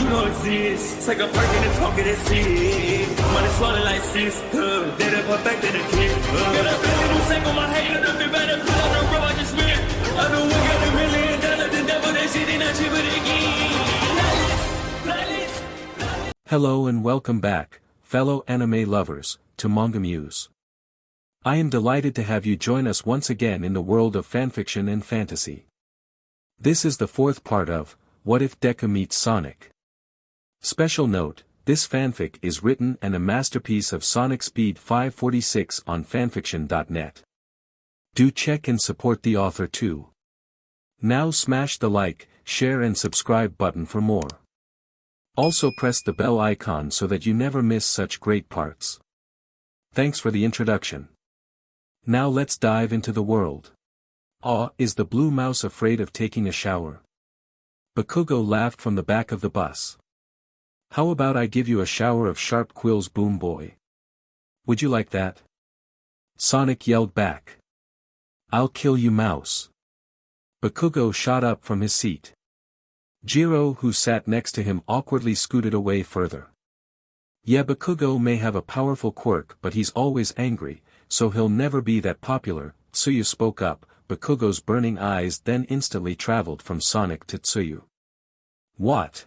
You know it's this. Take a perk and a talk of that shit. Money swallowed like sis. Did it perfect in the kid. Got a billion who sang on my head. Look at better put on the road I just spent. I know we got $1 million. The devil that shit ain't not cheap again. Hello and welcome back, fellow anime lovers, to MangaMuse. I am delighted to have you join us once again in the world of fanfiction and fantasy. This is the fourth part of What If Deku Meets Sonic? Special note, this fanfic is written and a masterpiece of Sonic Speed 546 on fanfiction.net. Do check and support the author too. Now smash the like, share and subscribe button for more. Also press the bell icon so that you never miss such great parts. Thanks for the introduction. Now let's dive into the world. Is the blue mouse afraid of taking a shower? Bakugou laughed from the back of the bus. How about I give you a shower of sharp quills, boom boy? Would you like that? Sonic yelled back. I'll kill you, mouse. Bakugou shot up from his seat. Jiro, who sat next to him, awkwardly scooted away further. Yeah, Bakugou may have a powerful quirk, but he's always angry, so he'll never be that popular. Tsuyu spoke up. Bakugou's burning eyes then instantly traveled from Sonic to Tsuyu. What?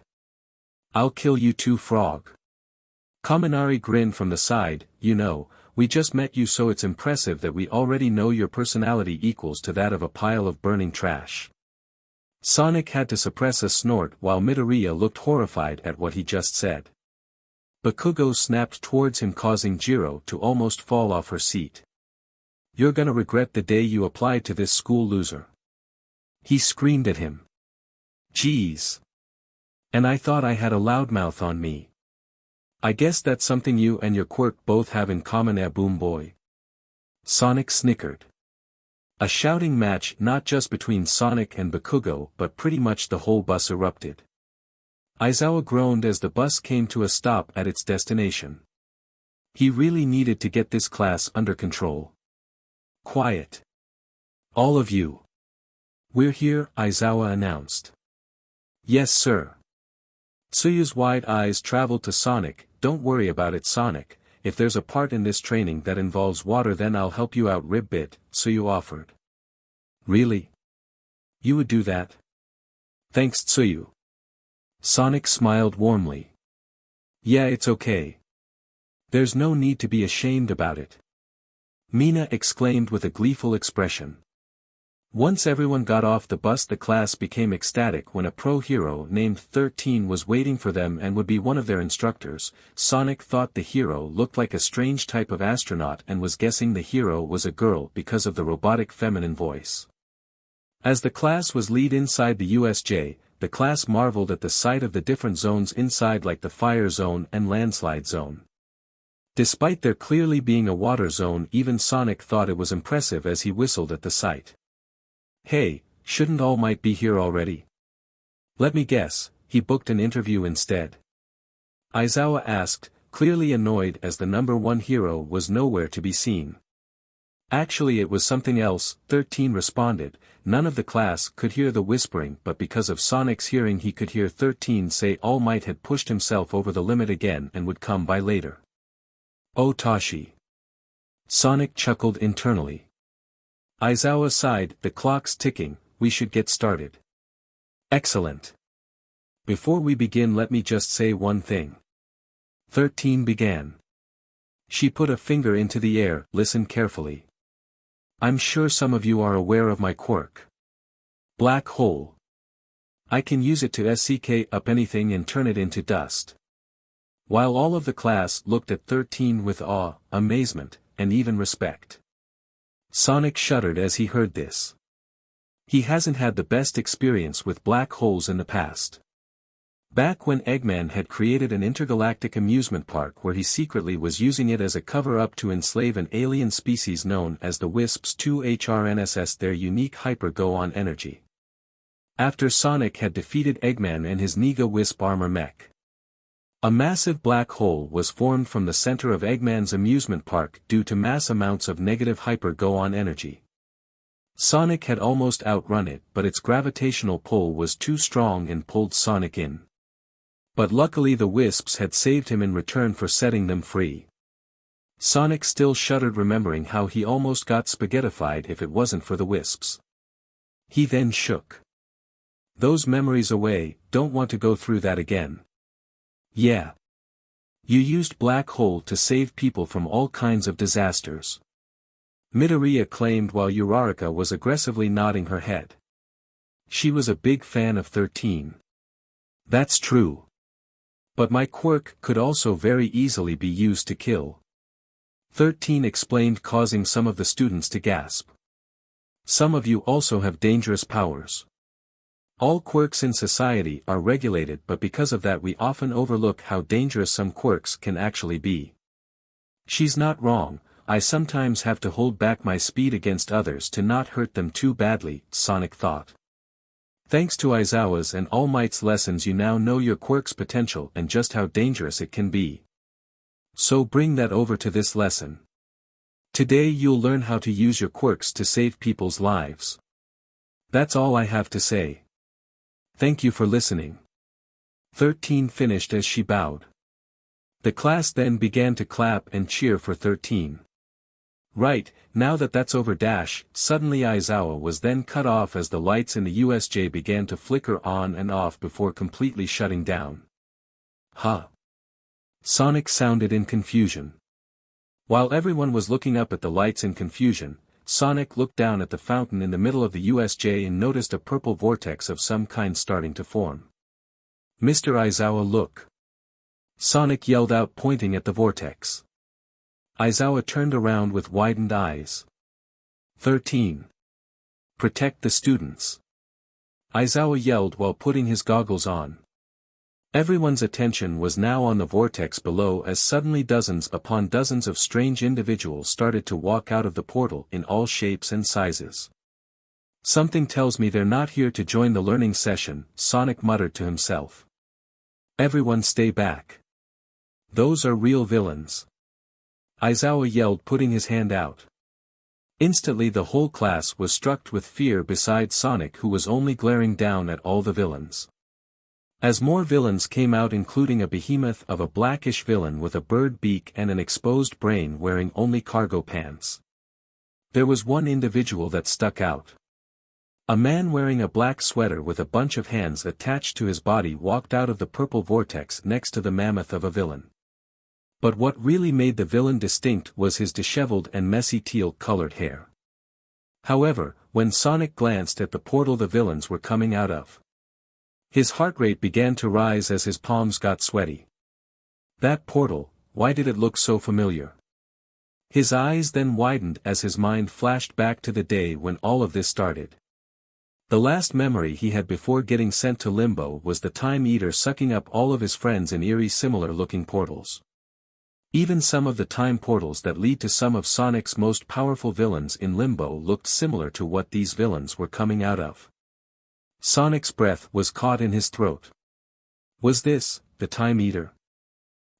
I'll kill you too, frog. Kaminari grinned from the side. You know, we just met you, so it's impressive that we already know your personality equals to that of a pile of burning trash. Sonic had to suppress a snort while Midoriya looked horrified at what he just said. Bakugou snapped towards him, causing Jiro to almost fall off her seat. You're gonna regret the day you applied to this school, loser. He screamed at him. Jeez. And I thought I had a loudmouth on me. I guess that's something you and your quirk both have in common, boom boy. Sonic snickered. A shouting match not just between Sonic and Bakugou but pretty much the whole bus erupted. Aizawa groaned as the bus came to a stop at its destination. He really needed to get this class under control. Quiet. All of you. We're here, Aizawa announced. Yes, sir. Tsuyu's wide eyes traveled to Sonic. Don't worry about it, Sonic. If there's a part in this training that involves water, then I'll help you out, ribbit, Tsuyu offered. Really? You would do that? Thanks, Tsuyu. Sonic smiled warmly. Yeah, it's okay. There's no need to be ashamed about it. Mina exclaimed with a gleeful expression. Once everyone got off the bus, the class became ecstatic when a pro hero named 13 was waiting for them and would be one of their instructors. Sonic thought the hero looked like a strange type of astronaut and was guessing the hero was a girl because of the robotic feminine voice. As the class was lead inside the USJ, the class marveled at the sight of the different zones inside, like the fire zone and landslide zone. Despite there clearly being a water zone, even Sonic thought it was impressive as he whistled at the sight. Hey, shouldn't All Might be here already? Let me guess, he booked an interview instead. Aizawa asked, clearly annoyed as the number one hero was nowhere to be seen. Actually, it was something else, 13 responded. None of the class could hear the whispering, but because of Sonic's hearing he could hear 13 say All Might had pushed himself over the limit again and would come by later. Oh Tashi. Sonic chuckled internally. Aizawa sighed, the clock's ticking, we should get started. Excellent. Before we begin, let me just say one thing. 13 began. She put a finger into the air. Listen carefully. I'm sure some of you are aware of my quirk. Black hole. I can use it to suck up anything and turn it into dust. While all of the class looked at 13 with awe, amazement, and even respect. Sonic shuddered as he heard this. He hasn't had the best experience with black holes in the past. Back when Eggman had created an intergalactic amusement park where he secretly was using it as a cover-up to enslave an alien species known as the Wisps to HRNSS their unique hyper-go-on energy. After Sonic had defeated Eggman and his Niga Wisp armor mech, a massive black hole was formed from the center of Eggman's amusement park due to mass amounts of negative hyper-go-on energy. Sonic had almost outrun it, but its gravitational pull was too strong and pulled Sonic in. But luckily the wisps had saved him in return for setting them free. Sonic still shuddered remembering how he almost got spaghettified if it wasn't for the wisps. He then shook those memories away, don't want to go through that again. Yeah. You used black hole to save people from all kinds of disasters. Midoriya claimed while Uraraka was aggressively nodding her head. She was a big fan of 13. That's true. But my quirk could also very easily be used to kill. 13 explained, causing some of the students to gasp. Some of you also have dangerous powers. All quirks in society are regulated, but because of that we often overlook how dangerous some quirks can actually be. She's not wrong, I sometimes have to hold back my speed against others to not hurt them too badly, Sonic thought. Thanks to Aizawa's and All Might's lessons you now know your quirk's potential and just how dangerous it can be. So bring that over to this lesson. Today you'll learn how to use your quirks to save people's lives. That's all I have to say. Thank you for listening. 13 finished as she bowed. The class then began to clap and cheer for 13. Right, now that's over dash, suddenly Aizawa was then cut off as the lights in the USJ began to flicker on and off before completely shutting down. Huh? Sonic sounded in confusion. While everyone was looking up at the lights in confusion, Sonic looked down at the fountain in the middle of the USJ and noticed a purple vortex of some kind starting to form. Mr. Aizawa, look! Sonic yelled out, pointing at the vortex. Aizawa turned around with widened eyes. 13. Protect the students. Aizawa yelled while putting his goggles on. Everyone's attention was now on the vortex below as suddenly dozens upon dozens of strange individuals started to walk out of the portal in all shapes and sizes. Something tells me they're not here to join the learning session, Sonic muttered to himself. Everyone stay back. Those are real villains. Aizawa yelled, putting his hand out. Instantly the whole class was struck with fear besides Sonic, who was only glaring down at all the villains. As more villains came out, including a behemoth of a blackish villain with a bird beak and an exposed brain wearing only cargo pants. There was one individual that stuck out. A man wearing a black sweater with a bunch of hands attached to his body walked out of the purple vortex next to the mammoth of a villain. But what really made the villain distinct was his disheveled and messy teal-colored hair. However, when Sonic glanced at the portal the villains were coming out of, his heart rate began to rise as his palms got sweaty. That portal, why did it look so familiar? His eyes then widened as his mind flashed back to the day when all of this started. The last memory he had before getting sent to Limbo was the Time Eater sucking up all of his friends in eerie similar-looking portals. Even some of the time portals that lead to some of Sonic's most powerful villains in Limbo looked similar to what these villains were coming out of. Sonic's breath was caught in his throat. Was this the Time Eater?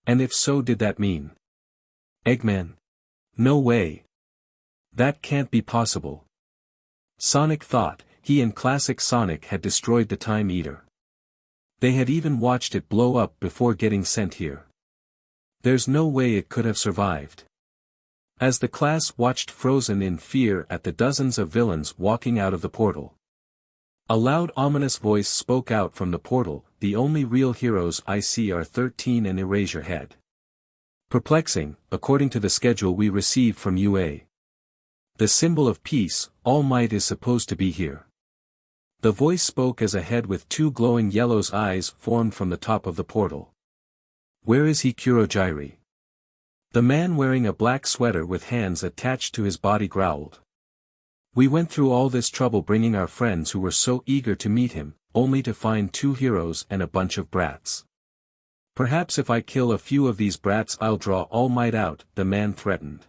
And if so, did that mean Eggman? No way. That can't be possible. Sonic thought. He and Classic Sonic had destroyed the Time Eater. They had even watched it blow up before getting sent here. There's no way it could have survived. As the class watched frozen in fear at the dozens of villains walking out of the portal, a loud ominous voice spoke out from the portal, the only real heroes I see are 13 and Eraserhead. Perplexing, according to the schedule we received from UA. The symbol of peace, All Might is supposed to be here. The voice spoke as a head with two glowing yellow's eyes formed from the top of the portal. Where is he, Kurojiri? The man wearing a black sweater with hands attached to his body growled. We went through all this trouble bringing our friends who were so eager to meet him, only to find two heroes and a bunch of brats. Perhaps if I kill a few of these brats I'll draw All Might out, the man threatened.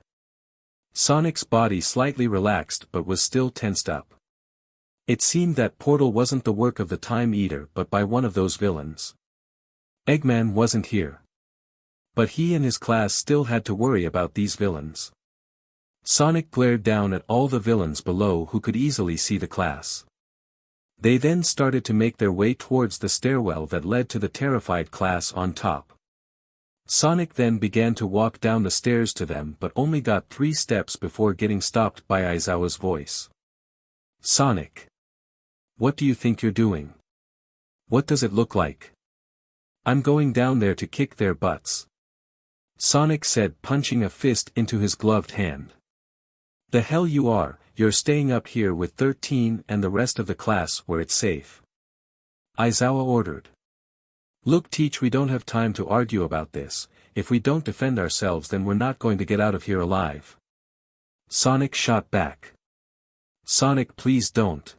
Sonic's body slightly relaxed but was still tensed up. It seemed that portal wasn't the work of the Time Eater but by one of those villains. Eggman wasn't here. But he and his class still had to worry about these villains. Sonic glared down at all the villains below who could easily see the class. They then started to make their way towards the stairwell that led to the terrified class on top. Sonic then began to walk down the stairs to them but only got 3 steps before getting stopped by Aizawa's voice. Sonic. What do you think you're doing? What does it look like? I'm going down there to kick their butts. Sonic said, punching a fist into his gloved hand. The hell you are, you're staying up here with 13 and the rest of the class where it's safe. Aizawa ordered. Look Teach, we don't have time to argue about this, if we don't defend ourselves then we're not going to get out of here alive. Sonic shot back. Sonic, please don't.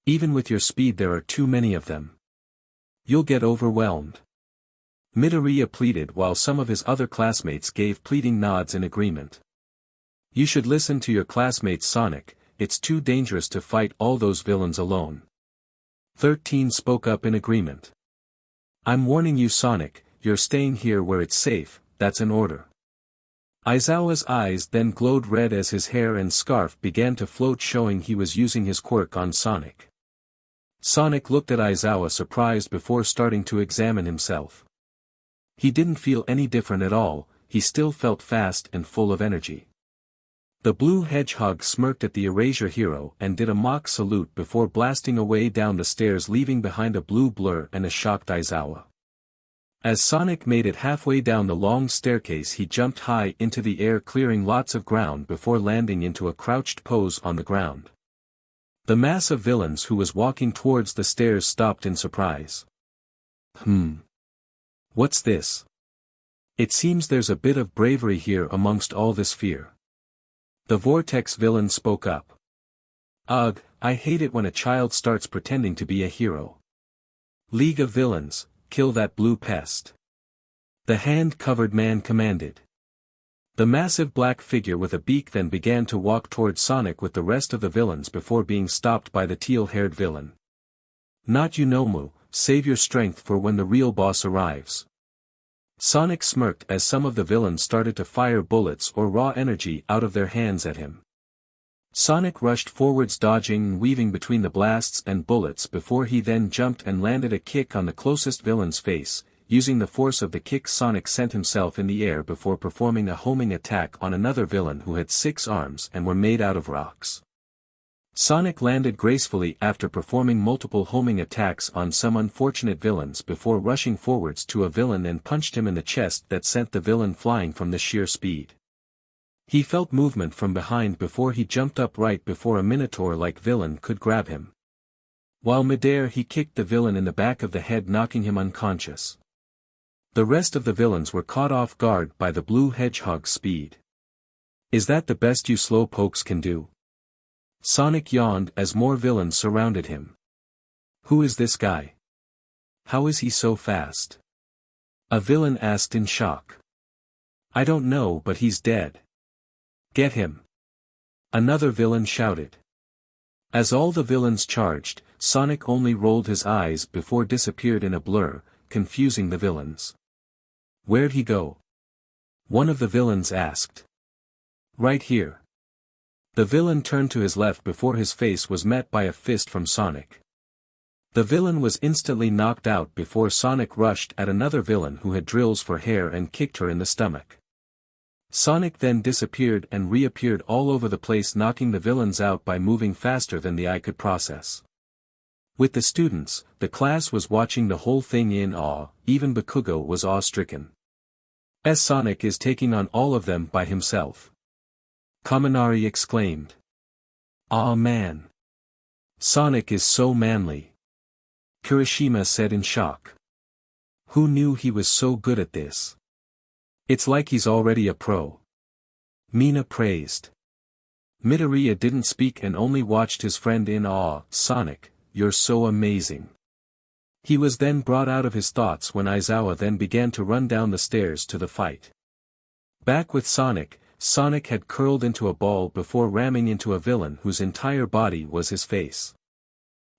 Even with your speed there are too many of them. You'll get overwhelmed. Midoriya pleaded while some of his other classmates gave pleading nods in agreement. You should listen to your classmates Sonic, it's too dangerous to fight all those villains alone. 13 spoke up in agreement. I'm warning you Sonic, you're staying here where it's safe, that's an order. Aizawa's eyes then glowed red as his hair and scarf began to float showing he was using his quirk on Sonic. Sonic looked at Aizawa surprised before starting to examine himself. He didn't feel any different at all, he still felt fast and full of energy. The blue hedgehog smirked at the erasure hero and did a mock salute before blasting away down the stairs leaving behind a blue blur and a shocked Aizawa. As Sonic made it halfway down the long staircase he jumped high into the air clearing lots of ground before landing into a crouched pose on the ground. The mass of villains who was walking towards the stairs stopped in surprise. What's this? It seems there's a bit of bravery here amongst all this fear. The Vortex villain spoke up. Ugh, I hate it when a child starts pretending to be a hero. League of Villains, kill that blue pest. The hand-covered man commanded. The massive black figure with a beak then began to walk towards Sonic with the rest of the villains before being stopped by the teal-haired villain. Not you Nomu, save your strength for when the real boss arrives. Sonic smirked as some of the villains started to fire bullets or raw energy out of their hands at him. Sonic rushed forwards dodging and weaving between the blasts and bullets before he then jumped and landed a kick on the closest villain's face. Using the force of the kick Sonic sent himself in the air before performing a homing attack on another villain who had 6 arms and were made out of rocks. Sonic landed gracefully after performing multiple homing attacks on some unfortunate villains before rushing forwards to a villain and punched him in the chest that sent the villain flying from the sheer speed. He felt movement from behind before he jumped up right before a minotaur-like villain could grab him. While midair he kicked the villain in the back of the head knocking him unconscious. The rest of the villains were caught off guard by the blue hedgehog's speed. Is that the best you slowpokes can do? Sonic yawned as more villains surrounded him. Who is this guy? How is he so fast? A villain asked in shock. I don't know but he's dead. Get him. Another villain shouted. As all the villains charged, Sonic only rolled his eyes before disappeared in a blur, confusing the villains. Where'd he go? One of the villains asked. Right here. The villain turned to his left before his face was met by a fist from Sonic. The villain was instantly knocked out before Sonic rushed at another villain who had drills for hair and kicked her in the stomach. Sonic then disappeared and reappeared all over the place knocking the villains out by moving faster than the eye could process. With the students, the class was watching the whole thing in awe, even Bakugou was awe-stricken. Sonic is taking on all of them by himself. Kaminari exclaimed. Aw man. Sonic is so manly. Kirishima said in shock. Who knew he was so good at this? It's like he's already a pro. Mina praised. Midoriya didn't speak and only watched his friend in awe. Sonic, you're so amazing. He was then brought out of his thoughts when Aizawa then began to run down the stairs to the fight. Back with Sonic, Sonic had curled into a ball before ramming into a villain whose entire body was his face.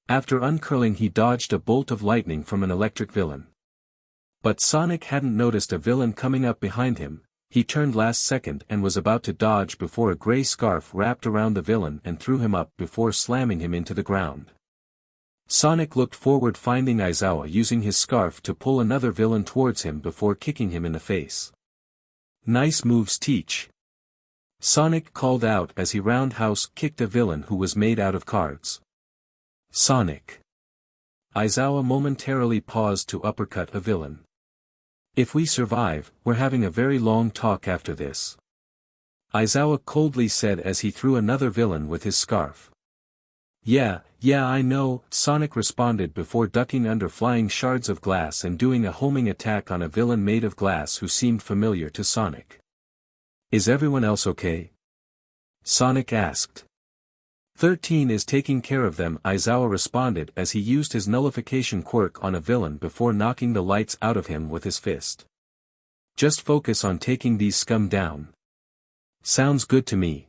After uncurling he dodged a bolt of lightning from an electric villain. But Sonic hadn't noticed a villain coming up behind him, he turned last second and was about to dodge before a gray scarf wrapped around the villain and threw him up before slamming him into the ground. Sonic looked forward, finding Aizawa using his scarf to pull another villain towards him before kicking him in the face. "Nice moves, Teach," Sonic called out as he roundhouse kicked a villain who was made out of cards. "Sonic." Aizawa momentarily paused to uppercut a villain. "If we survive, we're having a very long talk after this," Aizawa coldly said as he threw another villain with his scarf. Yeah, I know," Sonic responded before ducking under flying shards of glass and doing a homing attack on a villain made of glass who seemed familiar to Sonic. "Is everyone else okay?" Sonic asked. 13 is taking care of them," Aizawa responded as he used his nullification quirk on a villain before knocking the lights out of him with his fist. "Just focus on taking these scum down." "Sounds good to me,"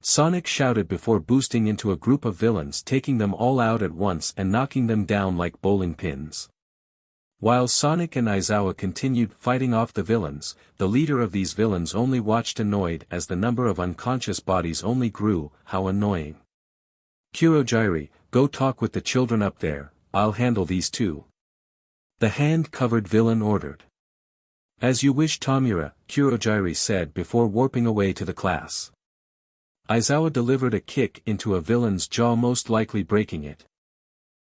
Sonic shouted before boosting into a group of villains, taking them all out at once and knocking them down like bowling pins. While Sonic and Aizawa continued fighting off the villains, the leader of these villains only watched annoyed as the number of unconscious bodies only grew. "How annoying. Kurogyri, go talk with the children up there, I'll handle these two," the hand-covered villain ordered. "As you wish, Tamura," Kurogyri said before warping away to the class. Aizawa delivered a kick into a villain's jaw, most likely breaking it.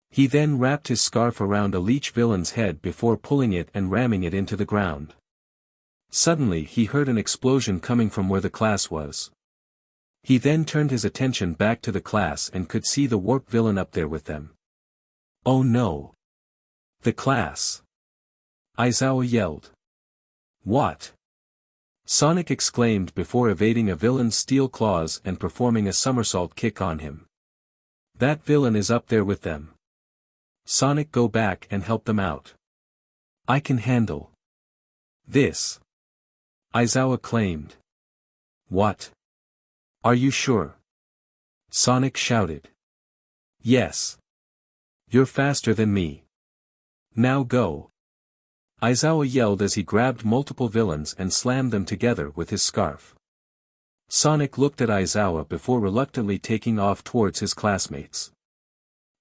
He then wrapped his scarf around a leech villain's head before pulling it and ramming it into the ground. Suddenly he heard an explosion coming from where the class was. He then turned his attention back to the class and could see the warp villain up there with them. "Oh no! The class!" Aizawa yelled. "What?" Sonic exclaimed before evading a villain's steel claws and performing a somersault kick on him. "That villain is up there with them. Sonic, go back and help them out. I can handle this," Aizawa claimed. "What? Are you sure?" Sonic shouted. "Yes. You're faster than me. Now go." Aizawa yelled as he grabbed multiple villains and slammed them together with his scarf. Sonic looked at Aizawa before reluctantly taking off towards his classmates.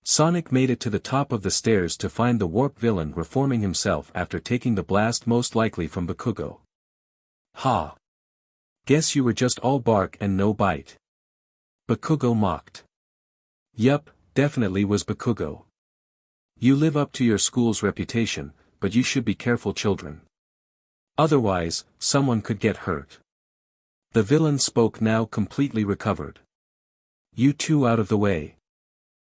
Sonic made it to the top of the stairs to find the warp villain reforming himself after taking the blast, most likely from Bakugou. "Ha! Guess you were just all bark and no bite," Bakugou mocked. "Yup, definitely was Bakugou. You live up to your school's reputation, but you should be careful, children. Otherwise, someone could get hurt." The villain spoke, now completely recovered. "You two out of the way."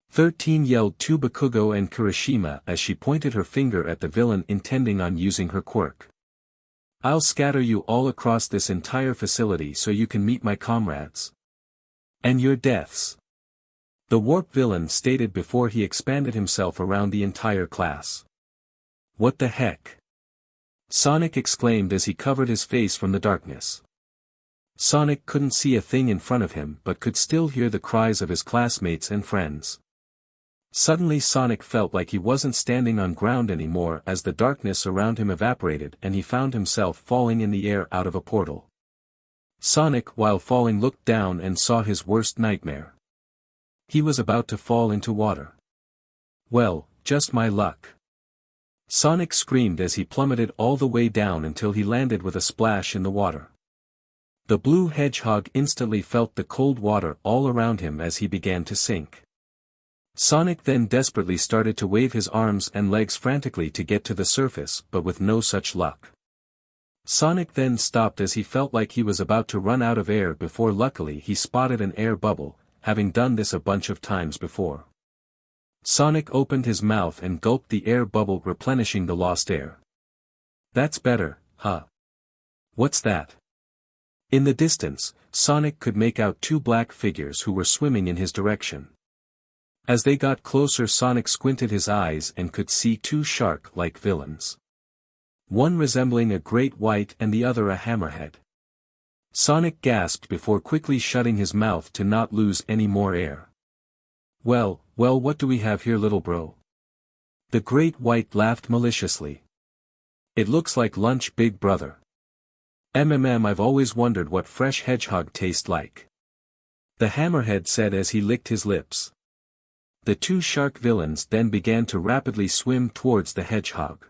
13 yelled to Bakugou and Kirishima as she pointed her finger at the villain, intending on using her quirk. "I'll scatter you all across this entire facility so you can meet my comrades. And your deaths," the warp villain stated before he expanded himself around the entire class. "What the heck?" Sonic exclaimed as he covered his face from the darkness. Sonic couldn't see a thing in front of him but could still hear the cries of his classmates and friends. Suddenly Sonic felt like he wasn't standing on ground anymore as the darkness around him evaporated and he found himself falling in the air out of a portal. Sonic, while falling, looked down and saw his worst nightmare. He was about to fall into water. "Well, just my luck," Sonic screamed as he plummeted all the way down until he landed with a splash in the water. The blue hedgehog instantly felt the cold water all around him as he began to sink. Sonic then desperately started to wave his arms and legs frantically to get to the surface, but with no such luck. Sonic then stopped as he felt like he was about to run out of air before luckily he spotted an air bubble, having done this a bunch of times before. Sonic opened his mouth and gulped the air bubble, replenishing the lost air. "That's better, huh? What's that?" In the distance, Sonic could make out two black figures who were swimming in his direction. As they got closer, Sonic squinted his eyes and could see two shark-like villains. One resembling a great white and the other a hammerhead. Sonic gasped before quickly shutting his mouth to not lose any more air. Well, what do we have here, little bro?" The great white laughed maliciously. "It looks like lunch, big brother. I've always wondered what fresh hedgehog tastes like," the hammerhead said as he licked his lips. The two shark villains then began to rapidly swim towards the hedgehog.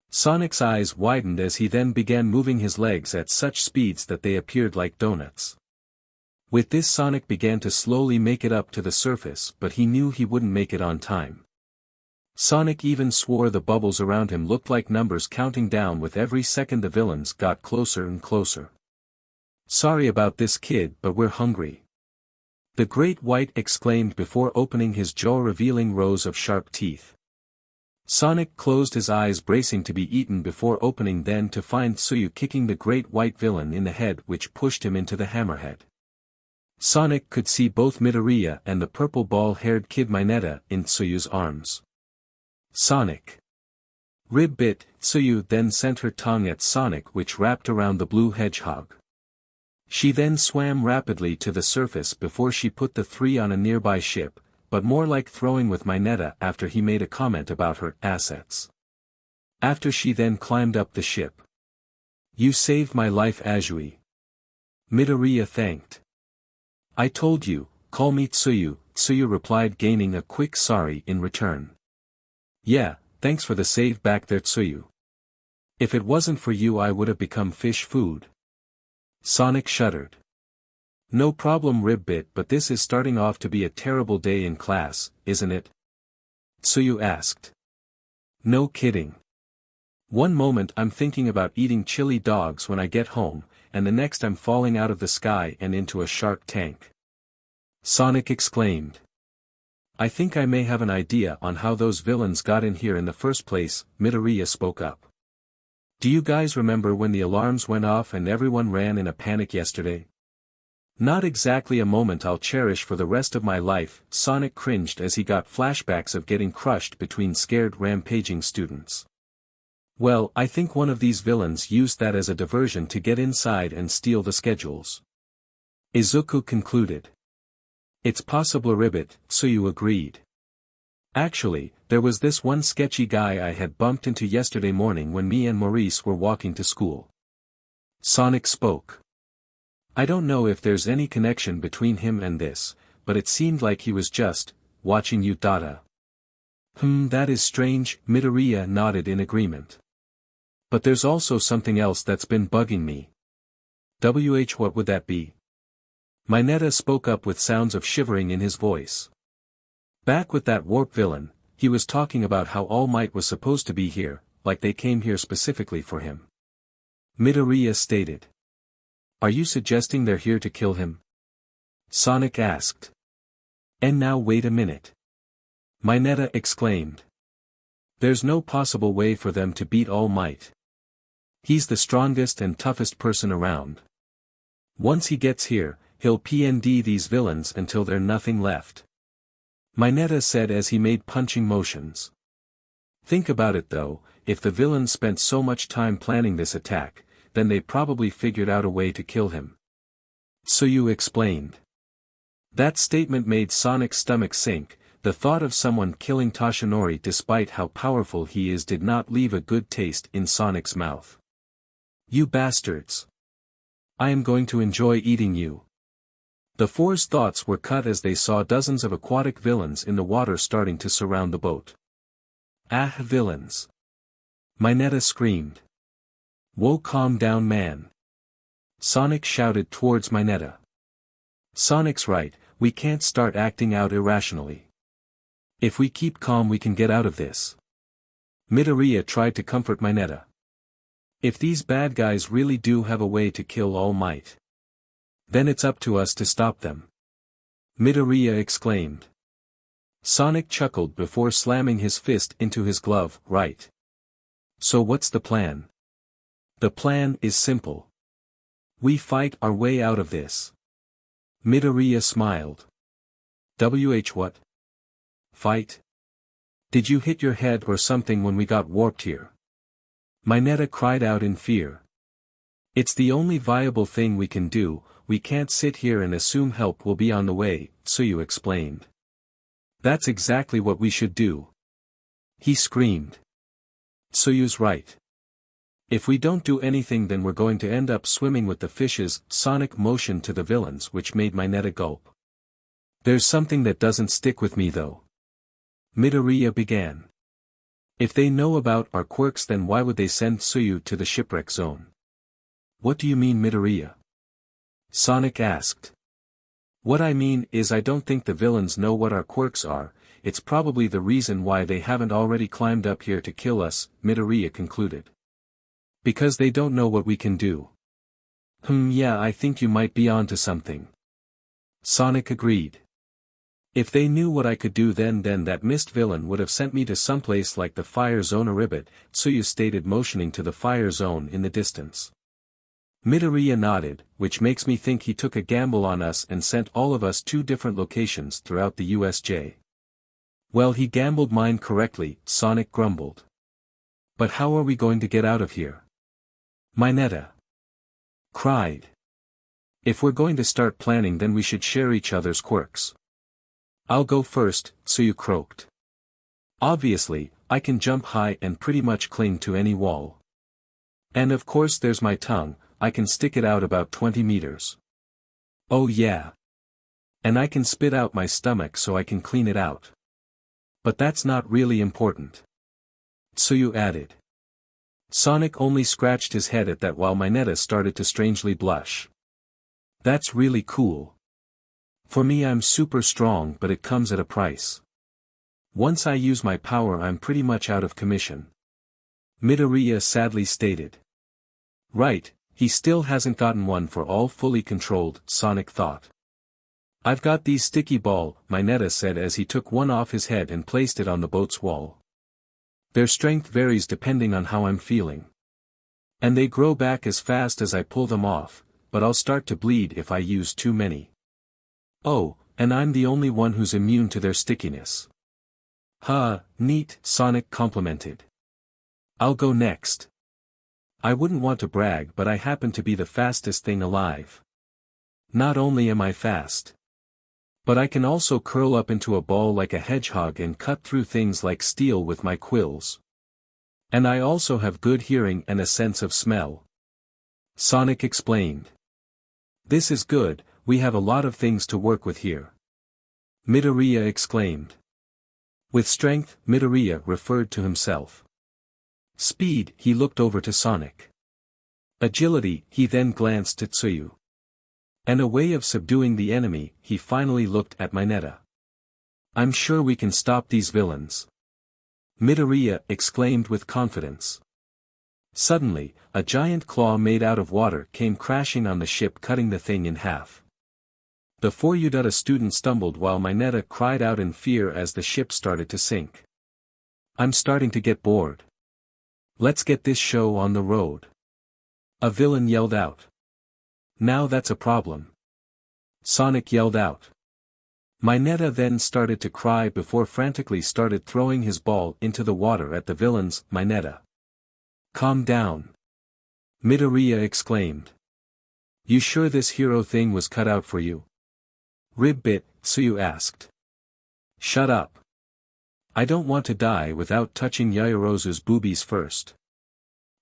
Sonic's eyes widened as he then began moving his legs at such speeds that they appeared like donuts. With this Sonic began to slowly make it up to the surface, but he knew he wouldn't make it on time. Sonic even swore the bubbles around him looked like numbers counting down with every second the villains got closer and closer. "Sorry about this kid, but we're hungry," the Great White exclaimed before opening his jaw revealing rows of sharp teeth. Sonic closed his eyes bracing to be eaten before opening then to find Tsuyu kicking the Great White villain in the head which pushed him into the hammerhead. Sonic could see both Midoriya and the purple ball-haired kid Mineta in Tsuyu's arms. Sonic! Rib bit, Tsuyu then sent her tongue at Sonic which wrapped around the blue hedgehog. She then swam rapidly to the surface before she put the three on a nearby ship, but more like throwing with Mineta after he made a comment about her assets. After she then climbed up the ship. "You saved my life, Azui," Midoriya thanked. "I told you, call me Tsuyu," Tsuyu replied gaining a quick sorry in return. "Yeah, thanks for the save back there Tsuyu. If it wasn't for you I would have become fish food." Sonic shuddered. "No problem Ribbit, but this is starting off to be a terrible day in class, isn't it?" Tsuyu asked. "No kidding. One moment I'm thinking about eating chili dogs when I get home, and the next I'm falling out of the sky and into a shark tank," Sonic exclaimed. "I think I may have an idea on how those villains got in here in the first place," Midoriya spoke up. "Do you guys remember when the alarms went off and everyone ran in a panic yesterday? Not exactly a moment I'll cherish for the rest of my life." Sonic cringed as he got flashbacks of getting crushed between scared rampaging students. "Well, I think one of these villains used that as a diversion to get inside and steal the schedules," Izuku concluded. "It's possible Ribbit," Tsuyu agreed. "Actually, there was this one sketchy guy I had bumped into yesterday morning when me and Maurice were walking to school," Sonic spoke. "I don't know if there's any connection between him and this, but it seemed like he was just watching you. That is strange," Midoriya nodded in agreement. "But there's also something else that's been bugging me." What would that be?" Mineta spoke up with sounds of shivering in his voice. "Back with that warp villain, he was talking about how All Might was supposed to be here, like they came here specifically for him," Midoriya stated. "Are you suggesting they're here to kill him?" Sonic asked. "And now wait a minute," Mineta exclaimed. "There's no possible way for them to beat All Might. He's the strongest and toughest person around. Once he gets here, he'll PND these villains until there's nothing left," Mineta said as he made punching motions. "Think about it though, if the villains spent so much time planning this attack, then they probably figured out a way to kill him," Tsuyu explained. That statement made Sonic's stomach sink. The thought of someone killing Toshinori despite how powerful he is did not leave a good taste in Sonic's mouth. "You bastards! I am going to enjoy eating you." The four's thoughts were cut as they saw dozens of aquatic villains in the water starting to surround the boat. "Ah, villains!" Mineta screamed. "Whoa, calm down man," Sonic shouted towards Mineta. "Sonic's right, we can't start acting out irrationally. If we keep calm we can get out of this." Midoriya tried to comfort Mineta. "If these bad guys really do have a way to kill All Might, then it's up to us to stop them," Midoriya exclaimed. Sonic chuckled before slamming his fist into his glove. "Right. So what's the plan?" "The plan is simple. We fight our way out of this." Midoriya smiled. What? Fight? Did you hit your head or something when we got warped here?" Mineta cried out in fear. "It's the only viable thing we can do, we can't sit here and assume help will be on the way," Tsuyu explained. "That's exactly what we should do," he screamed. "Tsuyu's right. If we don't do anything then we're going to end up swimming with the fishes." Sonic motioned to the villains which made Mineta gulp. "There's something that doesn't stick with me though," Midoriya began. If they know about our quirks, then why would they send Tsuyu to the shipwreck zone? What do you mean, Midoriya? Sonic asked. What I mean is, I don't think the villains know what our quirks are. It's probably the reason why they haven't already climbed up here to kill us, Midoriya concluded. Because they don't know what we can do. Yeah, I think you might be onto something. Sonic agreed. If they knew what I could do, then that mist villain would have sent me to someplace like the fire zone. A ribbit, Tsuyu stated, motioning to the fire zone in the distance. Midoriya nodded, which makes me think he took a gamble on us and sent all of us 2 different locations throughout the USJ. Well, he gambled mine correctly, Sonic grumbled. But how are we going to get out of here? Mineta cried. If we're going to start planning, then we should share each other's quirks. I'll go first, Tsuyu croaked. Obviously, I can jump high and pretty much cling to any wall. And of course there's my tongue, I can stick it out about 20 meters. Oh yeah. And I can spit out my stomach so I can clean it out. But that's not really important. Tsuyu added. Sonic only scratched his head at that, while Mineta started to strangely blush. That's really cool. For me, I'm super strong, but it comes at a price. Once I use my power, I'm pretty much out of commission. Midoriya sadly stated. Right, he still hasn't gotten one for all fully controlled, Sonic thought. I've got these sticky ball, Mineta said as he took one off his head and placed it on the boat's wall. Their strength varies depending on how I'm feeling. And they grow back as fast as I pull them off, but I'll start to bleed if I use too many. Oh, and I'm the only one who's immune to their stickiness. Neat, Sonic complimented. I'll go next. I wouldn't want to brag, but I happen to be the fastest thing alive. Not only am I fast, but I can also curl up into a ball like a hedgehog and cut through things like steel with my quills. And I also have good hearing and a sense of smell. Sonic explained. This is good. We have a lot of things to work with here. Midoriya exclaimed. With strength, Midoriya referred to himself. Speed, he looked over to Sonic. Agility, he then glanced at Tsuyu. And a way of subduing the enemy, he finally looked at Mineta. I'm sure we can stop these villains. Midoriya exclaimed with confidence. Suddenly, a giant claw made out of water came crashing on the ship, cutting the thing in half. The 4U student stumbled while Mineta cried out in fear as the ship started to sink. I'm starting to get bored. Let's get this show on the road. A villain yelled out. Now that's a problem. Sonic yelled out. Mineta then started to cry before frantically started throwing his ball into the water at the villains. Mineta, calm down. Midoriya exclaimed. You sure this hero thing was cut out for you? Ribbit, Tsuyu asked. Shut up. I don't want to die without touching Yaoyorozu's boobies first.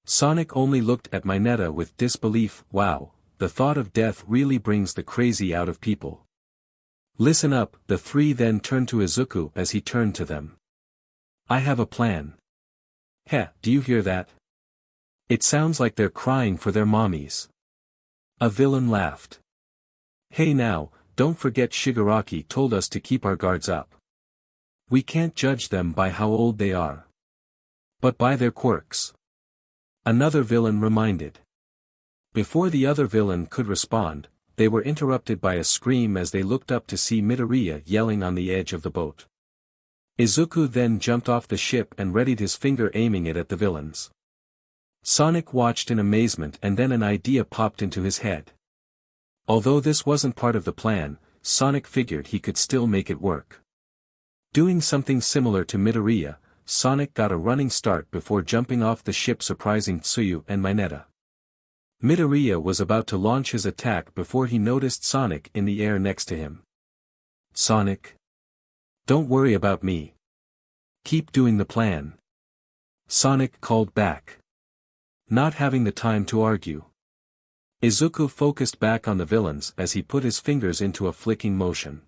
Sonic only looked at Mineta with disbelief. Wow, the thought of death really brings the crazy out of people. Listen up, the 3 then turned to Izuku as he turned to them. I have a plan. Heh, do you hear that? It sounds like they're crying for their mommies. A villain laughed. Hey now, don't forget Shigaraki told us to keep our guards up. We can't judge them by how old they are, but by their quirks. Another villain reminded. Before the other villain could respond, they were interrupted by a scream as they looked up to see Midoriya yelling on the edge of the boat. Izuku then jumped off the ship and readied his finger, aiming it at the villains. Sonic watched in amazement, and then an idea popped into his head. Although this wasn't part of the plan, Sonic figured he could still make it work. Doing something similar to Midoriya, Sonic got a running start before jumping off the ship, surprising Tsuyu and Mineta. Midoriya was about to launch his attack before he noticed Sonic in the air next to him. Sonic, don't worry about me. Keep doing the plan. Sonic called back. Not having the time to argue, Izuku focused back on the villains as he put his fingers into a flicking motion.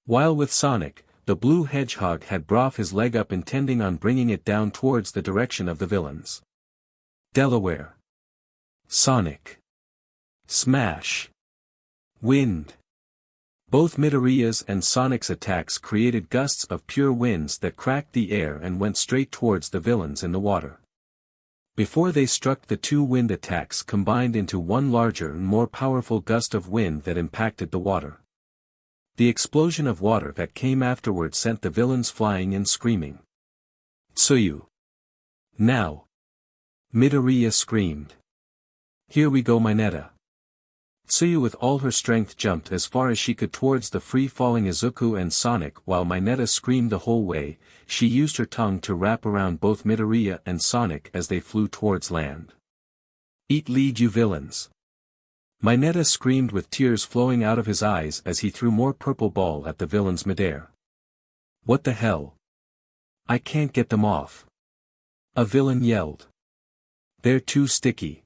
While with Sonic, the blue hedgehog had brought his leg up intending on bringing it down towards the direction of the villains. Delaware. Sonic. Smash. Wind. Both Midoriya's and Sonic's attacks created gusts of pure winds that cracked the air and went straight towards the villains in the water. Before they struck, the two wind attacks combined into one larger and more powerful gust of wind that impacted the water. The explosion of water that came afterward sent the villains flying and screaming. Tsuyu. Now. Midoriya screamed. Here we go, Mineta. Tsuyu with all her strength jumped as far as she could towards the free-falling Izuku and Sonic while Mineta screamed the whole way. She used her tongue to wrap around both Midoriya and Sonic as they flew towards land. Eat lead, you villains. Mineta screamed with tears flowing out of his eyes as he threw more purple ball at the villains midair. What the hell? I can't get them off. A villain yelled. They're too sticky.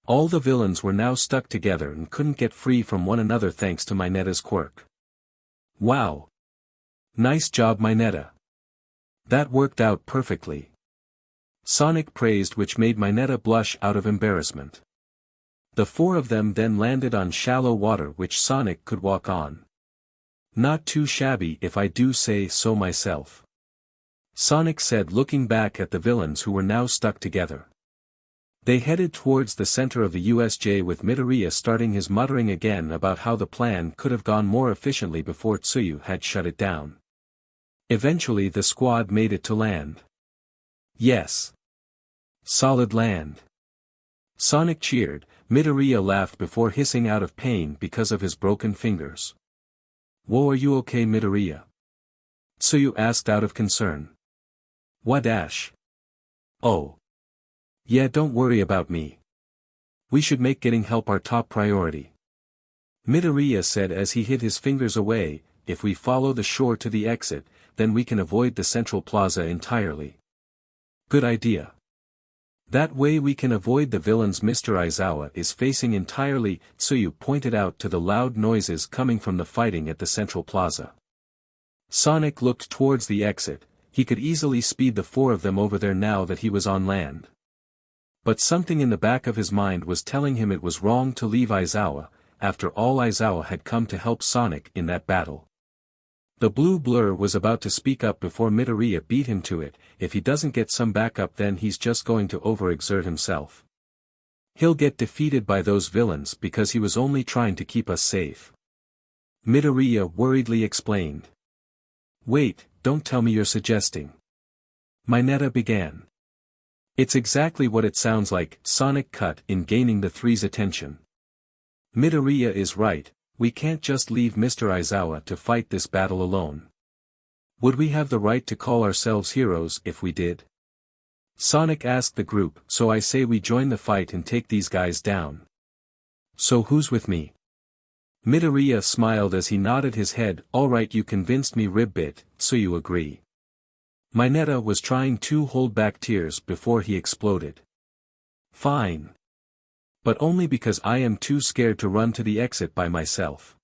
All the villains were now stuck together and couldn't get free from one another thanks to Mineta's quirk. Wow! Nice job, Mineta. That worked out perfectly. Sonic praised, which made Mineta blush out of embarrassment. The four of them then landed on shallow water which Sonic could walk on. Not too shabby if I do say so myself. Sonic said, looking back at the villains who were now stuck together. They headed towards the center of the USJ with Midoriya starting his muttering again about how the plan could have gone more efficiently before Tsuyu had shut it down. Eventually the squad made it to land. Yes. Solid land. Sonic cheered. Midoriya laughed before hissing out of pain because of his broken fingers. Whoa, are you okay, Midoriya? Tsuyu asked out of concern. Wadash. Oh. Yeah, don't worry about me. We should make getting help our top priority. Midoriya said as he hid his fingers away. If we follow the shore to the exit, then we can avoid the central plaza entirely. Good idea. That way we can avoid the villains. Mr. Aizawa is facing entirely, Tsuyu pointed out to the loud noises coming from the fighting at the central plaza. Sonic looked towards the exit. He could easily speed the four of them over there now that he was on land. But something in the back of his mind was telling him it was wrong to leave Aizawa. After all, Aizawa had come to help Sonic in that battle. The blue blur was about to speak up before Midoriya beat him to it. If he doesn't get some backup, then he's just going to overexert himself. He'll get defeated by those villains because he was only trying to keep us safe. Midoriya worriedly explained. Wait, don't tell me you're suggesting. Mineta began. It's exactly what it sounds like, Sonic cut in, gaining the three's attention. Midoriya is right. We can't just leave Mr. Aizawa to fight this battle alone. Would we have the right to call ourselves heroes if we did? Sonic asked the group, so I say we join the fight and take these guys down. So who's with me? Midoriya smiled as he nodded his head. Alright, you convinced me, Ribbit, so you agree. Mineta was trying to hold back tears before he exploded. Fine. But only because I am too scared to run to the exit by myself.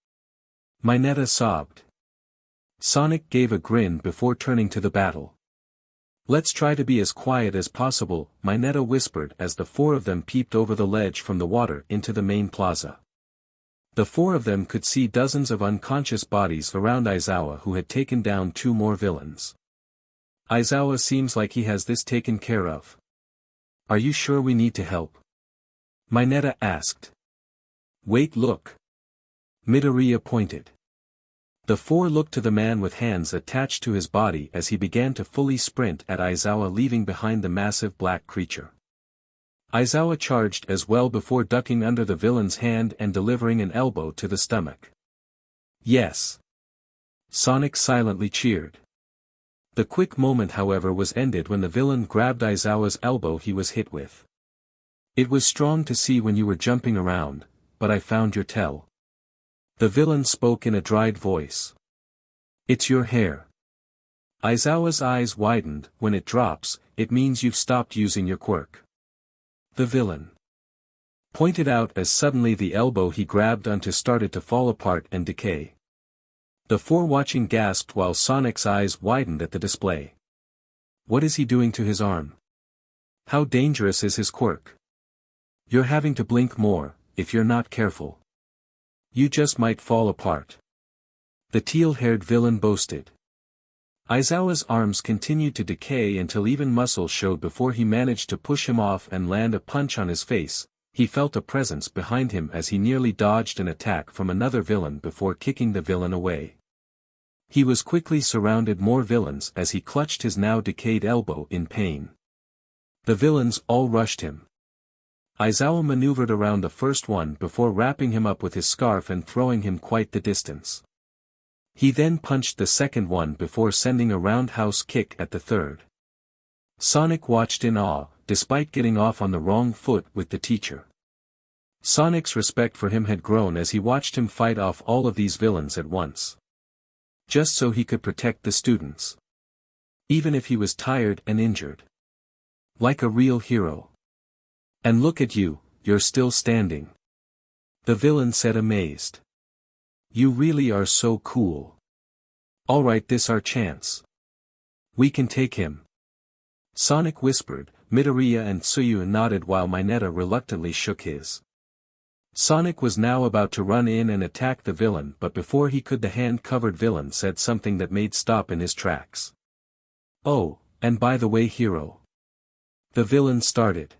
Mineta sobbed. Sonic gave a grin before turning to the battle. Let's try to be as quiet as possible, Mineta whispered as the four of them peeped over the ledge from the water into the main plaza. The four of them could see dozens of unconscious bodies around Aizawa, who had taken down two more villains. Aizawa seems like he has this taken care of. Are you sure we need to help? Mineta asked. Wait, look. Midoriya pointed. The four looked to the man with hands attached to his body as he began to fully sprint at Aizawa, leaving behind the massive black creature. Aizawa charged as well before ducking under the villain's hand and delivering an elbow to the stomach. Yes. Sonic silently cheered. The quick moment, however, was ended when the villain grabbed Aizawa's elbow he was hit with. It was strong to see when you were jumping around, but I found your tell. The villain spoke in a dried voice. It's your hair. Aizawa's eyes widened. When it drops, it means you've stopped using your quirk. The villain pointed out as suddenly the elbow he grabbed onto started to fall apart and decay. The four watching gasped while Sonic's eyes widened at the display. What is he doing to his arm? How dangerous is his quirk? You're having to blink more, if you're not careful. You just might fall apart. The teal-haired villain boasted. Aizawa's arms continued to decay until even muscle showed before he managed to push him off and land a punch on his face. He felt a presence behind him as he nearly dodged an attack from another villain before kicking the villain away. He was quickly surrounded more villains as he clutched his now decayed elbow in pain. The villains all rushed him. Aizawa maneuvered around the first one before wrapping him up with his scarf and throwing him quite the distance. He then punched the second one before sending a roundhouse kick at the third. Sonic watched in awe, despite getting off on the wrong foot with the teacher. Sonic's respect for him had grown as he watched him fight off all of these villains at once. Just so he could protect the students. Even if he was tired and injured. Like a real hero. And look at you, you're still standing. The villain said amazed. You really are so cool. Alright, this our chance. We can take him. Sonic whispered. Midoriya and Tsuyu nodded while Mineta reluctantly shook his. Sonic was now about to run in and attack the villain, but before he could, the hand-covered villain said something that made stop in his tracks. Oh, and by the way, hero. The villain started.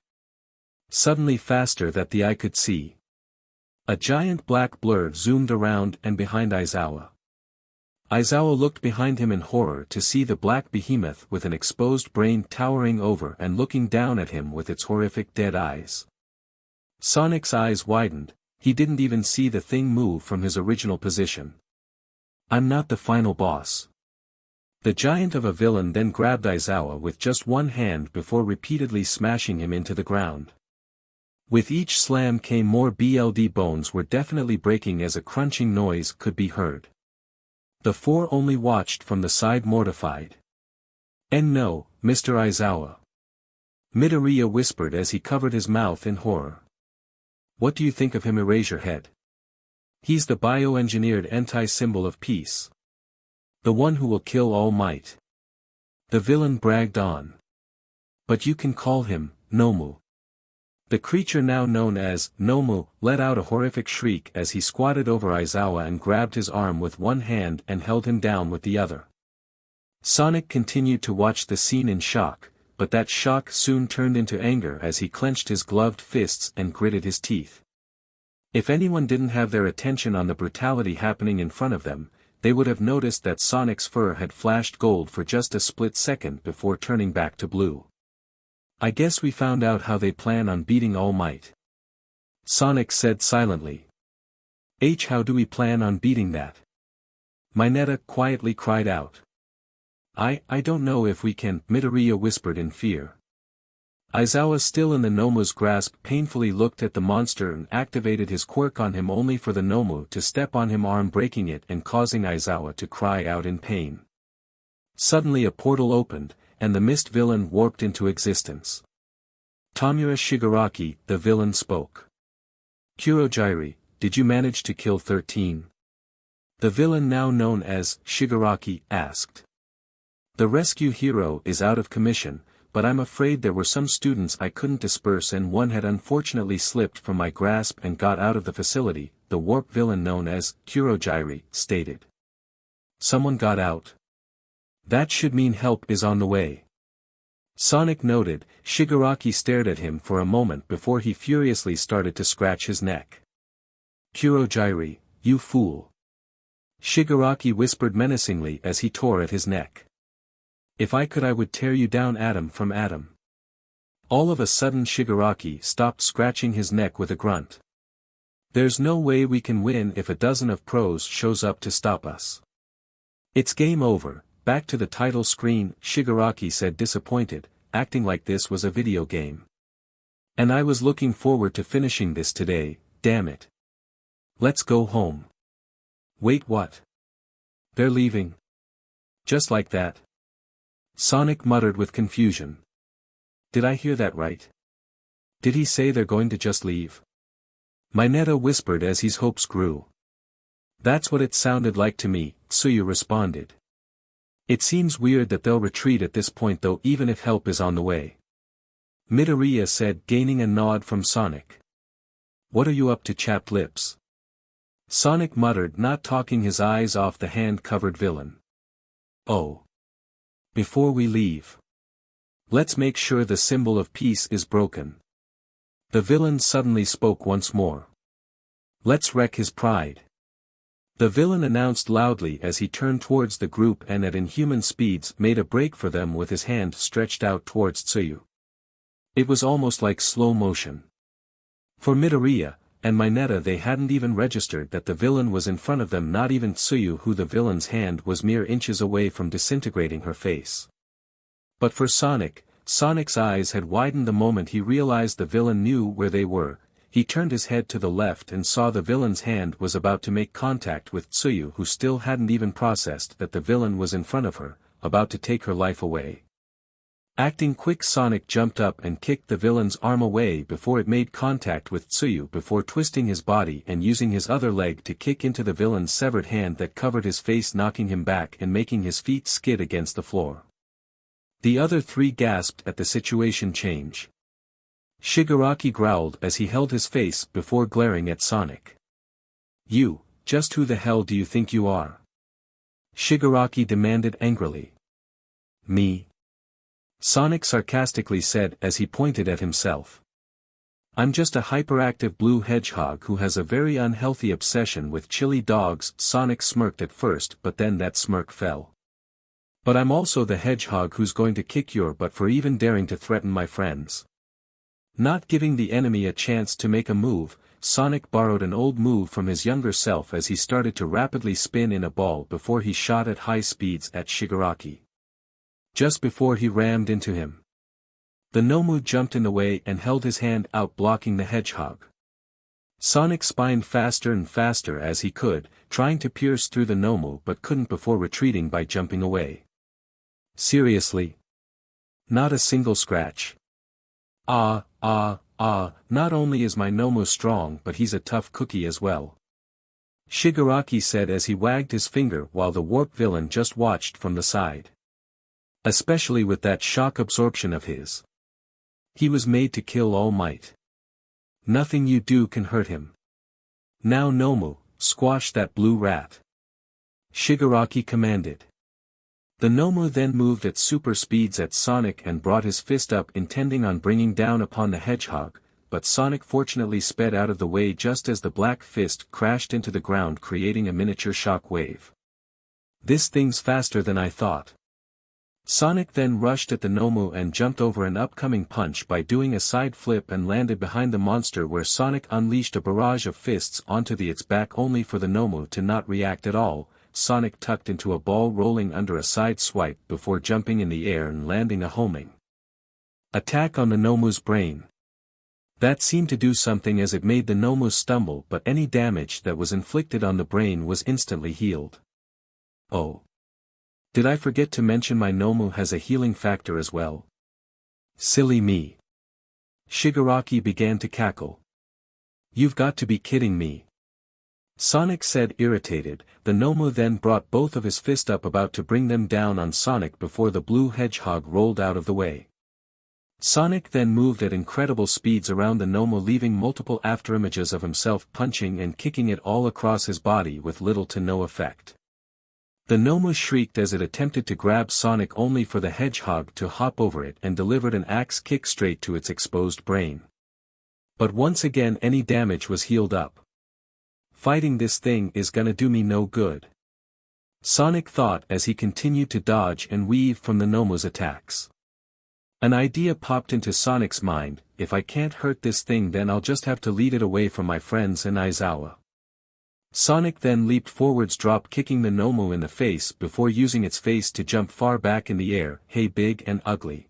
Suddenly, faster than the eye could see. A giant black blur zoomed around and behind Aizawa. Aizawa looked behind him in horror to see the black behemoth with an exposed brain towering over and looking down at him with its horrific dead eyes. Sonic's eyes widened, he didn't even see the thing move from his original position. I'm not the final boss. The giant of a villain then grabbed Aizawa with just one hand before repeatedly smashing him into the ground. With each slam came more blood, bones were definitely breaking as a crunching noise could be heard. The four only watched from the side mortified. And no, Mr. Aizawa. Midoriya whispered as he covered his mouth in horror. What do you think of him, Eraserhead? He's the bioengineered anti-symbol of peace. The one who will kill All Might. The villain bragged on. But you can call him, Nomu. The creature now known as Nomu let out a horrific shriek as he squatted over Aizawa and grabbed his arm with one hand and held him down with the other. Sonic continued to watch the scene in shock, but that shock soon turned into anger as he clenched his gloved fists and gritted his teeth. If anyone didn't have their attention on the brutality happening in front of them, they would have noticed that Sonic's fur had flashed gold for just a split second before turning back to blue. I guess we found out how they plan on beating All Might. Sonic said silently. How do we plan on beating that? Mineta quietly cried out. I don't know if we can, Midoriya whispered in fear. Aizawa, still in the Nomu's grasp, painfully looked at the monster and activated his quirk on him, only for the Nomu to step on him, arm breaking it and causing Aizawa to cry out in pain. Suddenly a portal opened, and the mist villain warped into existence. Tamura Shigaraki, the villain, spoke. Kurogyri, did you manage to kill 13? The villain, now known as Shigaraki, asked. The rescue hero is out of commission, but I'm afraid there were some students I couldn't disperse and one had unfortunately slipped from my grasp and got out of the facility, the warp villain known as Kurogyri stated. Someone got out. That should mean help is on the way. Sonic noted. Shigaraki stared at him for a moment before he furiously started to scratch his neck. Kurogyri, you fool. Shigaraki whispered menacingly as he tore at his neck. If I could, I would tear you down atom from atom. All of a sudden Shigaraki stopped scratching his neck with a grunt. There's no way we can win if a dozen of pros shows up to stop us. It's game over. Back to the title screen, Shigaraki said, disappointed, acting like this was a video game. And I was looking forward to finishing this today, damn it. Let's go home. Wait, what? They're leaving? Just like that? Sonic muttered with confusion. Did I hear that right? Did he say they're going to just leave? Mineta whispered as his hopes grew. That's what it sounded like to me, Tsuyu responded. It seems weird that they'll retreat at this point though even if help is on the way. Midoriya said, gaining a nod from Sonic. What are you up to, chapped lips? Sonic muttered, not taking his eyes off the hand-covered villain. Oh. Before we leave. Let's make sure the symbol of peace is broken. The villain suddenly spoke once more. Let's wreck his pride. The villain announced loudly as he turned towards the group and at inhuman speeds made a break for them with his hand stretched out towards Tsuyu. It was almost like slow motion. For Midoriya and Mineta, they hadn't even registered that the villain was in front of them, not even Tsuyu, who the villain's hand was mere inches away from disintegrating her face. But for Sonic, Sonic's eyes had widened the moment he realized the villain knew where they were. He turned his head to the left and saw the villain's hand was about to make contact with Tsuyu, who still hadn't even processed that the villain was in front of her, about to take her life away. Acting quick, Sonic jumped up and kicked the villain's arm away before it made contact with Tsuyu, before twisting his body and using his other leg to kick into the villain's severed hand that covered his face, knocking him back and making his feet skid against the floor. The other three gasped at the situation change. Shigaraki growled as he held his face before glaring at Sonic. You, just who the hell do you think you are? Shigaraki demanded angrily. Me? Sonic sarcastically said as he pointed at himself. I'm just a hyperactive blue hedgehog who has a very unhealthy obsession with chili dogs. Sonic smirked at first, but then that smirk fell. But I'm also the hedgehog who's going to kick your butt for even daring to threaten my friends. Not giving the enemy a chance to make a move, Sonic borrowed an old move from his younger self as he started to rapidly spin in a ball before he shot at high speeds at Shigaraki. Just before he rammed into him, the Nomu jumped in the way and held his hand out, blocking the hedgehog. Sonic spined faster and faster as he could, trying to pierce through the Nomu but couldn't before retreating by jumping away. Seriously? Not a single scratch. Not only is my Nomu strong, but he's a tough cookie as well. Shigaraki said as he wagged his finger while the warp villain just watched from the side. Especially with that shock absorption of his. He was made to kill All Might. Nothing you do can hurt him. Now Nomu, squash that blue rat. Shigaraki commanded. The Nomu then moved at super speeds at Sonic and brought his fist up, intending on bringing down upon the hedgehog, but Sonic fortunately sped out of the way just as the black fist crashed into the ground, creating a miniature shock wave. This thing's faster than I thought. Sonic then rushed at the Nomu and jumped over an upcoming punch by doing a side flip and landed behind the monster, where Sonic unleashed a barrage of fists onto its back only for the Nomu to not react at all. Sonic tucked into a ball, rolling under a side swipe before jumping in the air and landing a homing attack on the Nomu's brain. That seemed to do something as it made the Nomu stumble, but any damage that was inflicted on the brain was instantly healed. Oh. Did I forget to mention my Nomu has a healing factor as well? Silly me. Shigaraki began to cackle. You've got to be kidding me. Sonic said, irritated. The Nomu then brought both of his fists up, about to bring them down on Sonic before the blue hedgehog rolled out of the way. Sonic then moved at incredible speeds around the Nomu, leaving multiple afterimages of himself punching and kicking it all across his body with little to no effect. The Nomu shrieked as it attempted to grab Sonic, only for the hedgehog to hop over it and delivered an axe kick straight to its exposed brain. But once again any damage was healed up. Fighting this thing is gonna do me no good, Sonic thought as he continued to dodge and weave from the Nomu's attacks. An idea popped into Sonic's mind: if I can't hurt this thing, then I'll just have to lead it away from my friends and Aizawa. Sonic then leaped forwards, drop kicking the Nomu in the face before using its face to jump far back in the air. Hey big and ugly.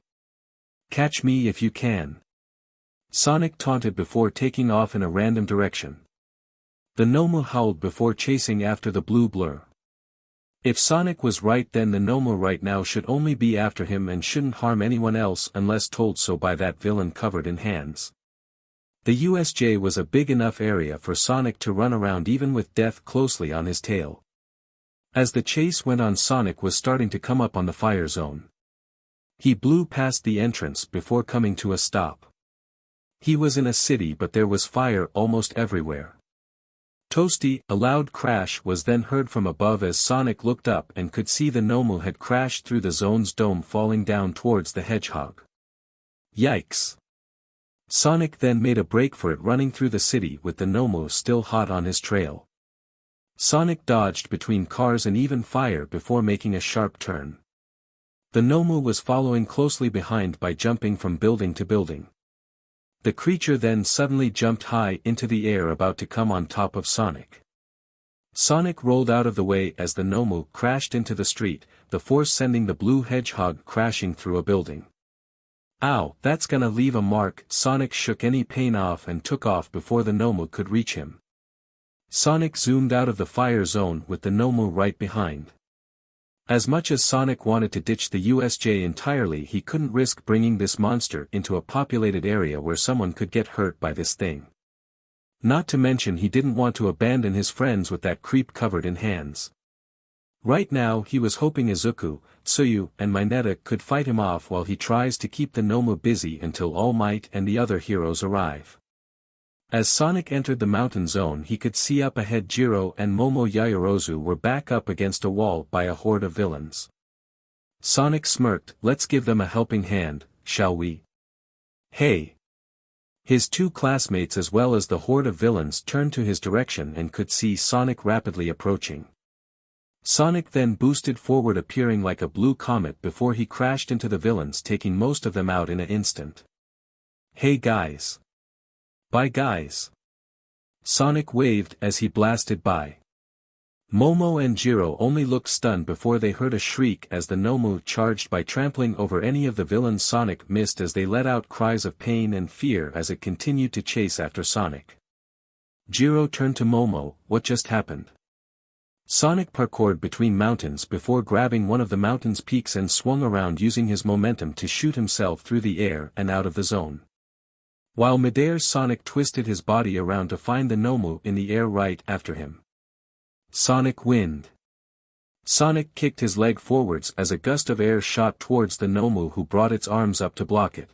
Catch me if you can. Sonic taunted before taking off in a random direction. The Nomu howled before chasing after the blue blur. If Sonic was right, then the Nomu right now should only be after him and shouldn't harm anyone else unless told so by that villain covered in hands. The USJ was a big enough area for Sonic to run around even with death closely on his tail. As the chase went on, Sonic was starting to come up on the fire zone. He blew past the entrance before coming to a stop. He was in a city, but there was fire almost everywhere. Toasty, a loud crash was then heard from above as Sonic looked up and could see the Nomu had crashed through the zone's dome, falling down towards the hedgehog. Yikes! Sonic then made a break for it, running through the city with the Nomu still hot on his trail. Sonic dodged between cars and even fire before making a sharp turn. The Nomu was following closely behind by jumping from building to building. The creature then suddenly jumped high into the air, about to come on top of Sonic. Sonic rolled out of the way as the Nomu crashed into the street, the force sending the blue hedgehog crashing through a building. Ow, that's gonna leave a mark. Sonic shook any pain off and took off before the Nomu could reach him. Sonic zoomed out of the fire zone with the Nomu right behind. As much as Sonic wanted to ditch the USJ entirely, he couldn't risk bringing this monster into a populated area where someone could get hurt by this thing. Not to mention he didn't want to abandon his friends with that creep covered in hands. Right now he was hoping Izuku, Tsuyu, and Mineta could fight him off while he tries to keep the Nomu busy until All Might and the other heroes arrive. As Sonic entered the mountain zone, he could see up ahead Jiro and Momo Yaoyorozu were back up against a wall by a horde of villains. Sonic smirked. Let's give them a helping hand, shall we? Hey! His two classmates as well as the horde of villains turned to his direction and could see Sonic rapidly approaching. Sonic then boosted forward, appearing like a blue comet before he crashed into the villains, taking most of them out in an instant. Hey guys! Bye guys! Sonic waved as he blasted by. Momo and Jiro only looked stunned before they heard a shriek as the Nomu charged by, trampling over any of the villains. Sonic missed as they let out cries of pain and fear as it continued to chase after Sonic. Jiro turned to Momo. What just happened? Sonic parkoured between mountains before grabbing one of the mountain's peaks and swung around, using his momentum to shoot himself through the air and out of the zone. While midair, Sonic twisted his body around to find the Nomu in the air right after him. Sonic wind. Sonic kicked his leg forwards as a gust of air shot towards the Nomu, who brought its arms up to block it.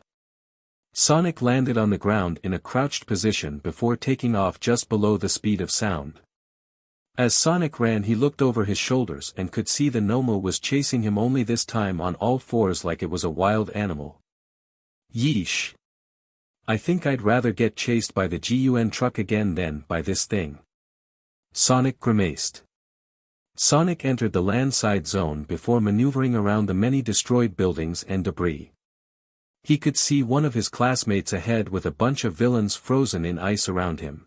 Sonic landed on the ground in a crouched position before taking off just below the speed of sound. As Sonic ran, he looked over his shoulders and could see the Nomu was chasing him, only this time on all fours like it was a wild animal. Yeesh. I think I'd rather get chased by the GUN truck again than by this thing. Sonic grimaced. Sonic entered the landside zone before maneuvering around the many destroyed buildings and debris. He could see one of his classmates ahead with a bunch of villains frozen in ice around him.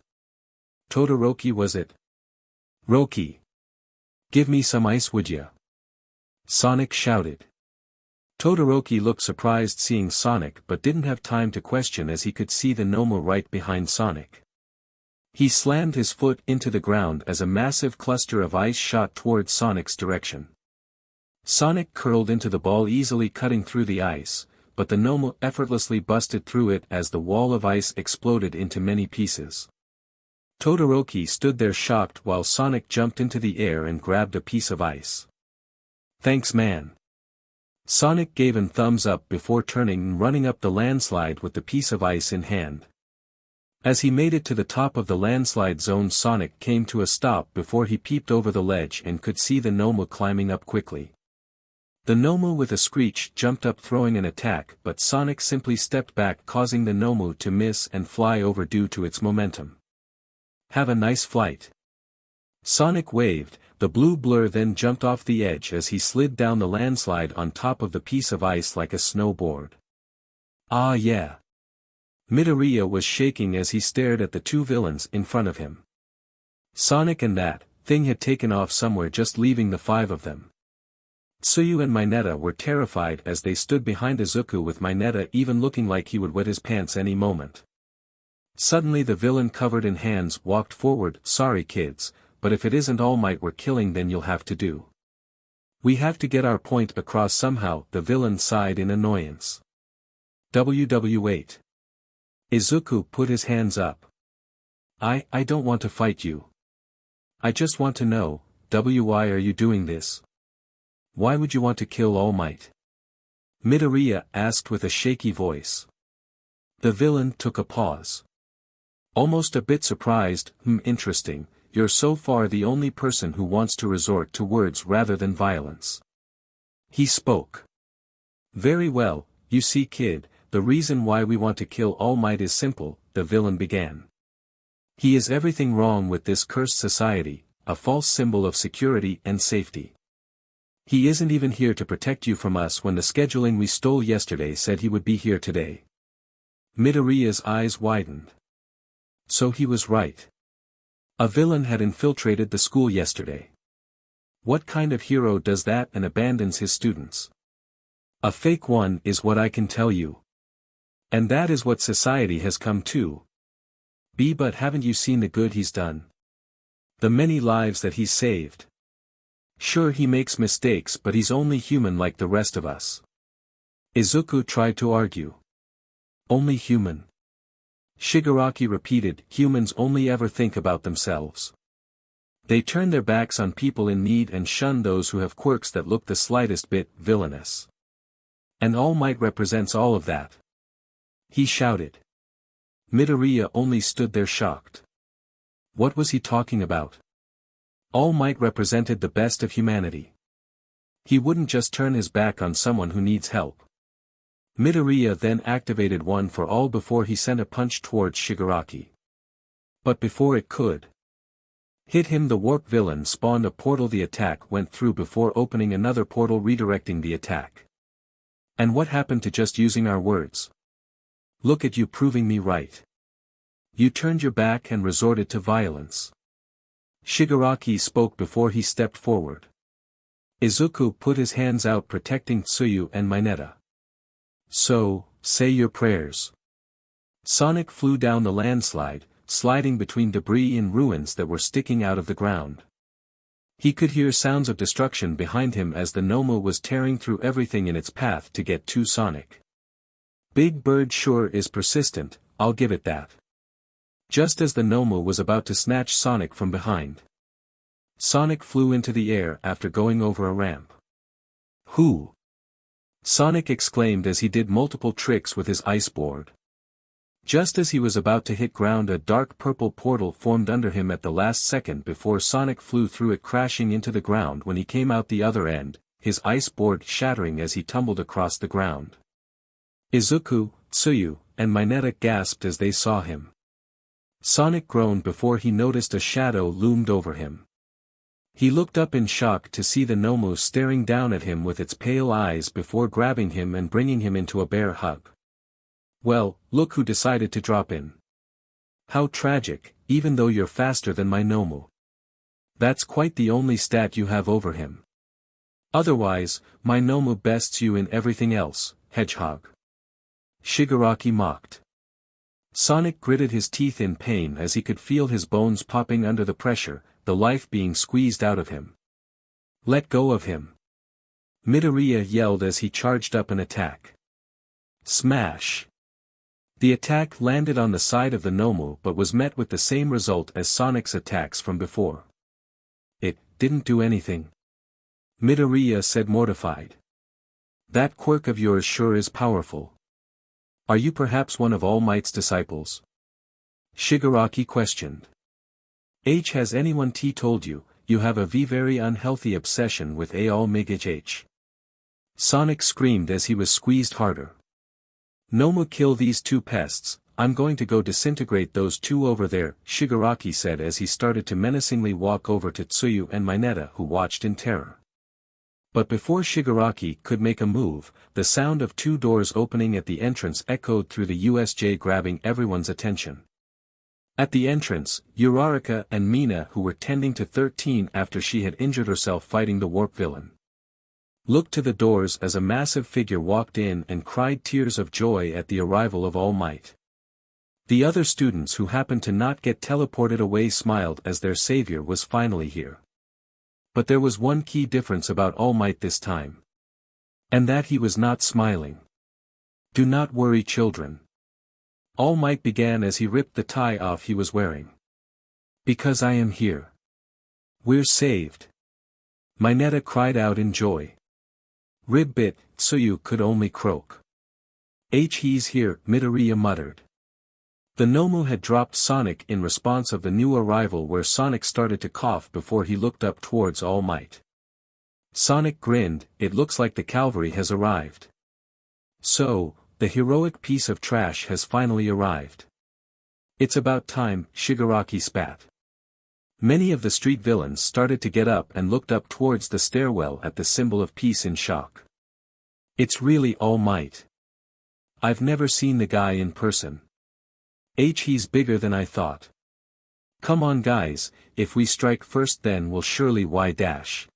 Todoroki was it? Roki. Give me some ice, would ya? Sonic shouted. Todoroki looked surprised seeing Sonic but didn't have time to question as he could see the Nomu right behind Sonic. He slammed his foot into the ground as a massive cluster of ice shot towards Sonic's direction. Sonic curled into the ball, easily cutting through the ice, but the Nomu effortlessly busted through it as the wall of ice exploded into many pieces. Todoroki stood there shocked while Sonic jumped into the air and grabbed a piece of ice. Thanks man. Sonic gave him thumbs up before turning and running up the landslide with the piece of ice in hand. As he made it to the top of the landslide zone, Sonic came to a stop before he peeped over the ledge and could see the Nomu climbing up quickly. The Nomu with a screech jumped up, throwing an attack, but Sonic simply stepped back, causing the Nomu to miss and fly over due to its momentum. Have a nice flight. Sonic waved. The blue blur then jumped off the edge as he slid down the landslide on top of the piece of ice like a snowboard. Ah yeah. Midoriya was shaking as he stared at the two villains in front of him. Sonic and that thing had taken off somewhere, just leaving the five of them. Tsuyu and Mineta were terrified as they stood behind Izuku, with Mineta even looking like he would wet his pants any moment. Suddenly the villain covered in hands walked forward. Sorry kids, but if it isn't All Might we're killing, then you'll have to do. We have to get our point across somehow, the villain sighed in annoyance. WW8. Izuku put his hands up. I don't want to fight you. I just want to know, why are you doing this? Why would you want to kill All Might? Midoriya asked with a shaky voice. The villain took a pause. Almost a bit surprised. Interesting, you're so far the only person who wants to resort to words rather than violence. He spoke. Very well, you see kid, the reason why we want to kill All Might is simple, the villain began. He is everything wrong with this cursed society, a false symbol of security and safety. He isn't even here to protect you from us when the scheduling we stole yesterday said he would be here today. Midoriya's eyes widened. So he was right. A villain had infiltrated the school yesterday. What kind of hero does that and abandons his students? A fake one is what I can tell you. And that is what society has come to. But haven't you seen the good he's done? The many lives that he's saved. Sure he makes mistakes but he's only human like the rest of us. Izuku tried to argue. Only human. Shigaraki repeated, humans only ever think about themselves. They turn their backs on people in need and shun those who have quirks that look the slightest bit villainous. And All Might represents all of that. He shouted. Midoriya only stood there shocked. What was he talking about? All Might represented the best of humanity. He wouldn't just turn his back on someone who needs help. Midoriya then activated One for All before he sent a punch towards Shigaraki. But before it could hit him, the warp villain spawned a portal the attack went through before opening another portal redirecting the attack. And what happened to just using our words? Look at you proving me right. You turned your back and resorted to violence. Shigaraki spoke before he stepped forward. Izuku put his hands out protecting Tsuyu and Mineta. So, say your prayers. Sonic flew down the landslide, sliding between debris and ruins that were sticking out of the ground. He could hear sounds of destruction behind him as the Nomu was tearing through everything in its path to get to Sonic. Big Bird sure is persistent, I'll give it that. Just as the Nomu was about to snatch Sonic from behind, Sonic flew into the air after going over a ramp. Who? Sonic exclaimed as he did multiple tricks with his ice board. Just as he was about to hit ground, a dark purple portal formed under him at the last second before Sonic flew through it, crashing into the ground when he came out the other end, his ice board shattering as he tumbled across the ground. Izuku, Tsuyu, and Mineta gasped as they saw him. Sonic groaned before he noticed a shadow loomed over him. He looked up in shock to see the Nomu staring down at him with its pale eyes before grabbing him and bringing him into a bear hug. Well, look who decided to drop in. How tragic, even though you're faster than my Nomu. That's quite the only stat you have over him. Otherwise, my Nomu bests you in everything else, hedgehog. Shigaraki mocked. Sonic gritted his teeth in pain as he could feel his bones popping under the pressure, the life being squeezed out of him. Let go of him. Midoriya yelled as he charged up an attack. Smash! The attack landed on the side of the Nomu but was met with the same result as Sonic's attacks from before. It didn't do anything. Midoriya said mortified. That quirk of yours sure is powerful. Are you perhaps one of All Might's disciples? Shigaraki questioned. Has anyone told you, you have a very unhealthy obsession with allmight? Sonic screamed as he was squeezed harder. Nomu, kill these two pests, I'm going to go disintegrate those two over there, Shigaraki said as he started to menacingly walk over to Tsuyu and Mineta, who watched in terror. But before Shigaraki could make a move, the sound of two doors opening at the entrance echoed through the USJ, grabbing everyone's attention. At the entrance, Uraraka and Mina, who were tending to 13 after she had injured herself fighting the warp villain, looked to the doors as a massive figure walked in and cried tears of joy at the arrival of All Might. The other students who happened to not get teleported away smiled as their savior was finally here. But there was one key difference about All Might this time. And that he was not smiling. Do not worry, children. All Might began as he ripped the tie off he was wearing. Because I am here. We're saved. Mineta cried out in joy. Ribbit, Tsuyu could only croak. He's here, Midoriya muttered. The Nomu had dropped Sonic in response of the new arrival where Sonic started to cough before he looked up towards All Might. Sonic grinned, it looks like the cavalry has arrived. So, the heroic piece of trash has finally arrived. It's about time, Shigaraki spat. Many of the street villains started to get up and looked up towards the stairwell at the symbol of peace in shock. It's really All Might. I've never seen the guy in person. He's bigger than I thought. Come on guys, if we strike first then we'll surely y-dash.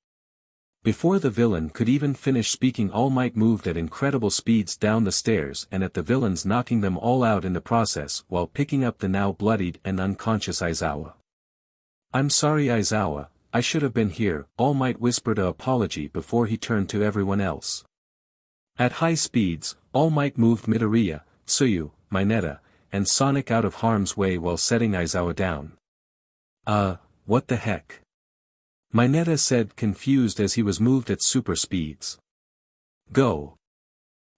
Before the villain could even finish speaking, All Might moved at incredible speeds down the stairs and at the villains, knocking them all out in the process while picking up the now bloodied and unconscious Aizawa. I'm sorry Aizawa, I should have been here, All Might whispered an apology before he turned to everyone else. At high speeds, All Might moved Midoriya, Tsuyu, Mineta, and Sonic out of harm's way while setting Aizawa down. What the heck? Mineta said, confused as he was moved at super speeds. Go.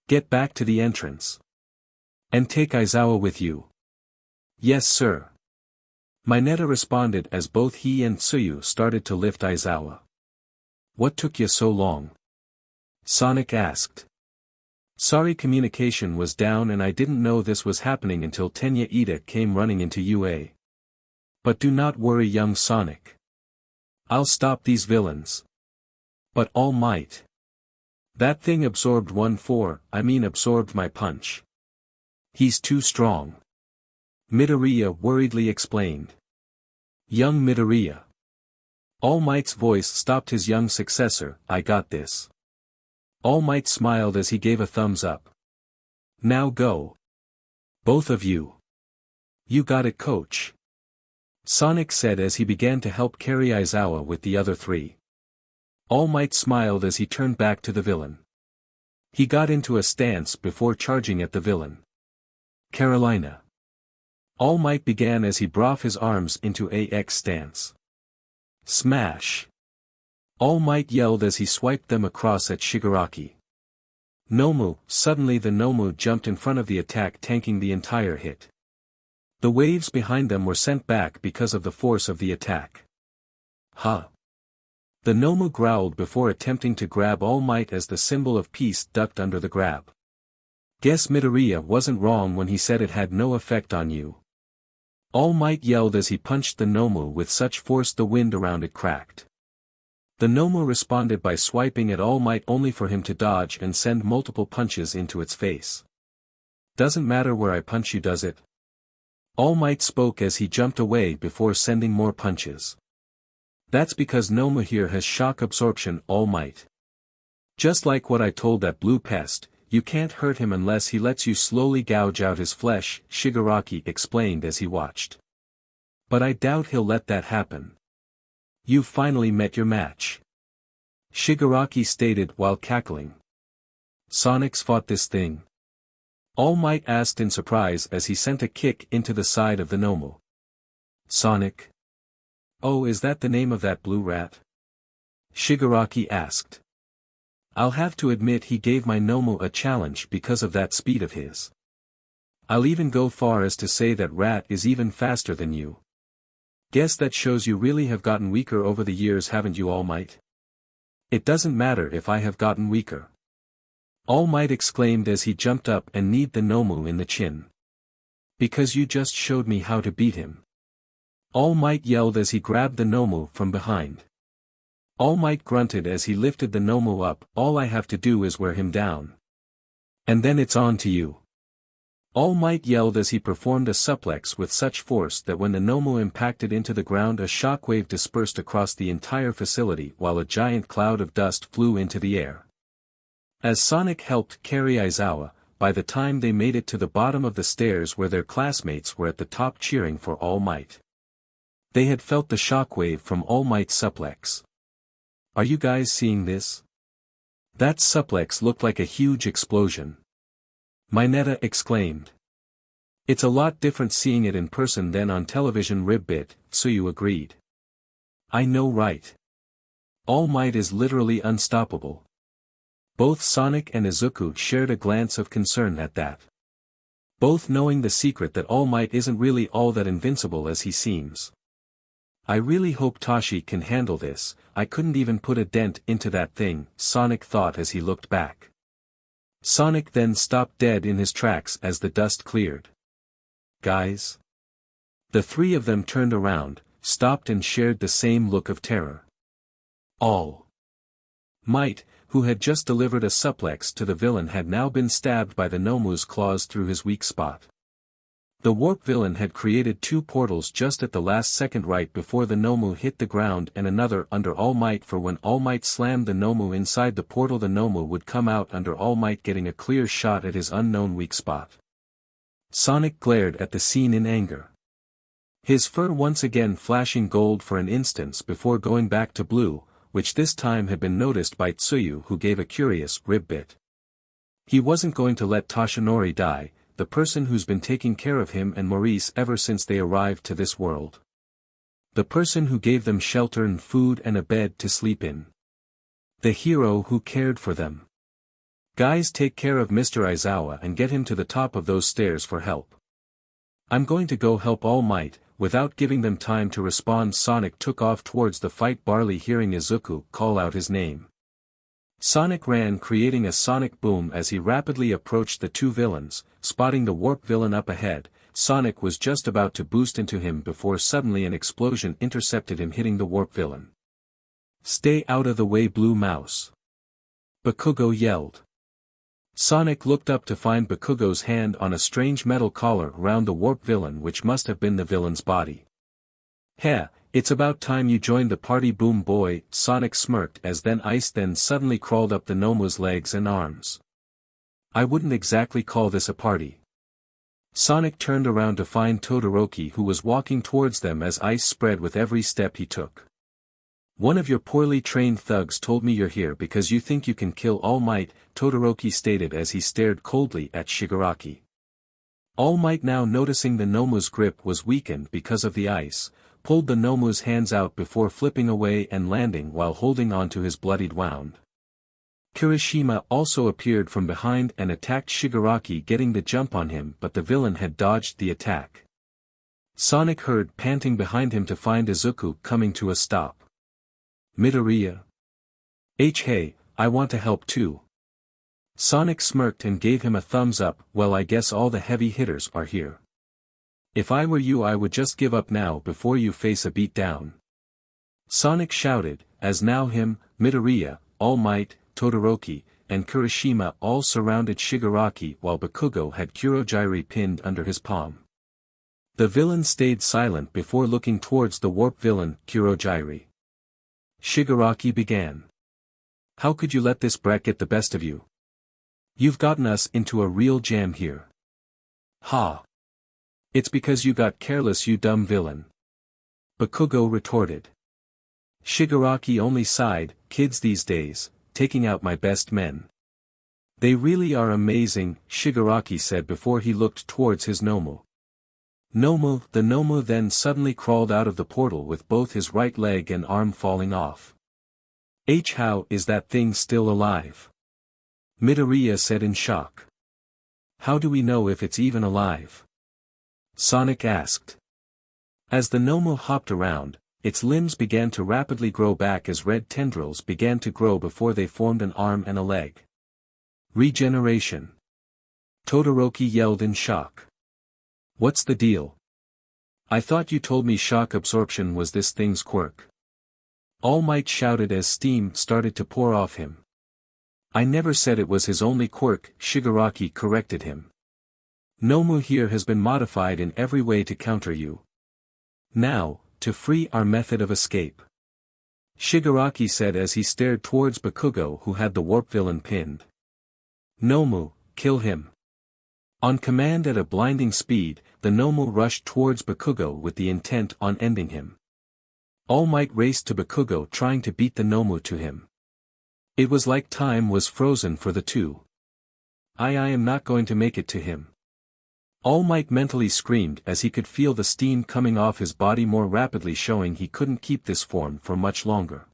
Get back to the entrance. And take Aizawa with you. Yes sir. Mineta responded as both he and Tsuyu started to lift Aizawa. What took you so long? Sonic asked. Sorry, communication was down and I didn't know this was happening until Tenya Ida came running into UA. But do not worry young Sonic. I'll stop these villains. But All Might. That thing absorbed absorbed my punch. He's too strong. Midoriya worriedly explained. Young Midoriya. All Might's voice stopped his young successor, I got this. All Might smiled as he gave a thumbs up. Now go. Both of you. You got it coach. Sonic said as he began to help carry Aizawa with the other three. All Might smiled as he turned back to the villain. He got into a stance before charging at the villain. Carolina. All Might began as he brought his arms into a X stance. Smash. All Might yelled as he swiped them across at Shigaraki. Nomu, suddenly the Nomu jumped in front of the attack, tanking the entire hit. The waves behind them were sent back because of the force of the attack. Huh. The Nomu growled before attempting to grab All Might as the symbol of peace ducked under the grab. Guess Midoriya wasn't wrong when he said it had no effect on you. All Might yelled as he punched the Nomu with such force the wind around it cracked. The Nomu responded by swiping at All Might only for him to dodge and send multiple punches into its face. Doesn't matter where I punch you, does it? All Might spoke as he jumped away before sending more punches. That's because Nomu here has shock absorption, All Might. Just like what I told that blue pest, you can't hurt him unless he lets you slowly gouge out his flesh, Shigaraki explained as he watched. But I doubt he'll let that happen. You've finally met your match. Shigaraki stated while cackling. Sonic's fought this thing? All Might asked in surprise as he sent a kick into the side of the Nomu. Sonic? Oh, is that the name of that blue rat? Shigaraki asked. I'll have to admit he gave my Nomu a challenge because of that speed of his. I'll even go far as to say that rat is even faster than you. Guess that shows you really have gotten weaker over the years, haven't you, All Might? It doesn't matter if I have gotten weaker. All Might exclaimed as he jumped up and kneed the Nomu in the chin. Because you just showed me how to beat him. All Might yelled as he grabbed the Nomu from behind. All Might grunted as he lifted the Nomu up, all I have to do is wear him down. And then it's on to you. All Might yelled as he performed a suplex with such force that when the Nomu impacted into the ground, a shockwave dispersed across the entire facility while a giant cloud of dust flew into the air. As Sonic helped carry Aizawa, by the time they made it to the bottom of the stairs where their classmates were at the top cheering for All Might. They had felt the shockwave from All Might's suplex. Are you guys seeing this? That suplex looked like a huge explosion. Mineta exclaimed. It's a lot different seeing it in person than on television, Ribbit, Tsuyu agreed. I know, right? All Might is literally unstoppable. Both Sonic and Izuku shared a glance of concern at that. Both knowing the secret that All Might isn't really all that invincible as he seems. I really hope Tashi can handle this. I couldn't even put a dent into that thing, Sonic thought as he looked back. Sonic then stopped dead in his tracks as the dust cleared. Guys? The three of them turned around, stopped and shared the same look of terror. All Might, who had just delivered a suplex to the villain, had now been stabbed by the Nomu's claws through his weak spot. The warp villain had created two portals just at the last second right before the Nomu hit the ground and another under All Might, for when All Might slammed the Nomu inside the portal the Nomu would come out under All Might, getting a clear shot at his unknown weak spot. Sonic glared at the scene in anger. His fur once again flashing gold for an instant before going back to blue, which this time had been noticed by Tsuyu, who gave a curious rib bit. He wasn't going to let Toshinori die, the person who's been taking care of him and Maurice ever since they arrived to this world. The person who gave them shelter and food and a bed to sleep in. The hero who cared for them. Guys, take care of Mr. Aizawa and get him to the top of those stairs for help. I'm going to go help All Might. Without giving them time to respond, Sonic took off towards the fight, barely hearing Izuku call out his name. Sonic ran, creating a sonic boom as he rapidly approached the two villains. Spotting the warp villain up ahead, Sonic was just about to boost into him before suddenly an explosion intercepted him, hitting the warp villain. "Stay out of the way, Blue Mouse!" Bakugou yelled. Sonic looked up to find Bakugou's hand on a strange metal collar around the warp villain, which must have been the villain's body. "Heh, it's about time you joined the party, boom boy," Sonic smirked as ice then suddenly crawled up the Nomu's legs and arms. "I wouldn't exactly call this a party." Sonic turned around to find Todoroki, who was walking towards them as ice spread with every step he took. "One of your poorly trained thugs told me you're here because you think you can kill All Might," Todoroki stated as he stared coldly at Shigaraki. All Might, now noticing the Nomu's grip was weakened because of the ice, pulled the Nomu's hands out before flipping away and landing while holding on to his bloodied wound. Kirishima also appeared from behind and attacked Shigaraki, getting the jump on him, but the villain had dodged the attack. Sonic heard panting behind him to find Izuku coming to a stop. "Midoriya? Hey, I want to help too." Sonic smirked and gave him a thumbs up. "Well, I guess all the heavy hitters are here. If I were you, I would just give up now before you face a beatdown," Sonic shouted, as now him, Midoriya, All Might, Todoroki, and Kirishima all surrounded Shigaraki while Bakugou had Kurogyri pinned under his palm. The villain stayed silent before looking towards the warp villain, Kurogyri. Shigaraki began. "How could you let this brat get the best of you? You've gotten us into a real jam here." "Ha! It's because you got careless, you dumb villain," Bakugou retorted. Shigaraki only sighed. "Kids these days, taking out my best men. They really are amazing," Shigaraki said before he looked towards his Nomu. The Nomu then suddenly crawled out of the portal with both his right leg and arm falling off. How is that thing still alive?" Midoriya said in shock. "How do we know if it's even alive?" Sonic asked. As the Nomu hopped around, its limbs began to rapidly grow back as red tendrils began to grow before they formed an arm and a leg. "Regeneration!" Todoroki yelled in shock. "What's the deal? I thought you told me shock absorption was this thing's quirk." All Might shouted as steam started to pour off him. "I never said it was his only quirk," Shigaraki corrected him. "Nomu here has been modified in every way to counter you. Now, to free our method of escape," Shigaraki said as he stared towards Bakugou, who had the warp villain pinned. "Nomu, kill him." On command at a blinding speed, the Nomu rushed towards Bakugou with the intent on ending him. All Might raced to Bakugou, trying to beat the Nomu to him. It was like time was frozen for the two. I am not going to make it to him." All Might mentally screamed as he could feel the steam coming off his body more rapidly, showing he couldn't keep this form for much longer.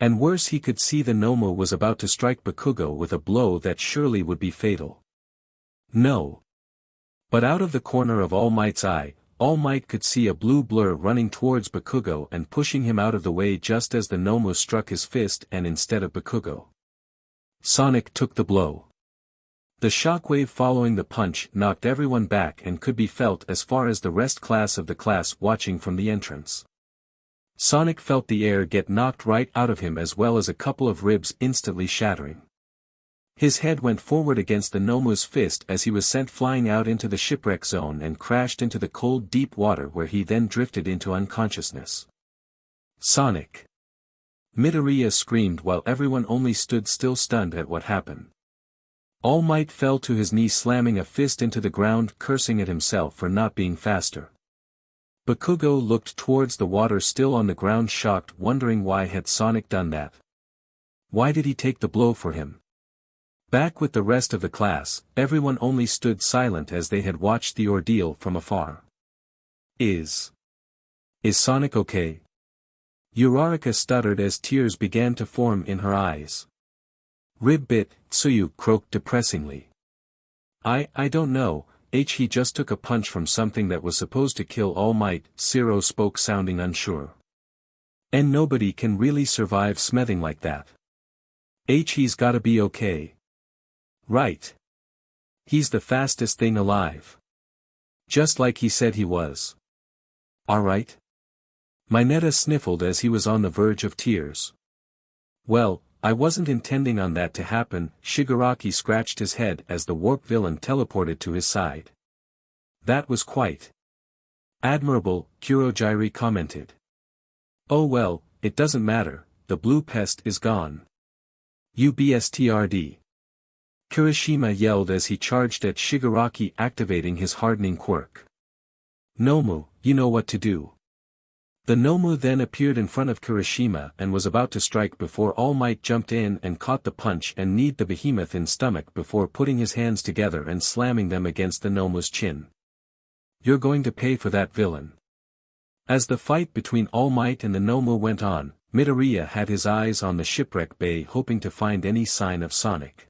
And worse, he could see the Nomu was about to strike Bakugou with a blow that surely would be fatal. No. But out of the corner of All Might's eye, All Might could see a blue blur running towards Bakugou and pushing him out of the way just as the Nomu struck his fist, and instead of Bakugou, Sonic took the blow. The shockwave following the punch knocked everyone back and could be felt as far as the rest class of the class watching from the entrance. Sonic felt the air get knocked right out of him as well as a couple of ribs instantly shattering. His head went forward against the Nomu's fist as he was sent flying out into the shipwreck zone and crashed into the cold deep water where he then drifted into unconsciousness. Sonic! Midoriya screamed while everyone only stood still stunned at what happened. All Might fell to his knees slamming a fist into the ground cursing at himself for not being faster. Bakugou looked towards the water still on the ground shocked wondering why had Sonic done that. Why did he take the blow for him? Back with the rest of the class, everyone only stood silent as they had watched the ordeal from afar. Is Sonic okay? Uraraka stuttered as tears began to form in her eyes. Ribbit, Tsuyu croaked depressingly. I don't know, he just took a punch from something that was supposed to kill All Might, Zero spoke sounding unsure. And nobody can really survive smithing like that. He's gotta be okay. Right. He's the fastest thing alive. Just like he said he was. Alright? Mineta sniffled as he was on the verge of tears. Well, I wasn't intending on that to happen, Shigaraki scratched his head as the warp villain teleported to his side. That was quite admirable, Kurojiri commented. Oh well, it doesn't matter, the blue pest is gone. UBSTRD. Kirishima yelled as he charged at Shigaraki activating his hardening quirk. Nomu, you know what to do. The Nomu then appeared in front of Kirishima and was about to strike before All Might jumped in and caught the punch and kneed the behemoth in stomach before putting his hands together and slamming them against the Nomu's chin. You're going to pay for that, villain. As the fight between All Might and the Nomu went on, Midoriya had his eyes on the shipwreck bay hoping to find any sign of Sonic.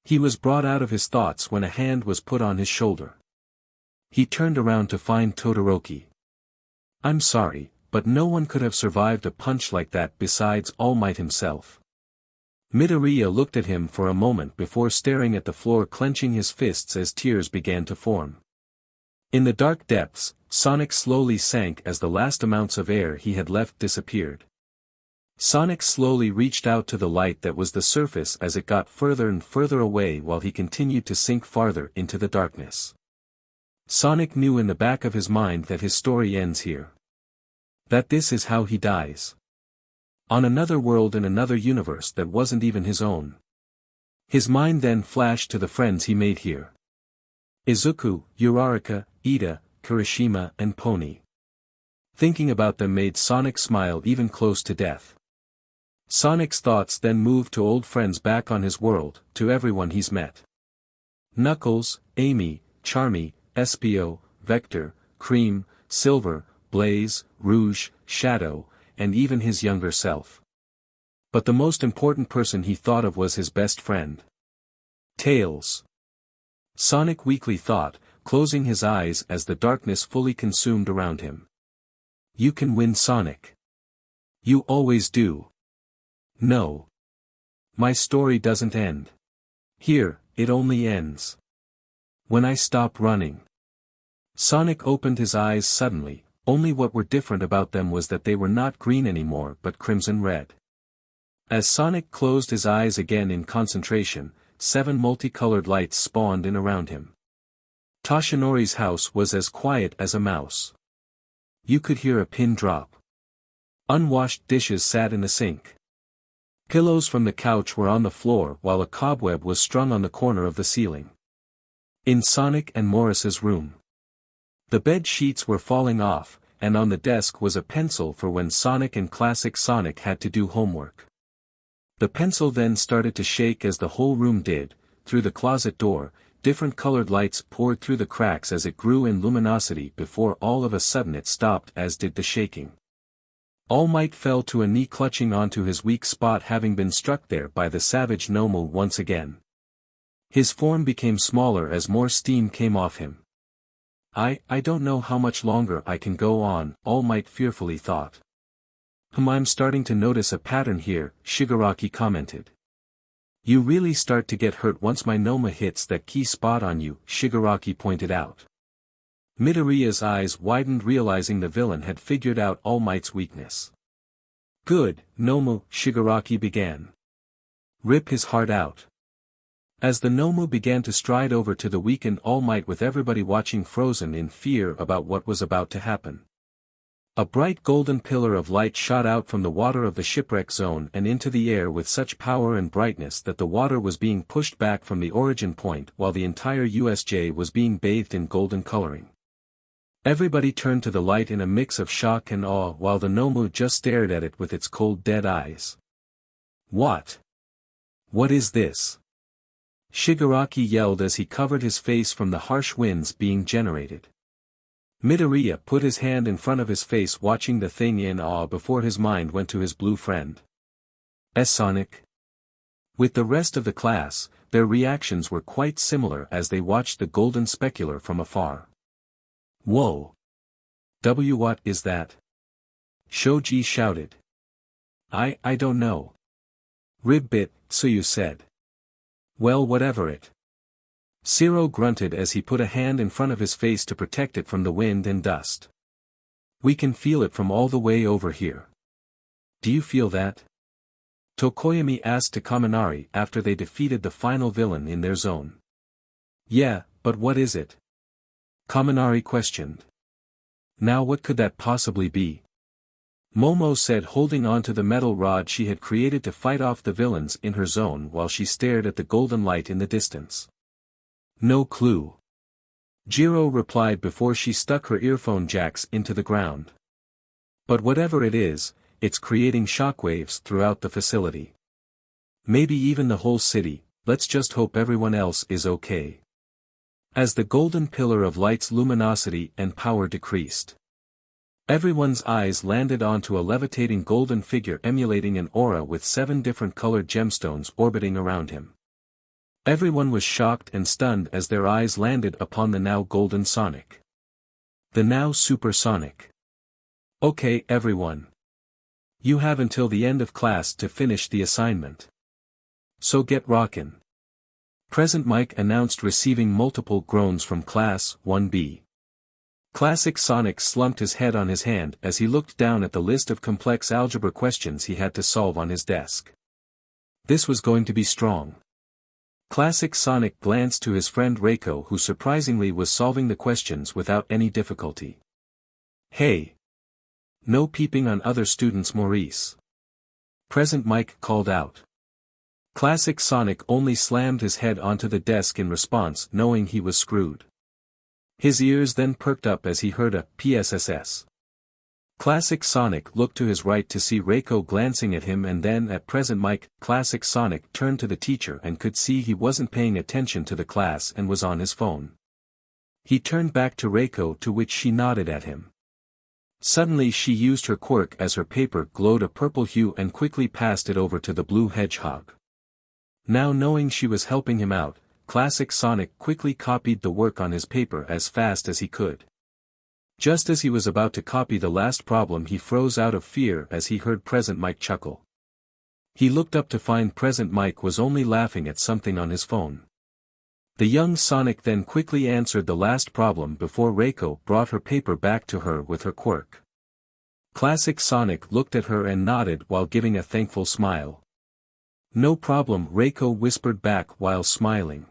He was brought out of his thoughts when a hand was put on his shoulder. He turned around to find Todoroki. I'm sorry, but no one could have survived a punch like that besides All Might himself. Midoriya looked at him for a moment before staring at the floor clenching his fists as tears began to form. In the dark depths, Sonic slowly sank as the last amounts of air he had left disappeared. Sonic slowly reached out to the light that was the surface as it got further and further away while he continued to sink farther into the darkness. Sonic knew in the back of his mind that his story ends here. That this is how he dies. On another world in another universe that wasn't even his own. His mind then flashed to the friends he made here. Izuku, Uraraka, Ida, Kirishima and Pony. Thinking about them made Sonic smile even close to death. Sonic's thoughts then moved to old friends back on his world, to everyone he's met. Knuckles, Amy, Charmy, Espio, Vector, Cream, Silver, Blaze, Rouge, Shadow, and even his younger self. But the most important person he thought of was his best friend. Tails. Sonic weakly thought, closing his eyes as the darkness fully consumed around him. You can win, Sonic. You always do. No. My story doesn't end. Here, it only ends when I stop running. Sonic opened his eyes suddenly, only what were different about them was that they were not green anymore but crimson red. As Sonic closed his eyes again in concentration, 7 multicolored lights spawned in around him. Toshinori's house was as quiet as a mouse. You could hear a pin drop. Unwashed dishes sat in the sink. Pillows from the couch were on the floor while a cobweb was strung on the corner of the ceiling. In Sonic and Morris's room, the bed sheets were falling off, and on the desk was a pencil for when Sonic and Classic Sonic had to do homework. The pencil then started to shake as the whole room did. Through the closet door, different colored lights poured through the cracks as it grew in luminosity before all of a sudden it stopped as did the shaking. All Might fell to a knee, clutching onto his weak spot, having been struck there by the savage Nomu once again. His form became smaller as more steam came off him. I don't know how much longer I can go on, All Might fearfully thought. I'm starting to notice a pattern here, Shigaraki commented. You really start to get hurt once my Nomu hits that key spot on you, Shigaraki pointed out. Midoriya's eyes widened, realizing the villain had figured out All Might's weakness. Good, Nomu, Shigaraki began. Rip his heart out. As the Nomu began to stride over to the weakened All Might, with everybody watching frozen in fear about what was about to happen. A bright golden pillar of light shot out from the water of the shipwreck zone and into the air with such power and brightness that the water was being pushed back from the origin point while the entire USJ was being bathed in golden coloring. Everybody turned to the light in a mix of shock and awe, while the Nomu just stared at it with its cold dead eyes. What? What is this? Shigaraki yelled as he covered his face from the harsh winds being generated. Midoriya put his hand in front of his face, watching the thing in awe before his mind went to his blue friend. Sonic. With the rest of the class, their reactions were quite similar as they watched the golden specular from afar. Whoa! What is that? Shoji shouted. I don't know. Ribbit, so you said. Well, whatever it. Zero grunted as he put a hand in front of his face to protect it from the wind and dust. We can feel it from all the way over here. Do you feel that? Tokoyami asked to Kaminari after they defeated the final villain in their zone. Yeah, but what is it? Kaminari questioned. Now what could that possibly be? Momo said, holding on to the metal rod she had created to fight off the villains in her zone while she stared at the golden light in the distance. No clue. Jiro replied before she stuck her earphone jacks into the ground. But whatever it is, it's creating shockwaves throughout the facility. Maybe even the whole city. Let's just hope everyone else is okay. As the golden pillar of light's luminosity and power decreased, everyone's eyes landed onto a levitating golden figure emulating an aura with 7 different colored gemstones orbiting around him. Everyone was shocked and stunned as their eyes landed upon the now golden Sonic. The now Supersonic. Okay, everyone. You have until the end of class to finish the assignment. So get rockin'. Present Mike announced, receiving multiple groans from Class 1B. Classic Sonic slumped his head on his hand as he looked down at the list of complex algebra questions he had to solve on his desk. This was going to be strong. Classic Sonic glanced to his friend Reiko, who surprisingly was solving the questions without any difficulty. Hey! No peeping on other students, Maurice. Present Mike called out. Classic Sonic only slammed his head onto the desk in response, knowing he was screwed. His ears then perked up as he heard a PSSS. Classic Sonic looked to his right to see Reiko glancing at him, and then at Present Mike. Classic Sonic turned to the teacher and could see he wasn't paying attention to the class and was on his phone. He turned back to Reiko, to which she nodded at him. Suddenly she used her quirk as her paper glowed a purple hue and quickly passed it over to the blue hedgehog. Now, knowing she was helping him out, Classic Sonic quickly copied the work on his paper as fast as he could. Just as he was about to copy the last problem, he froze out of fear as he heard Present Mike chuckle. He looked up to find Present Mike was only laughing at something on his phone. The young Sonic then quickly answered the last problem before Reiko brought her paper back to her with her quirk. Classic Sonic looked at her and nodded while giving a thankful smile. No problem, Reiko whispered back while smiling.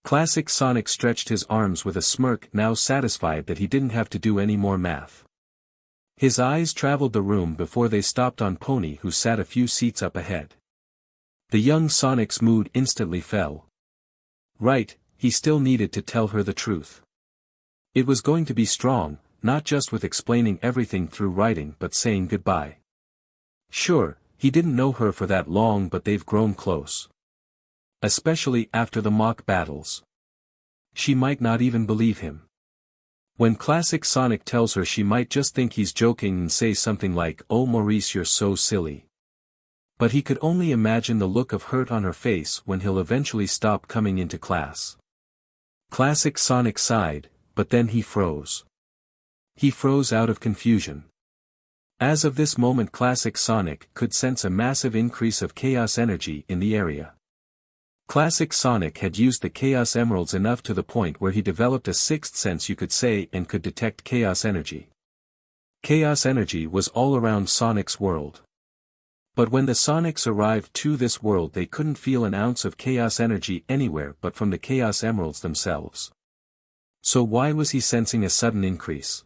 Classic Sonic stretched his arms with a smirk, now satisfied that he didn't have to do any more math. His eyes traveled the room before they stopped on Pony, who sat a few seats up ahead. The young Sonic's mood instantly fell. Right, he still needed to tell her the truth. It was going to be strong, not just with explaining everything through writing but saying goodbye. Sure, he didn't know her for that long, but they've grown close. Especially after the mock battles. She might not even believe him. When classic Sonic tells her, she might just think he's joking and say something like, "Oh Maurice, you're so silly." But he could only imagine the look of hurt on her face when he'll eventually stop coming into class. Classic Sonic sighed, but then he froze. He froze out of confusion. As of this moment, classic Sonic could sense a massive increase of chaos energy in the area. Classic Sonic had used the Chaos Emeralds enough to the point where he developed a sixth sense, you could say, and could detect chaos energy. Chaos energy was all around Sonic's world. But when the Sonics arrived to this world, they couldn't feel an ounce of chaos energy anywhere but from the Chaos Emeralds themselves. So why was he sensing a sudden increase?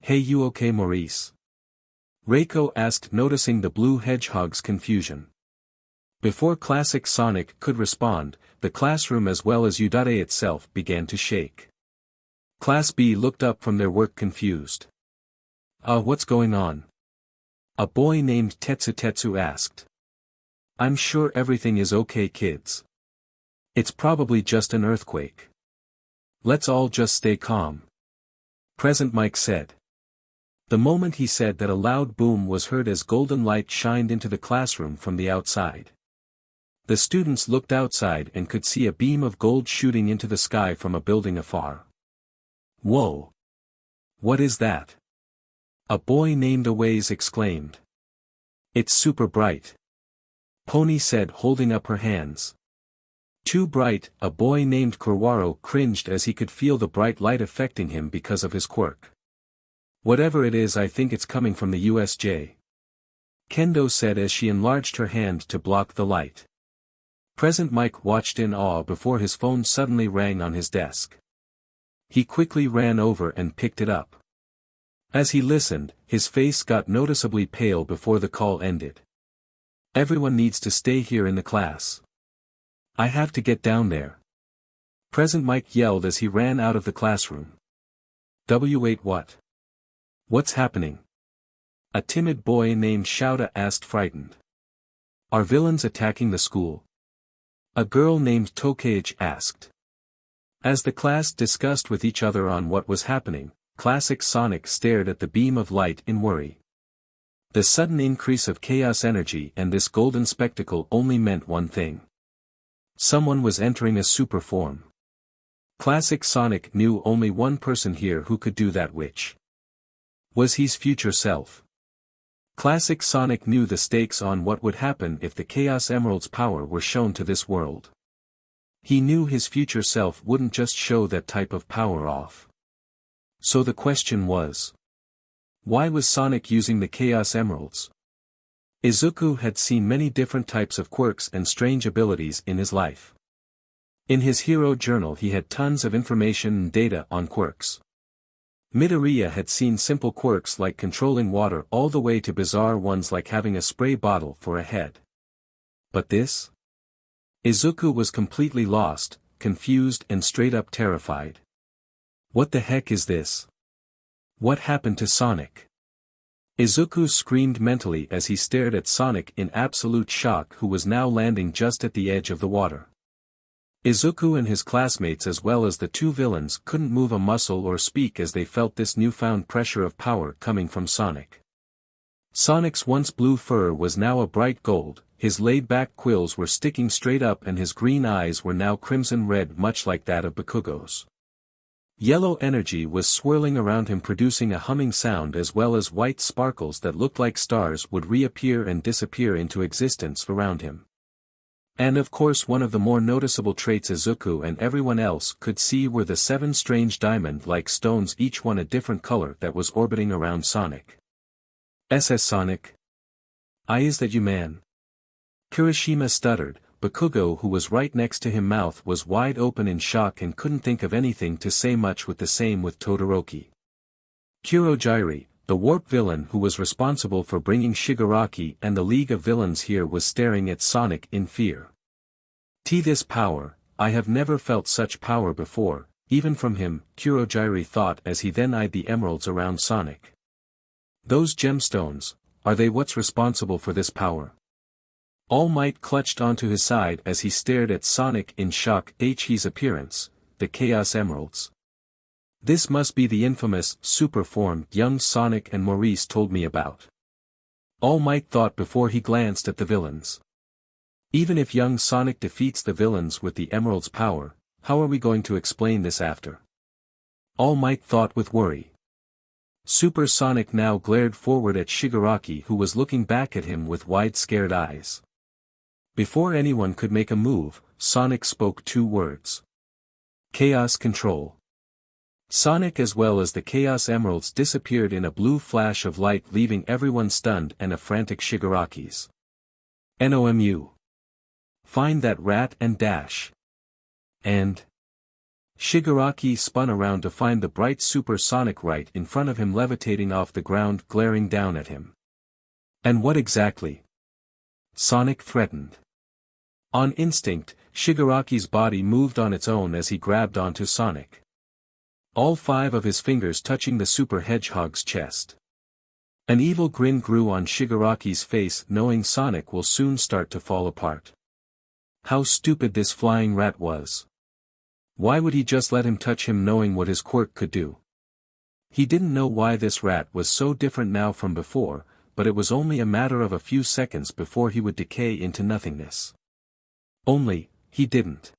"Hey, you okay, Maurice?" Reiko asked, noticing the blue hedgehog's confusion. Before classic Sonic could respond, the classroom as well as Udare itself began to shake. Class B looked up from their work confused. What's going on?" A boy named Tetsu asked. "I'm sure everything is okay, kids. It's probably just an earthquake. Let's all just stay calm." Present Mike said. The moment he said that, a loud boom was heard as golden light shined into the classroom from the outside. The students looked outside and could see a beam of gold shooting into the sky from a building afar. "Whoa! What is that?" A boy named Aways exclaimed. "It's super bright," Pony said, holding up her hands. "Too bright," a boy named Kurwaro cringed as he could feel the bright light affecting him because of his quirk. "Whatever it is, I think it's coming from the USJ," Kendo said as she enlarged her hand to block the light. Present Mike watched in awe before his phone suddenly rang on his desk. He quickly ran over and picked it up. As he listened, his face got noticeably pale before the call ended. "Everyone needs to stay here in the class. I have to get down there," Present Mike yelled as he ran out of the classroom. "Wait, what? What's happening?" A timid boy named Shouta asked, frightened. "Are villains attacking the school?" A girl named Tokage asked. As the class discussed with each other on what was happening, classic Sonic stared at the beam of light in worry. The sudden increase of chaos energy and this golden spectacle only meant one thing. Someone was entering a super form. Classic Sonic knew only one person here who could do that, which was his future self. Classic Sonic knew the stakes on what would happen if the Chaos Emerald's power were shown to this world. He knew his future self wouldn't just show that type of power off. So the question was, why was Sonic using the Chaos Emeralds? Izuku had seen many different types of quirks and strange abilities in his life. In his hero journal he had tons of information and data on quirks. Midoriya had seen simple quirks like controlling water all the way to bizarre ones like having a spray bottle for a head. But this? Izuku was completely lost, confused and straight up terrified. What the heck is this? What happened to Sonic? Izuku screamed mentally as he stared at Sonic in absolute shock, who was now landing just at the edge of the water. Izuku and his classmates as well as the two villains couldn't move a muscle or speak as they felt this newfound pressure of power coming from Sonic. Sonic's once blue fur was now a bright gold, his laid-back quills were sticking straight up and his green eyes were now crimson red, much like that of Bakugou's. Yellow energy was swirling around him, producing a humming sound, as well as white sparkles that looked like stars would reappear and disappear into existence around him. And of course one of the more noticeable traits Izuku and everyone else could see were the 7 strange diamond-like stones, each one a different color, that was orbiting around Sonic. "SS Sonic? Is that you, man?" Kirishima stuttered. Bakugou, who was right next to him, mouth was wide open in shock and couldn't think of anything to say, much with the same with Todoroki. Kurojiri, the warp villain who was responsible for bringing Shigaraki and the League of Villains here, was staring at Sonic in fear. This power, I have never felt such power before, even from him, Kurojiri thought as he then eyed the emeralds around Sonic. Those gemstones, are they what's responsible for this power? All Might clutched onto his side as he stared at Sonic in shock. His appearance, the Chaos Emeralds. This must be the infamous, super form young Sonic and Maurice told me about. All Might thought before he glanced at the villains. Even if young Sonic defeats the villains with the Emerald's power, how are we going to explain this after? All Might thought with worry. Supersonic now glared forward at Shigaraki, who was looking back at him with wide scared eyes. Before anyone could make a move, Sonic spoke 2 words. Chaos control. Sonic as well as the Chaos Emeralds disappeared in a blue flash of light, leaving everyone stunned and a frantic Shigaraki's. Nomu. Find that rat and dash. And... Shigaraki spun around to find the bright Supersonic right in front of him, levitating off the ground, glaring down at him. And what exactly? Sonic threatened. On instinct, Shigaraki's body moved on its own as he grabbed onto Sonic. All 5 of his fingers touching the Super Hedgehog's chest. An evil grin grew on Shigaraki's face, knowing Sonic will soon start to fall apart. How stupid this flying rat was. Why would he just let him touch him, knowing what his quirk could do? He didn't know why this rat was so different now from before, but it was only a matter of a few seconds before he would decay into nothingness. Only, he didn't.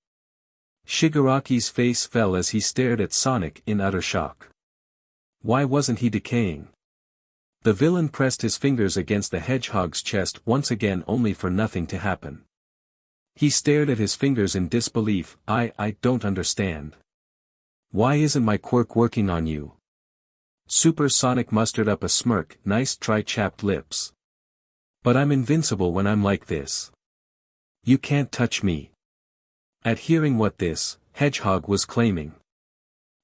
Shigaraki's face fell as he stared at Sonic in utter shock. Why wasn't he decaying? The villain pressed his fingers against the hedgehog's chest once again, only for nothing to happen. He stared at his fingers in disbelief. I don't understand. Why isn't my quirk working on you? Supersonic mustered up a smirk. Nice try, chapped lips. But I'm invincible when I'm like this. You can't touch me. At hearing what this hedgehog was claiming,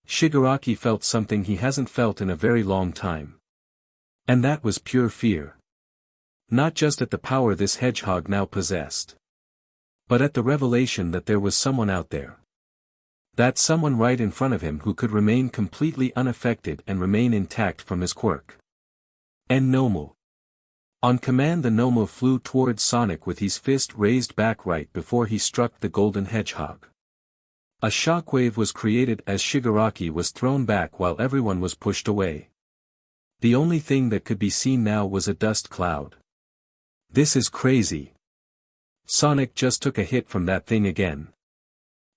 Shigaraki felt something he hasn't felt in a very long time. And that was pure fear. Not just at the power this hedgehog now possessed, but at the revelation that there was someone out there. That someone right in front of him who could remain completely unaffected and remain intact from his quirk. And Nomu. On command, the Nomu flew towards Sonic with his fist raised back right before he struck the golden hedgehog. A shockwave was created as Shigaraki was thrown back while everyone was pushed away. The only thing that could be seen now was a dust cloud. This is crazy. Sonic just took a hit from that thing again.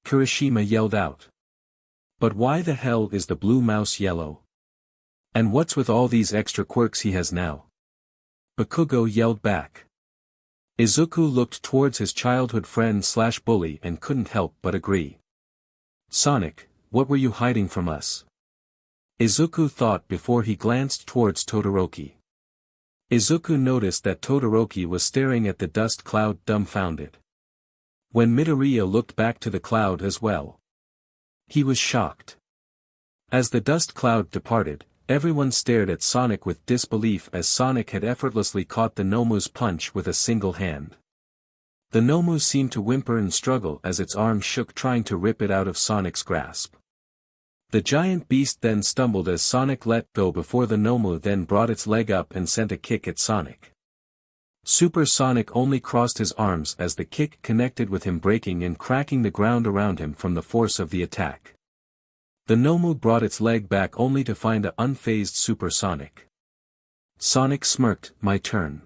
Kirishima yelled out. But why the hell is the blue mouse yellow? And what's with all these extra quirks he has now? Bakugou yelled back. Izuku looked towards his childhood friend/bully and couldn't help but agree. Sonic, what were you hiding from us? Izuku thought before he glanced towards Todoroki. Izuku noticed that Todoroki was staring at the dust cloud dumbfounded. When Midoriya looked back to the cloud as well, he was shocked. As the dust cloud departed, everyone stared at Sonic with disbelief as Sonic had effortlessly caught the Nomu's punch with a single hand. The Nomu seemed to whimper and struggle as its arm shook, trying to rip it out of Sonic's grasp. The giant beast then stumbled as Sonic let go before the Nomu then brought its leg up and sent a kick at Sonic. Supersonic only crossed his arms as the kick connected with him, breaking and cracking the ground around him from the force of the attack. The Nomu brought its leg back only to find a unfazed Supersonic. Sonic smirked, my turn.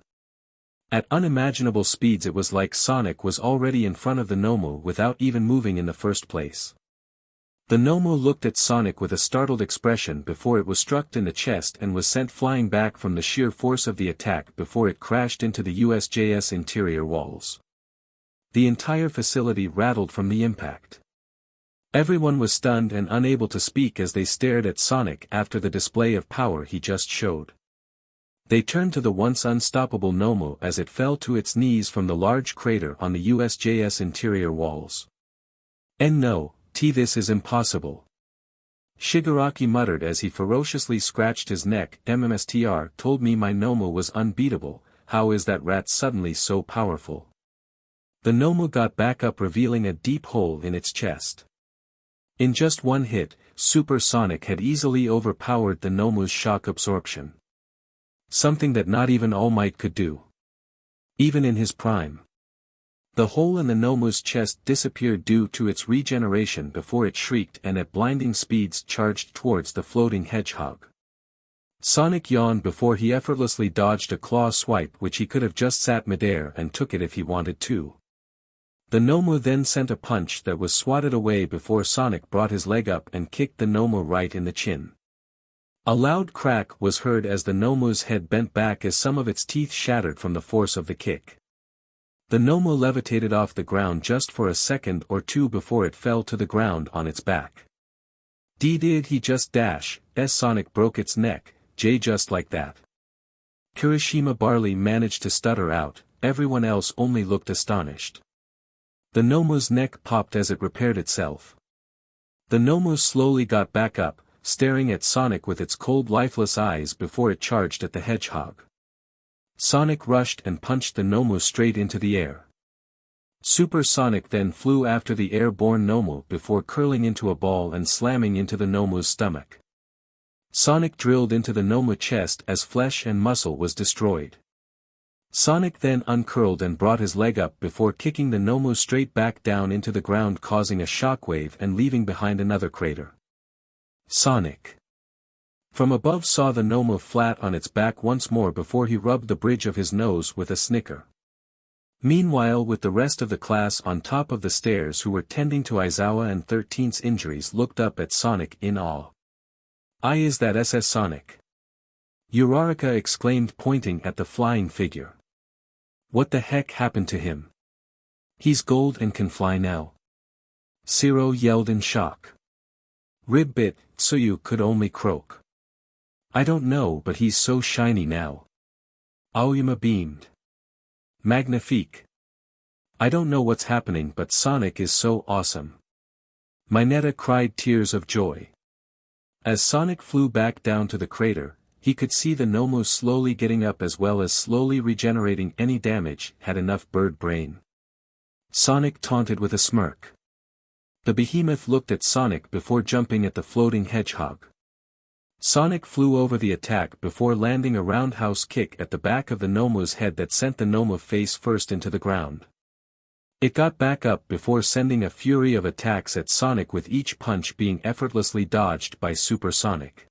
At unimaginable speeds it was like Sonic was already in front of the Nomu without even moving in the first place. The Nomu looked at Sonic with a startled expression before it was struck in the chest and was sent flying back from the sheer force of the attack before it crashed into the USJS interior walls. The entire facility rattled from the impact. Everyone was stunned and unable to speak as they stared at Sonic after the display of power he just showed. They turned to the once unstoppable Nomu as it fell to its knees from the large crater on the USJS interior walls. And no, this is impossible. Shigaraki muttered as he ferociously scratched his neck. MMSTR told me my Nomu was unbeatable. How is that rat suddenly so powerful? The Nomu got back up, revealing a deep hole in its chest. In just one hit, Supersonic had easily overpowered the Nomu's shock absorption. Something that not even All Might could do. Even in his prime. The hole in the Nomu's chest disappeared due to its regeneration before it shrieked and at blinding speeds charged towards the floating hedgehog. Sonic yawned before he effortlessly dodged a claw swipe which he could have just sat midair and took it if he wanted to. The Nomu then sent a punch that was swatted away before Sonic brought his leg up and kicked the Nomu right in the chin. A loud crack was heard as the Nomu's head bent back as some of its teeth shattered from the force of the kick. The Nomu levitated off the ground just for a second or two before it fell to the ground on its back. Did he just dash, Sonic broke its neck, just like that. Kirishima barely managed to stutter out, everyone else only looked astonished. The Nomu's neck popped as it repaired itself. The Nomu slowly got back up, staring at Sonic with its cold lifeless eyes before it charged at the hedgehog. Sonic rushed and punched the Nomu straight into the air. Supersonic then flew after the airborne Nomu before curling into a ball and slamming into the Nomu's stomach. Sonic drilled into the Nomu chest as flesh and muscle was destroyed. Sonic then uncurled and brought his leg up before kicking the Nomu straight back down into the ground, causing a shockwave and leaving behind another crater. Sonic from above saw the Nomu flat on its back once more before he rubbed the bridge of his nose with a snicker. Meanwhile, with the rest of the class on top of the stairs who were tending to Aizawa and 13's injuries, looked up at Sonic in awe. Is that SS Sonic? Uraraka exclaimed, pointing at the flying figure. What the heck happened to him? He's gold and can fly now. Zero yelled in shock. Ribbit, Tsuyu could only croak. I don't know, but he's so shiny now. Aoyama beamed. Magnifique. I don't know what's happening, but Sonic is so awesome. Mineta cried tears of joy. As Sonic flew back down to the crater, he could see the Nomu slowly getting up as well as slowly regenerating any damage, had enough bird brain. Sonic taunted with a smirk. The behemoth looked at Sonic before jumping at the floating hedgehog. Sonic flew over the attack before landing a roundhouse kick at the back of the Nomu's head that sent the Nomu face first into the ground. It got back up before sending a fury of attacks at Sonic, with each punch being effortlessly dodged by Supersonic.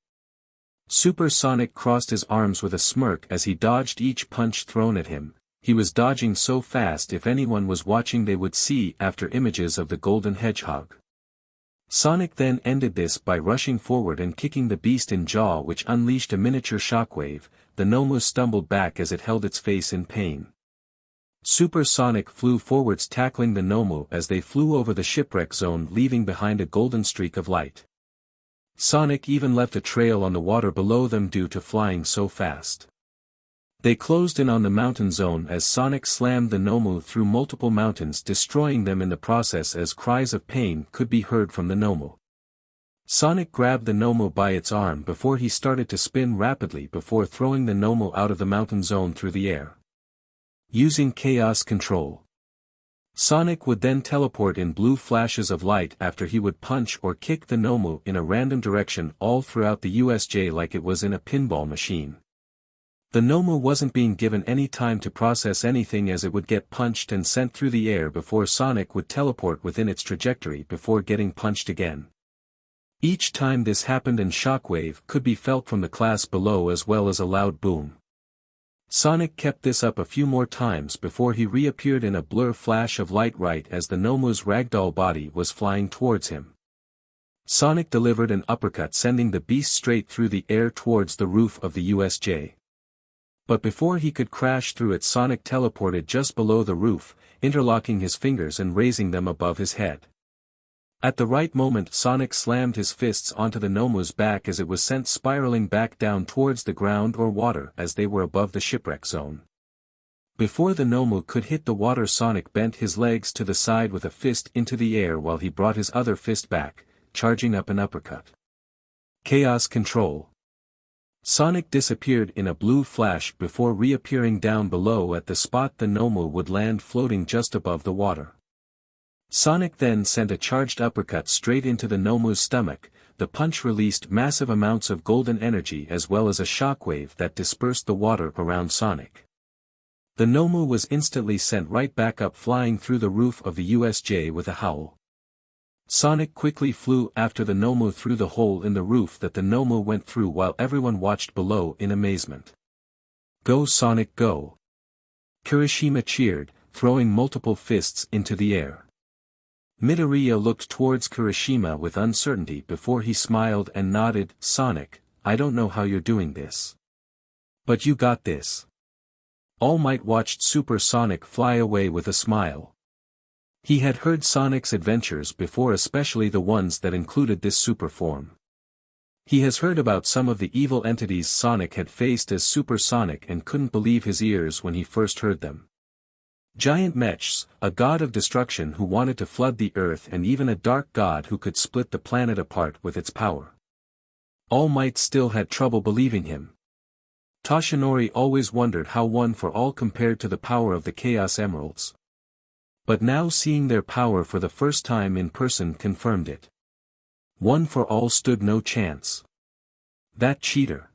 Supersonic crossed his arms with a smirk as he dodged each punch thrown at him. He was dodging so fast if anyone was watching they would see after images of the golden hedgehog. Sonic then ended this by rushing forward and kicking the beast in jaw, which unleashed a miniature shockwave. The Nomu stumbled back as it held its face in pain. Supersonic flew forwards, tackling the Nomu as they flew over the shipwreck zone, leaving behind a golden streak of light. Sonic even left a trail on the water below them due to flying so fast. They closed in on the mountain zone as Sonic slammed the Nomu through multiple mountains, destroying them in the process as cries of pain could be heard from the Nomu. Sonic grabbed the Nomu by its arm before he started to spin rapidly before throwing the Nomu out of the mountain zone through the air. Using chaos control, Sonic would then teleport in blue flashes of light after he would punch or kick the Nomu in a random direction all throughout the USJ like it was in a pinball machine. The Nomu wasn't being given any time to process anything as it would get punched and sent through the air before Sonic would teleport within its trajectory before getting punched again. Each time this happened, and shockwave could be felt from the class below as well as a loud boom. Sonic kept this up a few more times before he reappeared in a blur flash of light right as the Nomu's ragdoll body was flying towards him. Sonic delivered an uppercut, sending the beast straight through the air towards the roof of the USJ. But before he could crash through it, Sonic teleported just below the roof, interlocking his fingers and raising them above his head. At the right moment, Sonic slammed his fists onto the Nomu's back as it was sent spiraling back down towards the ground or water as they were above the shipwreck zone. Before the Nomu could hit the water, Sonic bent his legs to the side with a fist into the air while he brought his other fist back, charging up an uppercut. Chaos control. Sonic disappeared in a blue flash before reappearing down below at the spot the Nomu would land, floating just above the water. Sonic then sent a charged uppercut straight into the Nomu's stomach. The punch released massive amounts of golden energy as well as a shockwave that dispersed the water around Sonic. The Nomu was instantly sent right back up flying through the roof of the USJ with a howl. Sonic quickly flew after the Nomu through the hole in the roof that the Nomu went through while everyone watched below in amazement. "Go Sonic go!" Kirishima cheered, throwing multiple fists into the air. Midoriya looked towards Kirishima with uncertainty before he smiled and nodded. "Sonic, I don't know how you're doing this. But you got this." All Might watched Supersonic fly away with a smile. He had heard Sonic's adventures before, especially the ones that included this super form. He has heard about some of the evil entities Sonic had faced as Supersonic and couldn't believe his ears when he first heard them. Giant Mechs, a god of destruction who wanted to flood the earth, and even a dark god who could split the planet apart with its power. All Might still had trouble believing him. Toshinori always wondered how One for All compared to the power of the Chaos Emeralds. But now seeing their power for the first time in person confirmed it. One for All stood no chance. That cheater.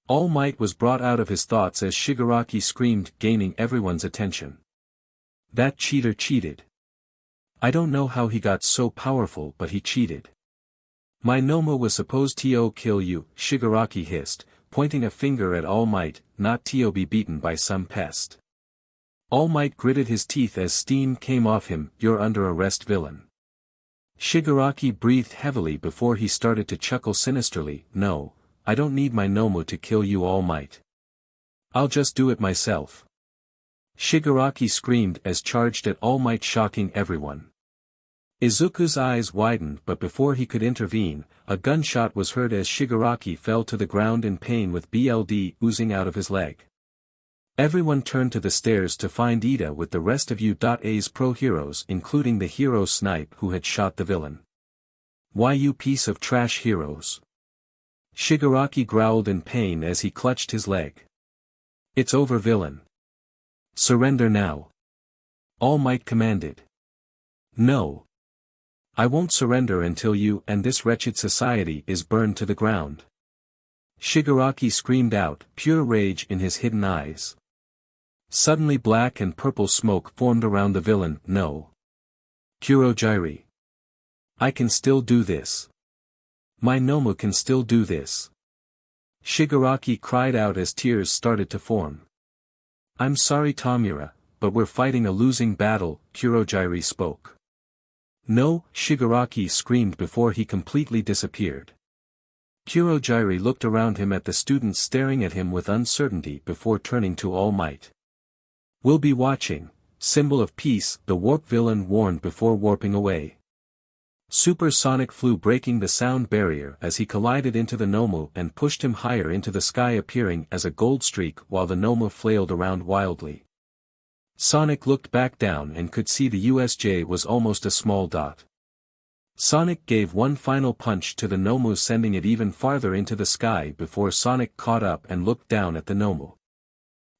All Might was brought out of his thoughts as Shigaraki screamed, gaining everyone's attention. That cheater cheated. I don't know how he got so powerful, but he cheated. My Nomu was supposed to kill you, Shigaraki hissed, pointing a finger at All Might, not to be beaten by some pest. All Might gritted his teeth as steam came off him. You're under arrest, villain. Shigaraki breathed heavily before he started to chuckle sinisterly. No, I don't need my Nomu to kill you, All Might. I'll just do it myself. Shigaraki screamed as charged at All Might, shocking everyone. Izuku's eyes widened, but before he could intervene, a gunshot was heard as Shigaraki fell to the ground in pain with blood oozing out of his leg. Everyone turned to the stairs to find Ida with the rest of UA's pro heroes, including the hero Snipe who had shot the villain. "Why, you piece of trash, heroes?" Shigaraki growled in pain as he clutched his leg. "It's over, villain. Surrender now." All Might commanded. "No. I won't surrender until you and this wretched society is burned to the ground." Shigaraki screamed out, pure rage in his hidden eyes. Suddenly black and purple smoke formed around the villain. "No. Kurogyri. I can still do this. My Nomu can still do this." Shigaraki cried out as tears started to form. "I'm sorry, Tamura, but we're fighting a losing battle," Kurogyri spoke. "No," Shigaraki screamed before he completely disappeared. Kurogyri looked around him at the students staring at him with uncertainty before turning to All Might. "We'll be watching, symbol of peace," the warp villain warned before warping away. Supersonic flew, breaking the sound barrier as he collided into the Nomu and pushed him higher into the sky, appearing as a gold streak while the Nomu flailed around wildly. Sonic looked back down and could see the USJ was almost a small dot. Sonic gave one final punch to the Nomu, sending it even farther into the sky before Sonic caught up and looked down at the Nomu.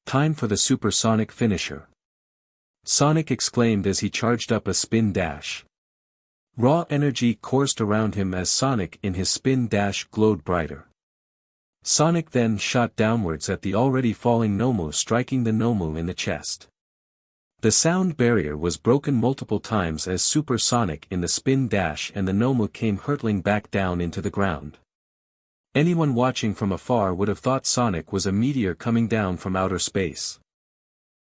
"Time for the supersonic finisher," Sonic exclaimed as he charged up a spin dash. Raw energy coursed around him as Sonic in his spin dash glowed brighter. Sonic then shot downwards at the already falling Nomu, striking the Nomu in the chest. The sound barrier was broken multiple times as Supersonic in the spin dash and the Nomu came hurtling back down into the ground. Anyone watching from afar would have thought Sonic was a meteor coming down from outer space.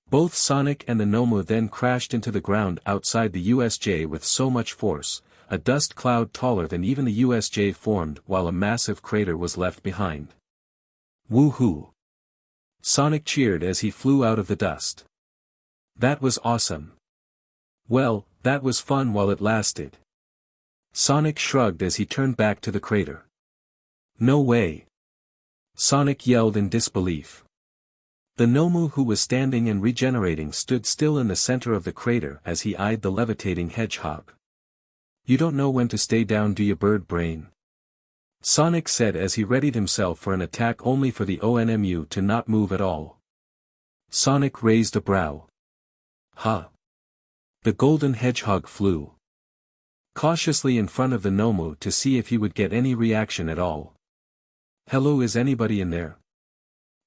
Both Sonic and the Nomu then crashed into the ground outside the USJ with so much force, a dust cloud taller than even the USJ formed while a massive crater was left behind. "Woohoo!" Sonic cheered as he flew out of the dust. "That was awesome. Well, that was fun while it lasted." Sonic shrugged as he turned back to the crater. "No way!" Sonic yelled in disbelief. The Nomu, who was standing and regenerating, stood still in the center of the crater as he eyed the levitating hedgehog. "You don't know when to stay down, do you, bird brain?" Sonic said as he readied himself for an attack, only for the ONMU to not move at all. Sonic raised a brow. "Huh." The golden hedgehog flew cautiously in front of the Nomu to see if he would get any reaction at all. "Hello, is anybody in there?"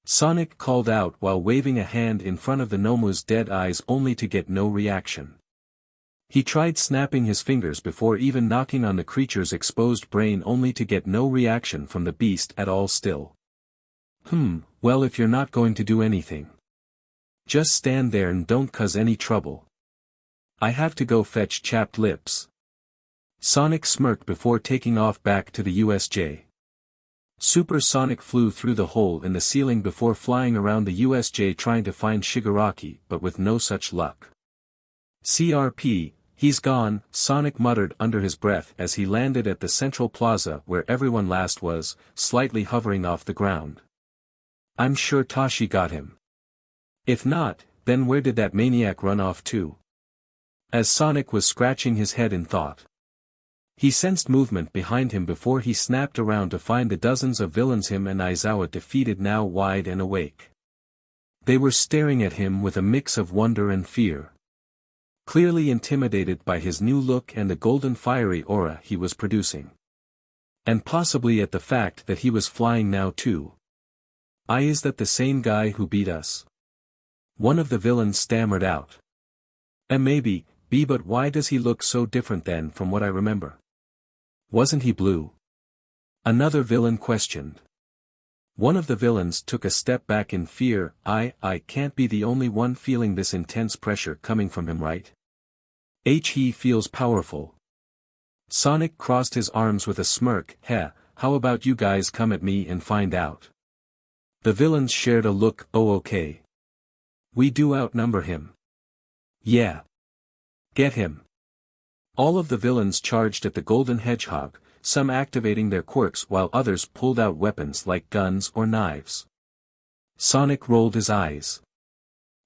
Sonic called out while waving a hand in front of the Nomu's dead eyes only to get no reaction. He tried snapping his fingers before even knocking on the creature's exposed brain only to get no reaction from the beast at all still. Well, if you're not going to do anything, just stand there and don't cause any trouble. I have to go fetch chapped lips. Sonic smirked before taking off back to the USJ. Supersonic flew through the hole in the ceiling before flying around the USJ trying to find Shigaraki, but with no such luck. CRP, he's gone, Sonic muttered under his breath as he landed at the central plaza where everyone last was, slightly hovering off the ground. I'm sure Tashi got him. If not, then where did that maniac run off to? As Sonic was scratching his head in thought, he sensed movement behind him before he snapped around to find the dozens of villains him and Aizawa defeated now wide and awake. They were staring at him with a mix of wonder and fear. Clearly intimidated by his new look and the golden fiery aura he was producing. And possibly at the fact that he was flying now too. Is that the same guy who beat us? One of the villains stammered out. Maybe, but why does he look so different then from what I remember? Wasn't he blue? Another villain questioned. One of the villains took a step back in fear. I can't be the only one feeling this intense pressure coming from him, right? He feels powerful. Sonic crossed his arms with a smirk. How about you guys come at me and find out? The villains shared a look. Oh, okay. We do outnumber him. Yeah. Get him. All of the villains charged at the golden hedgehog, some activating their quirks while others pulled out weapons like guns or knives. Sonic rolled his eyes.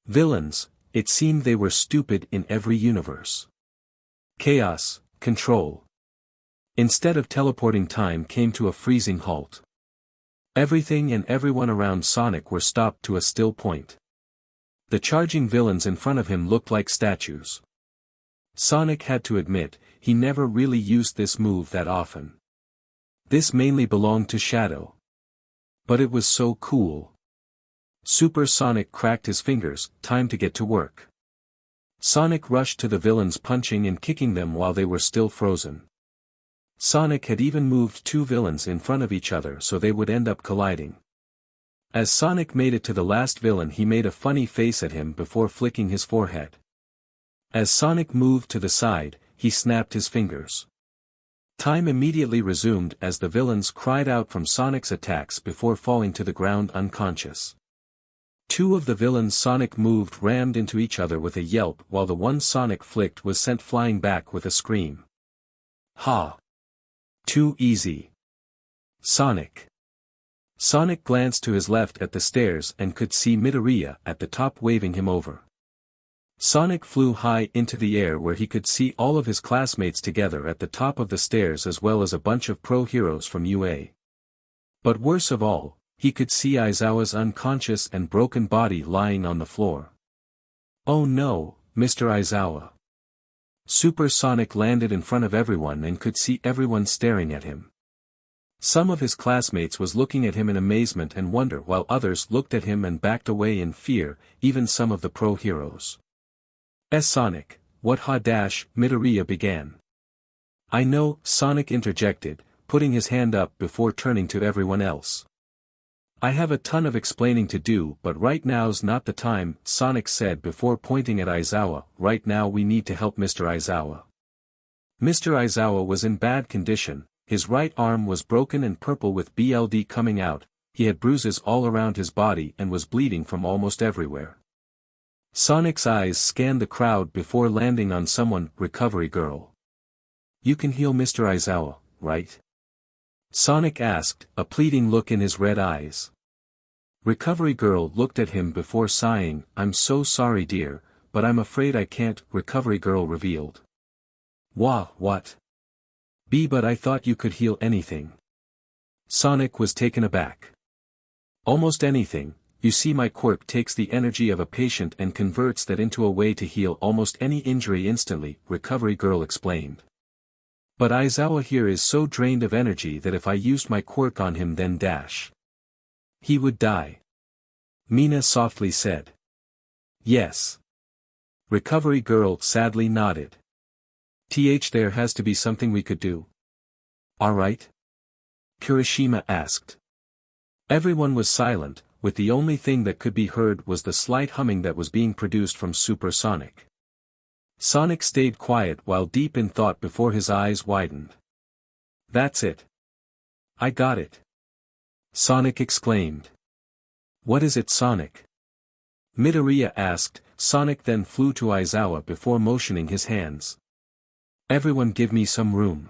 Villains, it seemed they were stupid in every universe. Chaos, control. Instead of teleporting, time came to a freezing halt. Everything and everyone around Sonic were stopped to a still point. The charging villains in front of him looked like statues. Sonic had to admit, he never really used this move that often. This mainly belonged to Shadow. But it was so cool. Supersonic cracked his fingers, time to get to work. Sonic rushed to the villains, punching and kicking them while they were still frozen. Sonic had even moved two villains in front of each other so they would end up colliding. As Sonic made it to the last villain, he made a funny face at him before flicking his forehead. As Sonic moved to the side, he snapped his fingers. Time immediately resumed as the villains cried out from Sonic's attacks before falling to the ground unconscious. Two of the villains Sonic moved rammed into each other with a yelp while the one Sonic flicked was sent flying back with a scream. Ha! Too easy. Sonic. Sonic glanced to his left at the stairs and could see Midoriya at the top waving him over. Sonic flew high into the air where he could see all of his classmates together at the top of the stairs as well as a bunch of pro heroes from UA. But worse of all, he could see Aizawa's unconscious and broken body lying on the floor. Oh no, Mr. Aizawa. Supersonic landed in front of everyone and could see everyone staring at him. Some of his classmates was looking at him in amazement and wonder while others looked at him and backed away in fear, even some of the pro heroes. Sonic, what ha-dash, Midoriya began. I know, Sonic interjected, putting his hand up before turning to everyone else. I have a ton of explaining to do, but right now's not the time, Sonic said before pointing at Aizawa. Right now we need to help Mr. Aizawa. Mr. Aizawa was in bad condition, his right arm was broken and purple with blood coming out, he had bruises all around his body and was bleeding from almost everywhere. Sonic's eyes scanned the crowd before landing on someone. Recovery girl. You can heal Mr. Aizawa, right? Sonic asked, a pleading look in his red eyes. Recovery girl looked at him before sighing. I'm so sorry dear, but I'm afraid I can't, Recovery girl revealed. What? But I thought you could heal anything. Sonic was taken aback. Almost anything. You see, my quirk takes the energy of a patient and converts that into a way to heal almost any injury instantly, Recovery girl explained. But Aizawa here is so drained of energy that if I used my quirk on him then he would die. Mina softly said. Yes. Recovery girl sadly nodded. There has to be something we could do. Alright? Kirishima asked. Everyone was silent, with the only thing that could be heard was the slight humming that was being produced from Supersonic. Sonic stayed quiet while deep in thought before his eyes widened. That's it. I got it. Sonic exclaimed. What is it, Sonic? Midoriya asked. Sonic then flew to Aizawa before motioning his hands. Everyone give me some room.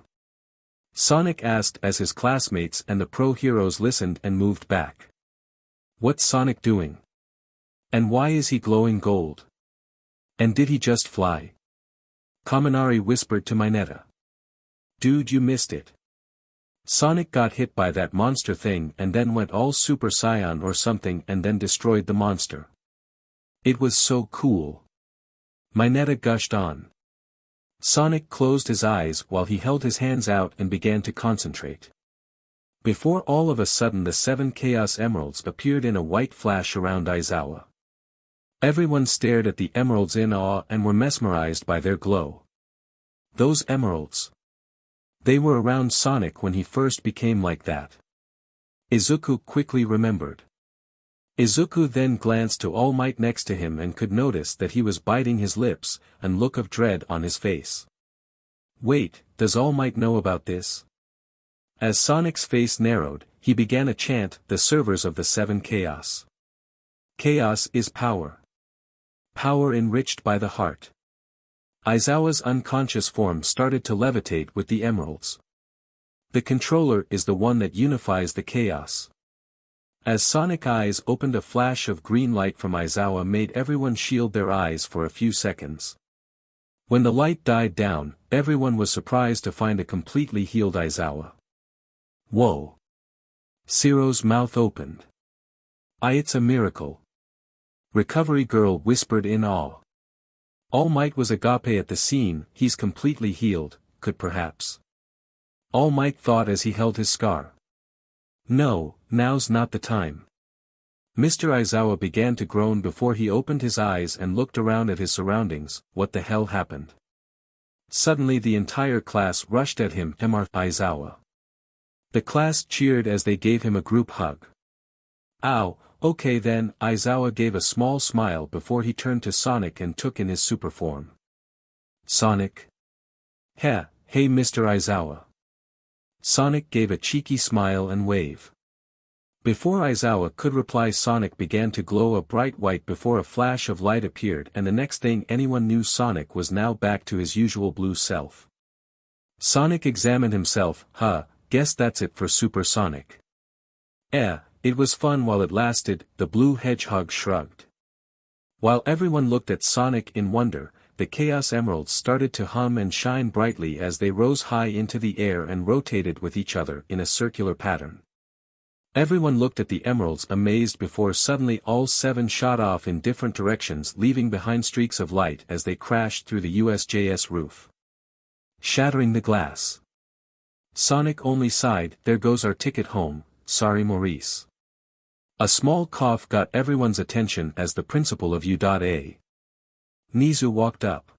Sonic asked as his classmates and the pro heroes listened and moved back. What's Sonic doing? And why is he glowing gold? And did he just fly? Kaminari whispered to Mineta. Dude, you missed it. Sonic got hit by that monster thing and then went all Super Saiyan or something and then destroyed the monster. It was so cool. Mineta gushed on. Sonic closed his eyes while he held his hands out and began to concentrate. Before all of a sudden the 7 Chaos Emeralds appeared in a white flash around Aizawa. Everyone stared at the emeralds in awe and were mesmerized by their glow. Those emeralds. They were around Sonic when he first became like that. Izuku quickly remembered. Izuku then glanced to All Might next to him and could notice that he was biting his lips, and look of dread on his face. Wait, does All Might know about this? As Sonic's face narrowed, he began a chant, the servers of the 7 Chaos. Chaos is power. Power enriched by the heart. Aizawa's unconscious form started to levitate with the emeralds. The controller is the one that unifies the chaos. As Sonic eyes opened, a flash of green light from Aizawa made everyone shield their eyes for a few seconds. When the light died down, everyone was surprised to find a completely healed Aizawa. Whoa! Zero's mouth opened. It's a miracle. Recovery girl whispered in awe. All Might was agape at the scene. He's completely healed, could perhaps. All Might thought as he held his scar. No, now's not the time. Mr. Aizawa began to groan before he opened his eyes and looked around at his surroundings. What the hell happened? Suddenly the entire class rushed at him. Aizawa. The class cheered as they gave him a group hug. Ow, okay then. Aizawa gave a small smile before he turned to Sonic and took in his super form. Sonic? Hey Mr. Aizawa. Sonic gave a cheeky smile and wave. Before Aizawa could reply, Sonic began to glow a bright white before a flash of light appeared, and the next thing anyone knew, Sonic was now back to his usual blue self. Sonic examined himself. Guess that's it for Supersonic. It was fun while it lasted, the blue hedgehog shrugged. While everyone looked at Sonic in wonder, the Chaos Emeralds started to hum and shine brightly as they rose high into the air and rotated with each other in a circular pattern. Everyone looked at the emeralds amazed before suddenly all 7 shot off in different directions, leaving behind streaks of light as they crashed through the USJS roof, shattering the glass. Sonic only sighed. There goes our ticket home, sorry Maurice. A small cough got everyone's attention as the principal of U.A. Nizu walked up.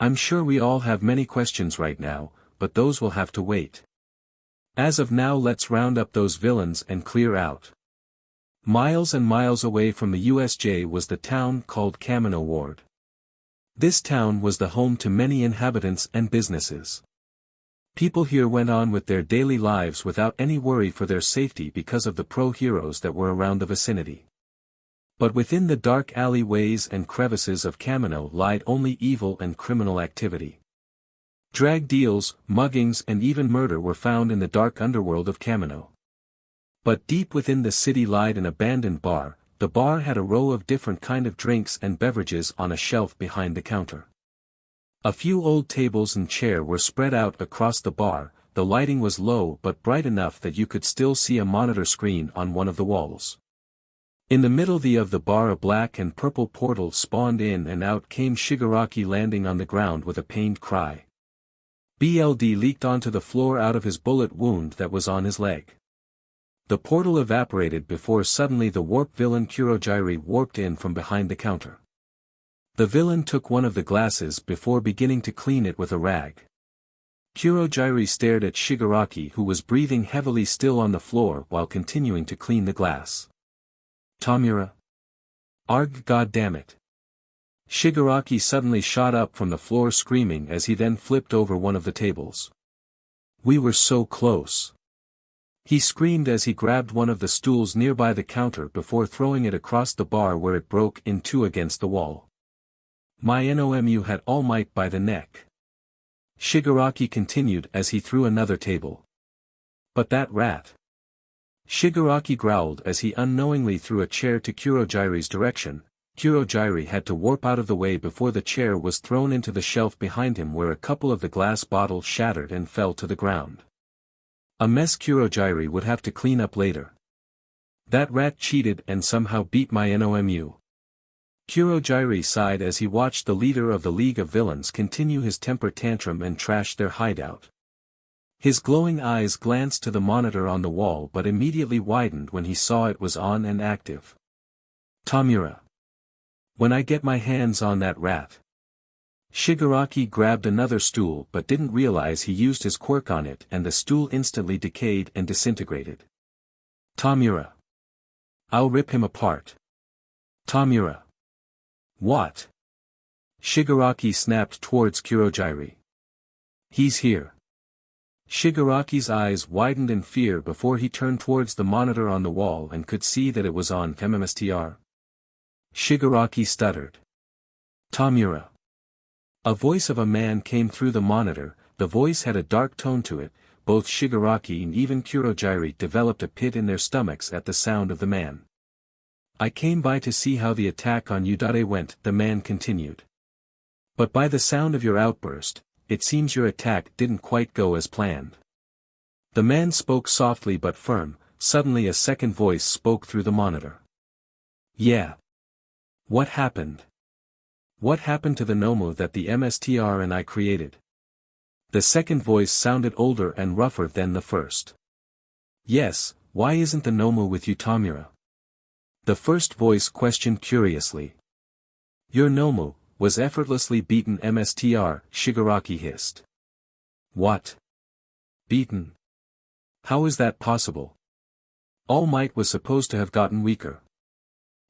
I'm sure we all have many questions right now, but those will have to wait. As of now, let's round up those villains and clear out. Miles and miles away from the USJ was the town called Kamino Ward. This town was the home to many inhabitants and businesses. People here went on with their daily lives without any worry for their safety because of the pro-heroes that were around the vicinity. But within the dark alleyways and crevices of Kamino lied only evil and criminal activity. Drag deals, muggings and even murder were found in the dark underworld of Kamino. But deep within the city lied an abandoned bar. The bar had a row of different kind of drinks and beverages on a shelf behind the counter. A few old tables and chairs were spread out across the bar. The lighting was low but bright enough that you could still see a monitor screen on one of the walls. In the middle of the bar, a black and purple portal spawned in, and out came Shigaraki, landing on the ground with a pained cry. BLD leaked onto the floor out of his bullet wound that was on his leg. The portal evaporated before suddenly the warp villain Kurojiri warped in from behind the counter. The villain took one of the glasses before beginning to clean it with a rag. Kurojiri stared at Shigaraki, who was breathing heavily still on the floor while continuing to clean the glass. Tamura? Arg, goddammit. Shigaraki suddenly shot up from the floor screaming as he then flipped over one of the tables. We were so close. He screamed as he grabbed one of the stools nearby the counter before throwing it across the bar where it broke in two against the wall. My Nomu had All Might by the neck. Shigaraki continued as he threw another table. But that rat. Shigaraki growled as he unknowingly threw a chair to Kurojiri's direction. Kurojiri had to warp out of the way before the chair was thrown into the shelf behind him, where a couple of the glass bottles shattered and fell to the ground. A mess Kurojiri would have to clean up later. That rat cheated and somehow beat my Nomu. Kurojiri sighed as he watched the leader of the League of Villains continue his temper tantrum and trash their hideout. His glowing eyes glanced to the monitor on the wall but immediately widened when he saw it was on and active. Tamura. When I get my hands on that rat. Shigaraki grabbed another stool but didn't realize he used his quirk on it and the stool instantly decayed and disintegrated. Tamura. I'll rip him apart. Tamura. What? Shigaraki snapped towards Kurojiri. He's here. Shigaraki's eyes widened in fear before he turned towards the monitor on the wall and could see that it was on MMSTR. Shigaraki stuttered. Tamura. A voice of a man came through the monitor. The voice had a dark tone to it. Both Shigaraki and even Kurojiri developed a pit in their stomachs at the sound of the man. I came by to see how the attack on Udare went, the man continued. But by the sound of your outburst, it seems your attack didn't quite go as planned. The man spoke softly but firm. Suddenly a second voice spoke through the monitor. Yeah. What happened? What happened to the Nomu that the MSTR and I created? The second voice sounded older and rougher than the first. Yes, why isn't the Nomu with you, Tamura? The first voice questioned curiously. Your Nomu was effortlessly beaten, MSTR, Shigaraki hissed. What? Beaten? How is that possible? All Might was supposed to have gotten weaker.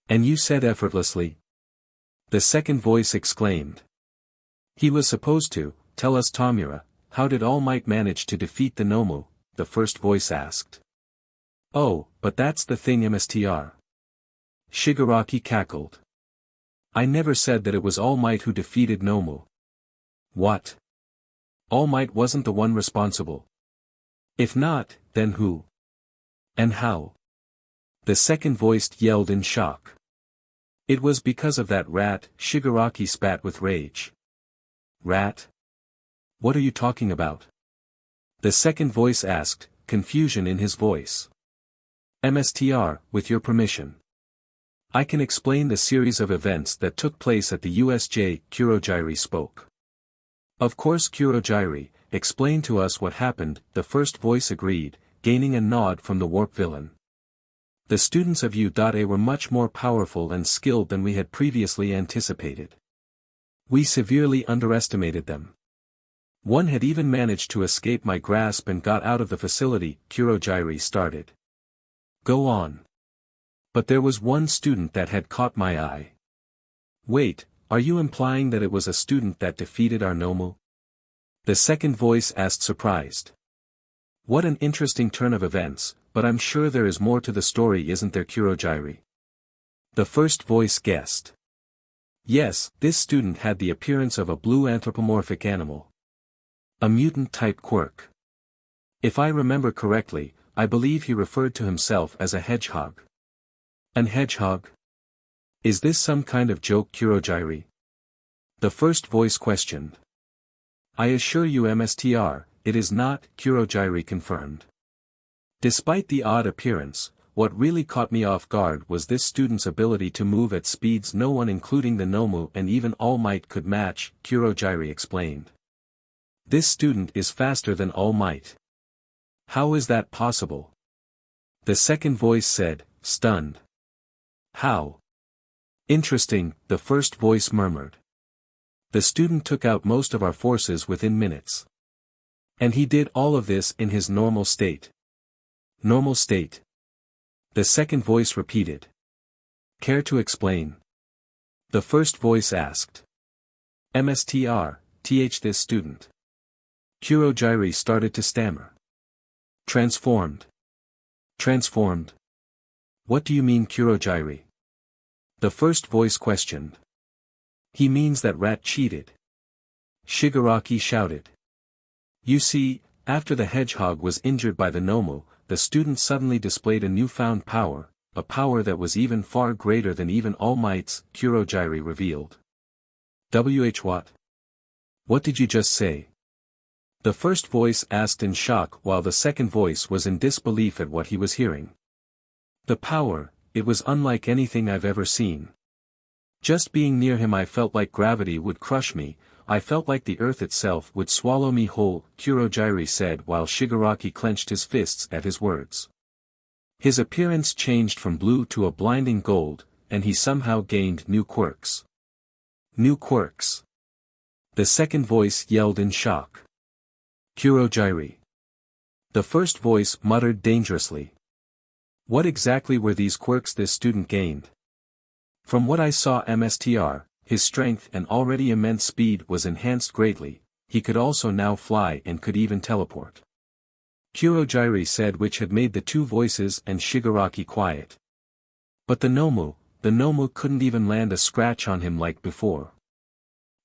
And you said effortlessly? The second voice exclaimed. He was supposed to. Tell us, Tamura, how did All Might manage to defeat the Nomu? The first voice asked. Oh, but that's the thing, MSTR. Shigaraki cackled. I never said that it was All Might who defeated Nomu. What? All Might wasn't the one responsible. If not, then who? And how? The second voice yelled in shock. It was because of that rat, Shigaraki spat with rage. Rat? What are you talking about? The second voice asked, confusion in his voice. MSTR, with your permission. I can explain the series of events that took place at the USJ, Kurojiri spoke. Of course, Kurojiri, explain to us what happened, the first voice agreed, gaining a nod from the warp villain. The students of Udare were much more powerful and skilled than we had previously anticipated. We severely underestimated them. One had even managed to escape my grasp and got out of the facility, Kurojiri started. Go on. But there was one student that had caught my eye. Wait, are you implying that it was a student that defeated our Nomu? The second voice asked, surprised. What an interesting turn of events, but I'm sure there is more to the story, isn't there, Kurojiri? The first voice guessed. Yes, this student had the appearance of a blue anthropomorphic animal. A mutant-type quirk. If I remember correctly, I believe he referred to himself as a hedgehog. An hedgehog? Is this some kind of joke, Kurojiri? The first voice questioned. I assure you, MSTR, it is not, Kurojiri confirmed. Despite the odd appearance, what really caught me off guard was this student's ability to move at speeds no one including the Nomu and even All Might could match, Kurojiri explained. This student is faster than All Might. How is that possible? The second voice said, stunned. How? Interesting, the first voice murmured. The student took out most of our forces within minutes. And he did all of this in his normal state. Normal state. The second voice repeated. Care to explain? The first voice asked. This student. Kurogyri started to stammer. Transformed. Transformed. What do you mean, Kurogyri? The first voice questioned. He means that rat cheated. Shigaraki shouted. You see, after the hedgehog was injured by the Nomu, the student suddenly displayed a newfound power, a power that was even far greater than even All-Might's, Kurogyri revealed. What? What did you just say? The first voice asked in shock while the second voice was in disbelief at what he was hearing. The power, it was unlike anything I've ever seen. Just being near him I felt like gravity would crush me, I felt like the earth itself would swallow me whole, Kurogyri said while Shigaraki clenched his fists at his words. His appearance changed from blue to a blinding gold, and he somehow gained new quirks. New quirks. The second voice yelled in shock. Kurogyri. The first voice muttered dangerously. What exactly were these quirks this student gained? From what I saw, his strength and already immense speed was enhanced greatly, he could also now fly and could even teleport. Kurogyri said, which had made the two voices and Shigaraki quiet. But the Nomu couldn't even land a scratch on him like before.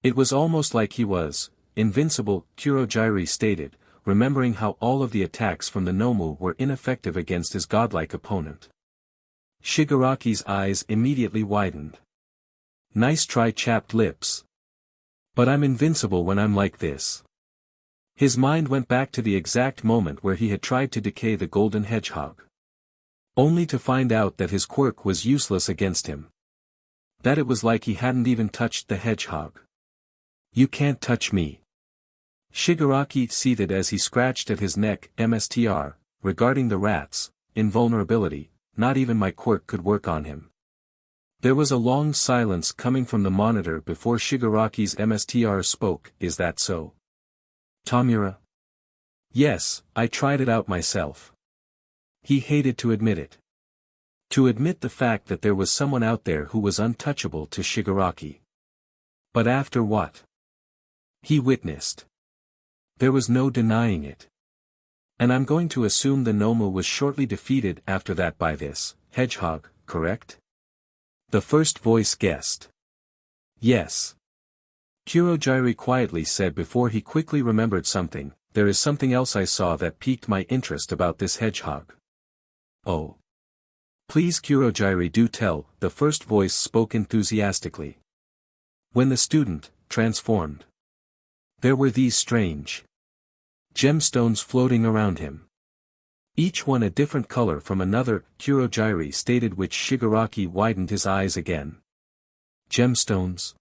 It was almost like he was invincible, Kurogyri stated, remembering how all of the attacks from the Nomu were ineffective against his godlike opponent. Shigaraki's eyes immediately widened. Nice try, chapped lips. But I'm invincible when I'm like this. His mind went back to the exact moment where he had tried to decay the golden hedgehog. Only to find out that his quirk was useless against him. That it was like he hadn't even touched the hedgehog. You can't touch me. Shigaraki seethed as he scratched at his neck. Regarding the rat's invulnerability, not even my quirk could work on him. There was a long silence coming from the monitor before Shigaraki's spoke. Is that so? Tamura? Yes, I tried it out myself. He hated to admit it. To admit the fact that there was someone out there who was untouchable to Shigaraki. But after what he witnessed, there was no denying it. And I'm going to assume the Nomu was shortly defeated after that by this hedgehog, correct? The first voice guessed. Yes. Kurogyri quietly said before he quickly remembered something. There is something else I saw that piqued my interest about this hedgehog. Oh. Please, Kurogyri, do tell, the first voice spoke enthusiastically. When the student transformed, there were these strange gemstones floating around him. Each one a different color from another, Kurogyri stated, which Shigaraki widened his eyes again. Gemstones?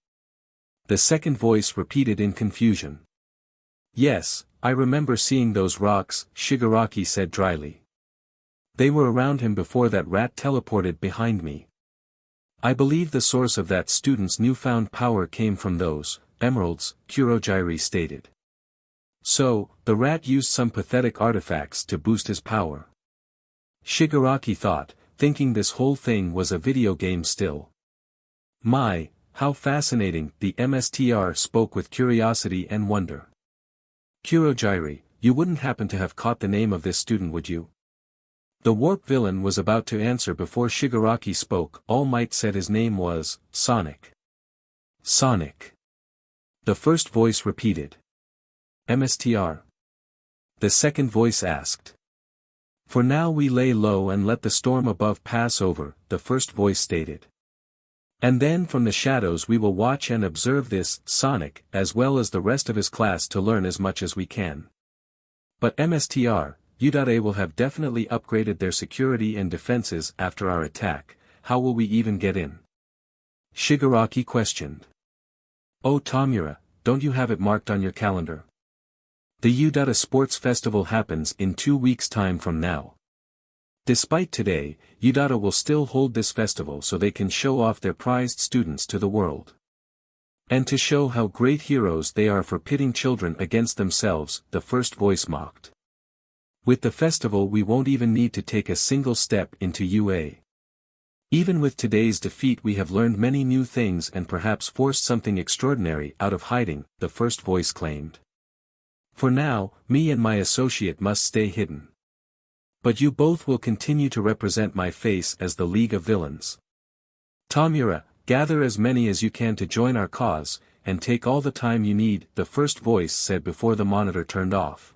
The second voice repeated in confusion. Yes, I remember seeing those rocks, Shigaraki said dryly. They were around him before that rat teleported behind me. I believe the source of that student's newfound power came from those emeralds, Kurogyri stated. So, the rat used some pathetic artifacts to boost his power. Shigaraki thought, thinking this whole thing was a video game still. My, how fascinating, the spoke with curiosity and wonder. Kurogyri, you wouldn't happen to have caught the name of this student, would you? The warp villain was about to answer before Shigaraki spoke. All Might said his name was Sonic. Sonic. The first voice repeated. The second voice asked. For now we lay low and let the storm above pass over, the first voice stated. And then from the shadows we will watch and observe this Sonic as well as the rest of his class to learn as much as we can. But U.A will have definitely upgraded their security and defenses after our attack. How will we even get in? Shigaraki questioned. Oh Tamura, don't you have it marked on your calendar? The U.A Sports Festival happens in 2 weeks' time from now. Despite today, Udata will still hold this festival so they can show off their prized students to the world. And to show how great heroes they are for pitting children against themselves, the first voice mocked. With the festival we won't even need to take a single step into UA. Even with today's defeat we have learned many new things and perhaps forced something extraordinary out of hiding, the first voice claimed. For now, me and my associate must stay hidden. But you both will continue to represent my face as the League of Villains. Tamura, gather as many as you can to join our cause, and take all the time you need, the first voice said before the monitor turned off.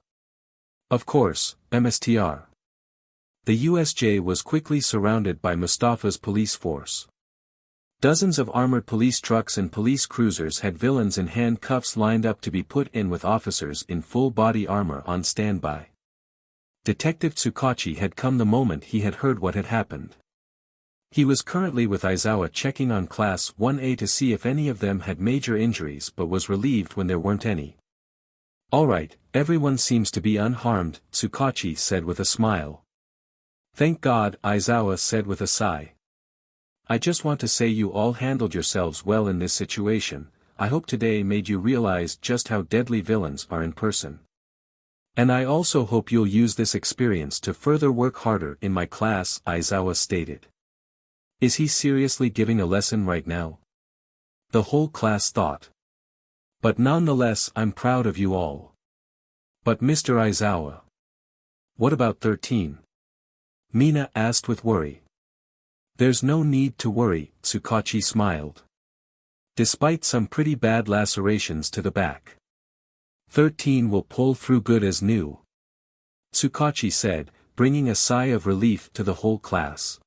Of course, MSTR. The USJ was quickly surrounded by Mustafa's police force. Dozens of armored police trucks and police cruisers had villains in handcuffs lined up to be put in with officers in full body armor on standby. Detective Tsukachi had come the moment he had heard what had happened. He was currently with Aizawa checking on Class 1A to see if any of them had major injuries but was relieved when there weren't any. Alright, everyone seems to be unharmed, Tsukachi said with a smile. Thank God, Aizawa said with a sigh. I just want to say you all handled yourselves well in this situation. I hope today made you realize just how deadly villains are in person. And I also hope you'll use this experience to further work harder in my class, Aizawa stated. Is he seriously giving a lesson right now? The whole class thought. But nonetheless I'm proud of you all. But Mr. Aizawa. What about 13? Mina asked with worry. There's no need to worry, Tsukachi smiled. Despite some pretty bad lacerations to the back. 13 will pull through good as new. Tsukachi said, bringing a sigh of relief to the whole class.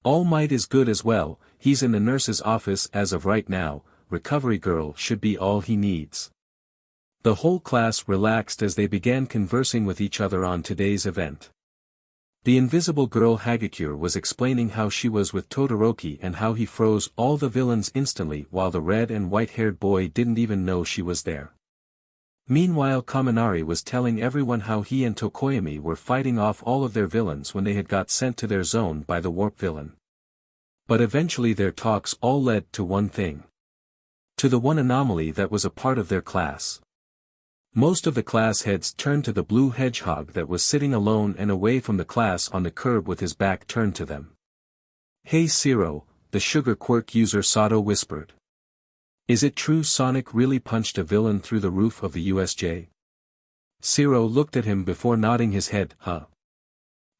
All Might is good as well, he's in the nurse's office as of right now, recovery girl should be all he needs. The whole class relaxed as they began conversing with each other on today's event. The invisible girl Hagakure was explaining how she was with Todoroki and how he froze all the villains instantly while the red and white-haired boy didn't even know she was there. Meanwhile Kaminari was telling everyone how he and Tokoyami were fighting off all of their villains when they had got sent to their zone by the warp villain. But eventually their talks all led to one thing. To the one anomaly that was a part of their class. Most of the class heads turned to the blue hedgehog that was sitting alone and away from the class on the curb with his back turned to them. Hey Zero, the sugar quirk user Sato whispered. Is it true Sonic really punched a villain through the roof of the USJ? Zero looked at him before nodding his head, huh?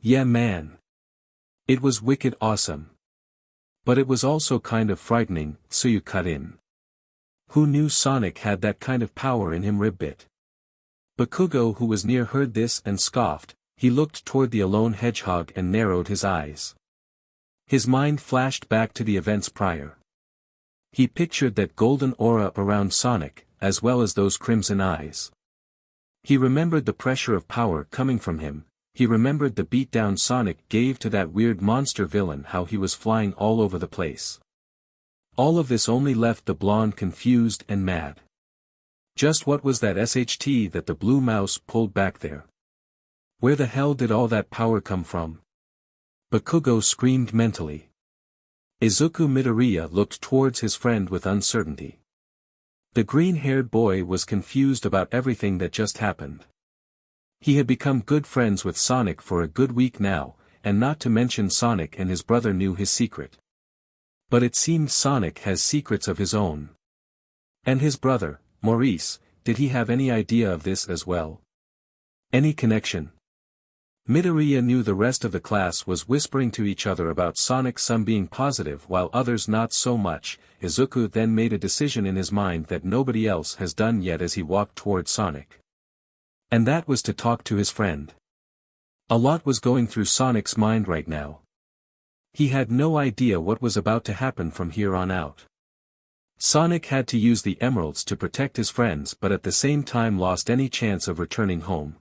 Yeah man. It was wicked awesome. But it was also kind of frightening, so you cut in. Who knew Sonic had that kind of power in him ribbit? Bakugou who was near heard this and scoffed, he looked toward the alone hedgehog and narrowed his eyes. His mind flashed back to the events prior. He pictured that golden aura around Sonic, as well as those crimson eyes. He remembered the pressure of power coming from him, he remembered the beatdown Sonic gave to that weird monster villain, how he was flying all over the place. All of this only left the blonde confused and mad. Just what was that SHT that the blue mouse pulled back there? Where the hell did all that power come from? Bakugou screamed mentally. Izukumidoriya looked towards his friend with uncertainty. The green-haired boy was confused about everything that just happened. He had become good friends with Sonic for a good week now, and not to mention Sonic and his brother knew his secret. But it seemed Sonic has secrets of his own. And his brother, Maurice, did he have any idea of this as well? Any connection? Midoriya knew the rest of the class was whispering to each other about Sonic, some being positive while others not so much. Izuku then made a decision in his mind that nobody else has done yet as he walked toward Sonic. And that was to talk to his friend. A lot was going through Sonic's mind right now. He had no idea what was about to happen from here on out. Sonic had to use the emeralds to protect his friends but at the same time lost any chance of returning home.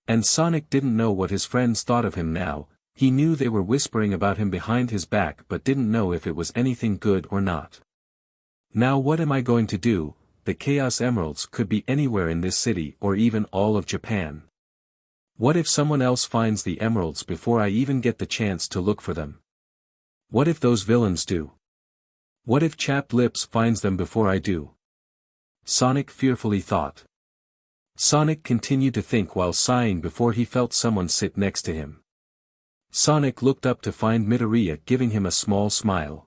And Sonic didn't know what his friends thought of him now, he knew they were whispering about him behind his back but didn't know if it was anything good or not. Now what am I going to do? The Chaos Emeralds could be anywhere in this city or even all of Japan. What if someone else finds the emeralds before I even get the chance to look for them? What if those villains do? What if Chapped Lips finds them before I do? Sonic fearfully thought. Sonic continued to think while sighing before he felt someone sit next to him. Sonic looked up to find Midoriya giving him a small smile.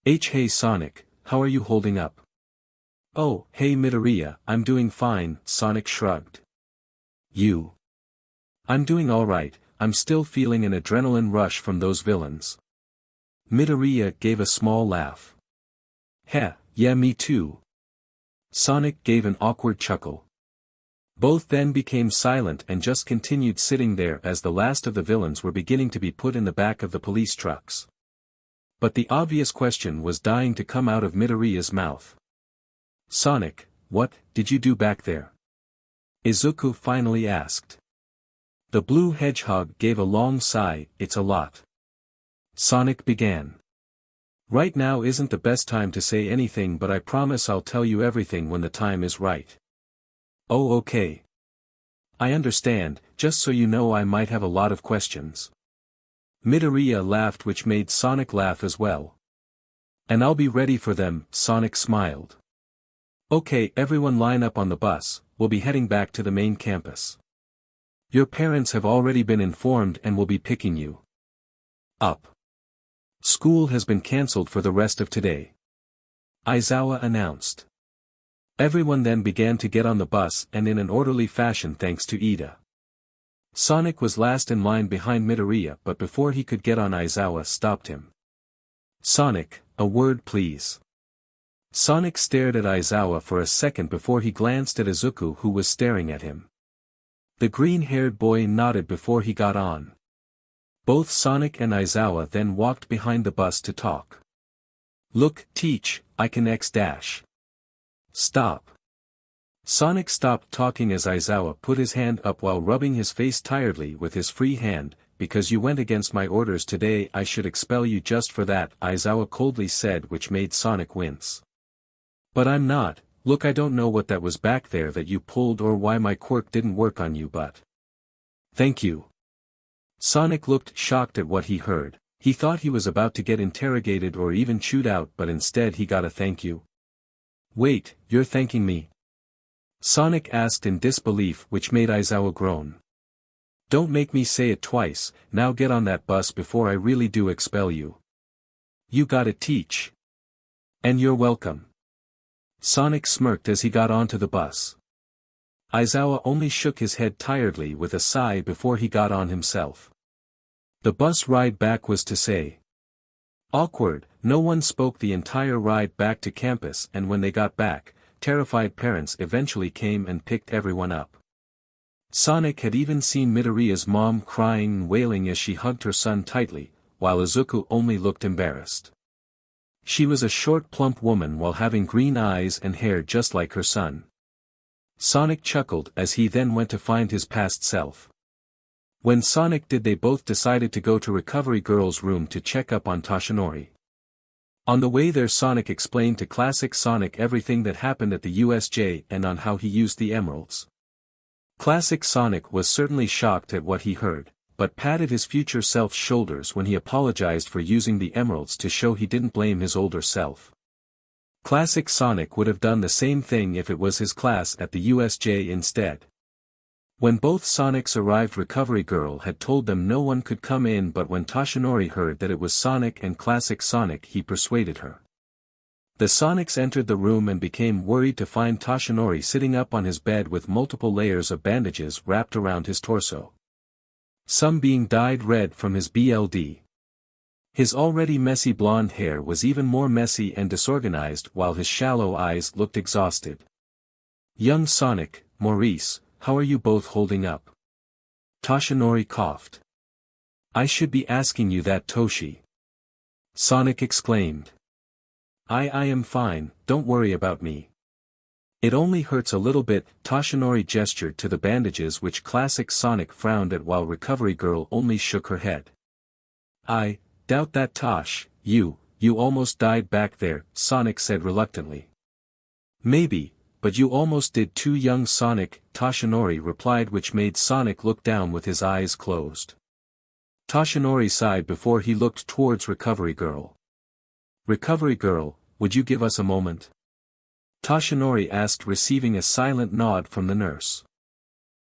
Hey Sonic, how are you holding up? Oh, hey Midoriya, I'm doing fine, Sonic shrugged. You? I'm doing alright, I'm still feeling an adrenaline rush from those villains. Midoriya gave a small laugh. Heh, yeah me too. Sonic gave an awkward chuckle. Both then became silent and just continued sitting there as the last of the villains were beginning to be put in the back of the police trucks. But the obvious question was dying to come out of Midoriya's mouth. Sonic, what did you do back there? Izuku finally asked. The blue hedgehog gave a long sigh, it's a lot. Sonic began. Right now isn't the best time to say anything, but I promise I'll tell you everything when the time is right. Oh okay. I understand, just so you know I might have a lot of questions. Midoriya laughed, which made Sonic laugh as well. And I'll be ready for them, Sonic smiled. Okay, everyone line up on the bus, we'll be heading back to the main campus. Your parents have already been informed and will be picking you up. School has been cancelled for the rest of today, Aizawa announced. Everyone then began to get on the bus and in an orderly fashion thanks to Ida. Sonic was last in line behind Midoriya, but before he could get on, Aizawa stopped him. Sonic, a word please. Sonic stared at Aizawa for a second before he glanced at Izuku, who was staring at him. The green-haired boy nodded before he got on. Both Sonic and Aizawa then walked behind the bus to talk. Look, teach, I can X-dash. Stop. Sonic stopped talking as Aizawa put his hand up while rubbing his face tiredly with his free hand. Because you went against my orders today, I should expel you just for that, Aizawa coldly said, which made Sonic wince. But I'm not. Look, I don't know what that was back there that you pulled or why my quirk didn't work on you, but thank you. Sonic looked shocked at what he heard. He thought he was about to get interrogated or even chewed out, but instead he got a thank you. Wait, you're thanking me? Sonic asked in disbelief, which made Aizawa groan. Don't make me say it twice, now get on that bus before I really do expel you. You got it, teach. And you're welcome. Sonic smirked as he got onto the bus. Aizawa only shook his head tiredly with a sigh before he got on himself. The bus ride back was to say awkward. No one spoke the entire ride back to campus, and when they got back, terrified parents eventually came and picked everyone up. Sonic had even seen Midoriya's mom crying and wailing as she hugged her son tightly, while Izuku only looked embarrassed. She was a short plump woman while having green eyes and hair just like her son. Sonic chuckled as he then went to find his past self. When Sonic did, they both decided to go to Recovery Girl's room to check up on Toshinori. On the way there, Sonic explained to Classic Sonic everything that happened at the USJ and on how he used the emeralds. Classic Sonic was certainly shocked at what he heard, but patted his future self's shoulders when he apologized for using the emeralds to show he didn't blame his older self. Classic Sonic would have done the same thing if it was his class at the USJ instead. When both Sonics arrived, Recovery Girl had told them no one could come in, but when Toshinori heard that it was Sonic and Classic Sonic, he persuaded her. The Sonics entered the room and became worried to find Toshinori sitting up on his bed with multiple layers of bandages wrapped around his torso, some being dyed red from his BLD. His already messy blonde hair was even more messy and disorganized, while his shallow eyes looked exhausted. Young Sonic, Maurice, how are you both holding up? Toshinori coughed. I should be asking you that, Toshi. Sonic exclaimed. I am fine, don't worry about me. It only hurts a little bit, Toshinori gestured to the bandages, which Classic Sonic frowned at while Recovery Girl only shook her head. I doubt that, Tosh, you almost died back there, Sonic said reluctantly. Maybe, but you almost did too, young Sonic, Toshinori replied, which made Sonic look down with his eyes closed. Toshinori sighed before he looked towards Recovery Girl. Recovery Girl, would you give us a moment? Toshinori asked, receiving a silent nod from the nurse.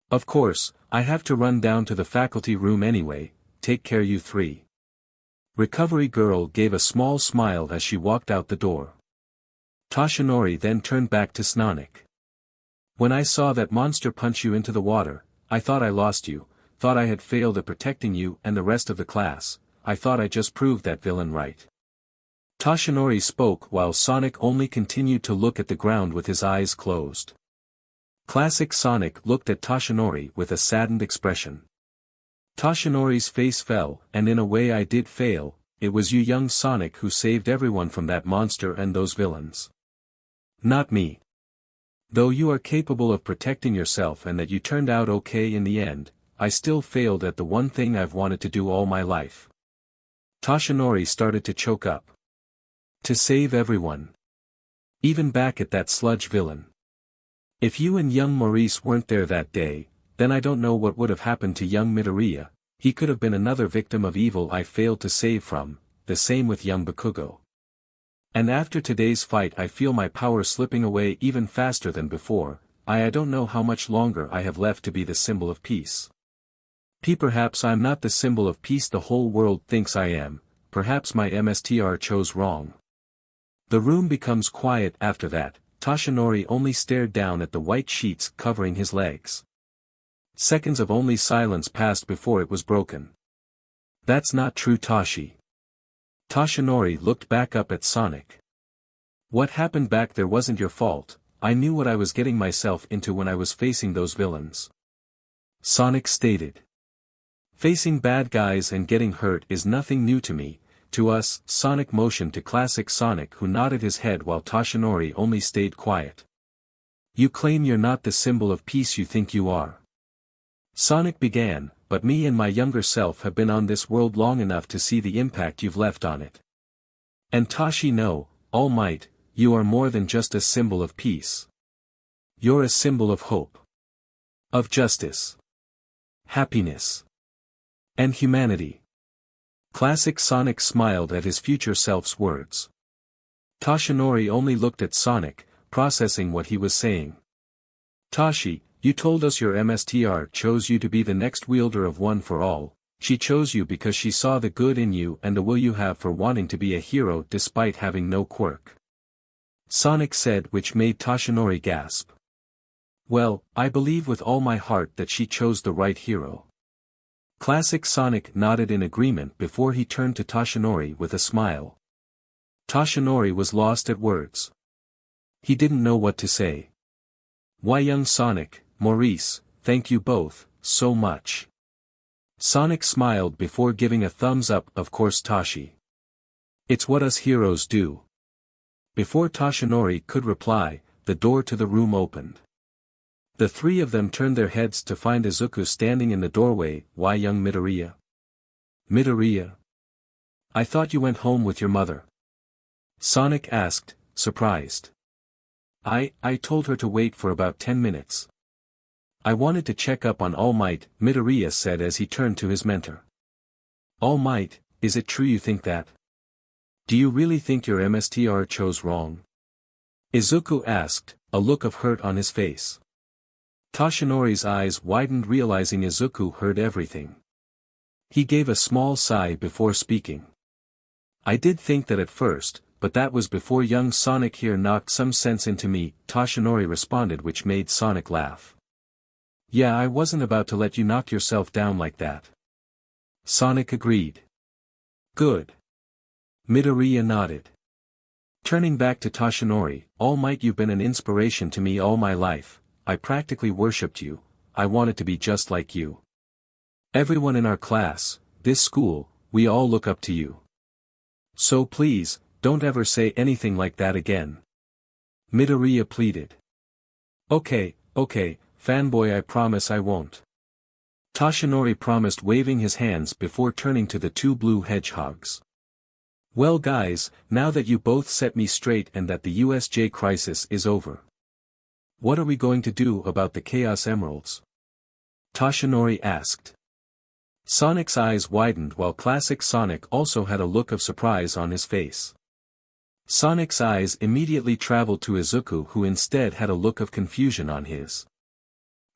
Of course, I have to run down to the faculty room anyway, take care you three. Recovery Girl gave a small smile as she walked out the door. Toshinori then turned back to Sonic. When I saw that monster punch you into the water, I thought I lost you, thought I had failed at protecting you and the rest of the class, I thought I just proved that villain right. Toshinori spoke while Sonic only continued to look at the ground with his eyes closed. Classic Sonic looked at Toshinori with a saddened expression. Toshinori's face fell, and in a way I did fail, it was you young Sonic who saved everyone from that monster and those villains. Not me. Though you are capable of protecting yourself and that you turned out okay in the end, I still failed at the one thing I've wanted to do all my life. Toshinori started to choke up. To save everyone. Even back at that sludge villain. If you and young Maurice weren't there that day, then I don't know what would have happened to young Midoriya. He could have been another victim of evil I failed to save from, the same with young Bakugou. And after today's fight I feel my power slipping away even faster than before. I don't know how much longer I have left to be the symbol of peace. Perhaps I'm not the symbol of peace the whole world thinks I am, perhaps my MSTR chose wrong. The room becomes quiet after that. Toshinori only stared down at the white sheets covering his legs. Seconds of only silence passed before it was broken. That's not true, Toshi. Toshinori looked back up at Sonic. What happened back there wasn't your fault, I knew what I was getting myself into when I was facing those villains. Sonic stated. Facing bad guys and getting hurt is nothing new to me. To us, Sonic motioned to Classic Sonic, who nodded his head while Toshinori only stayed quiet. You claim you're not the symbol of peace you think you are. Sonic began, but me and my younger self have been on this world long enough to see the impact you've left on it. And Toshi, no, All Might, you are more than just a symbol of peace. You're a symbol of hope. Of justice. Happiness. And humanity. Classic Sonic smiled at his future self's words. Toshinori only looked at Sonic, processing what he was saying. Toshi, you told us your MSTR chose you to be the next wielder of One for All. She chose you because she saw the good in you and the will you have for wanting to be a hero despite having no quirk. Sonic said, which made Toshinori gasp. Well, I believe with all my heart that she chose the right hero. Classic Sonic nodded in agreement before he turned to Toshinori with a smile. Toshinori was lost at words. He didn't know what to say. Why, young Sonic, Maurice, thank you both, so much. Sonic smiled before giving a thumbs up. Of course, Toshi. It's what us heroes do. Before Toshinori could reply, the door to the room opened. The three of them turned their heads to find Izuku standing in the doorway. Why, young Midoriya? Midoriya? I thought you went home with your mother. Sonic asked, surprised. I told her to wait for about 10 minutes. I wanted to check up on All Might, Midoriya said as he turned to his mentor. All Might, is it true you think that? Do you really think your MSTR chose wrong? Izuku asked, a look of hurt on his face. Toshinori's eyes widened, realizing Izuku heard everything. He gave a small sigh before speaking. I did think that at first, but that was before young Sonic here knocked some sense into me, Toshinori responded, which made Sonic laugh. Yeah, I wasn't about to let you knock yourself down like that. Sonic agreed. Good. Midoriya nodded. Turning back to Toshinori, All Might, you've been an inspiration to me all my life. I practically worshipped you, I wanted to be just like you. Everyone in our class, this school, we all look up to you. So please, don't ever say anything like that again. Midoriya pleaded. Okay, fanboy, I promise I won't. Toshinori promised, waving his hands before turning to the two blue hedgehogs. Well guys, now that you both set me straight and that the USJ crisis is over. What are we going to do about the Chaos Emeralds? Toshinori asked. Sonic's eyes widened while classic Sonic also had a look of surprise on his face. Sonic's eyes immediately traveled to Izuku, who instead had a look of confusion on his.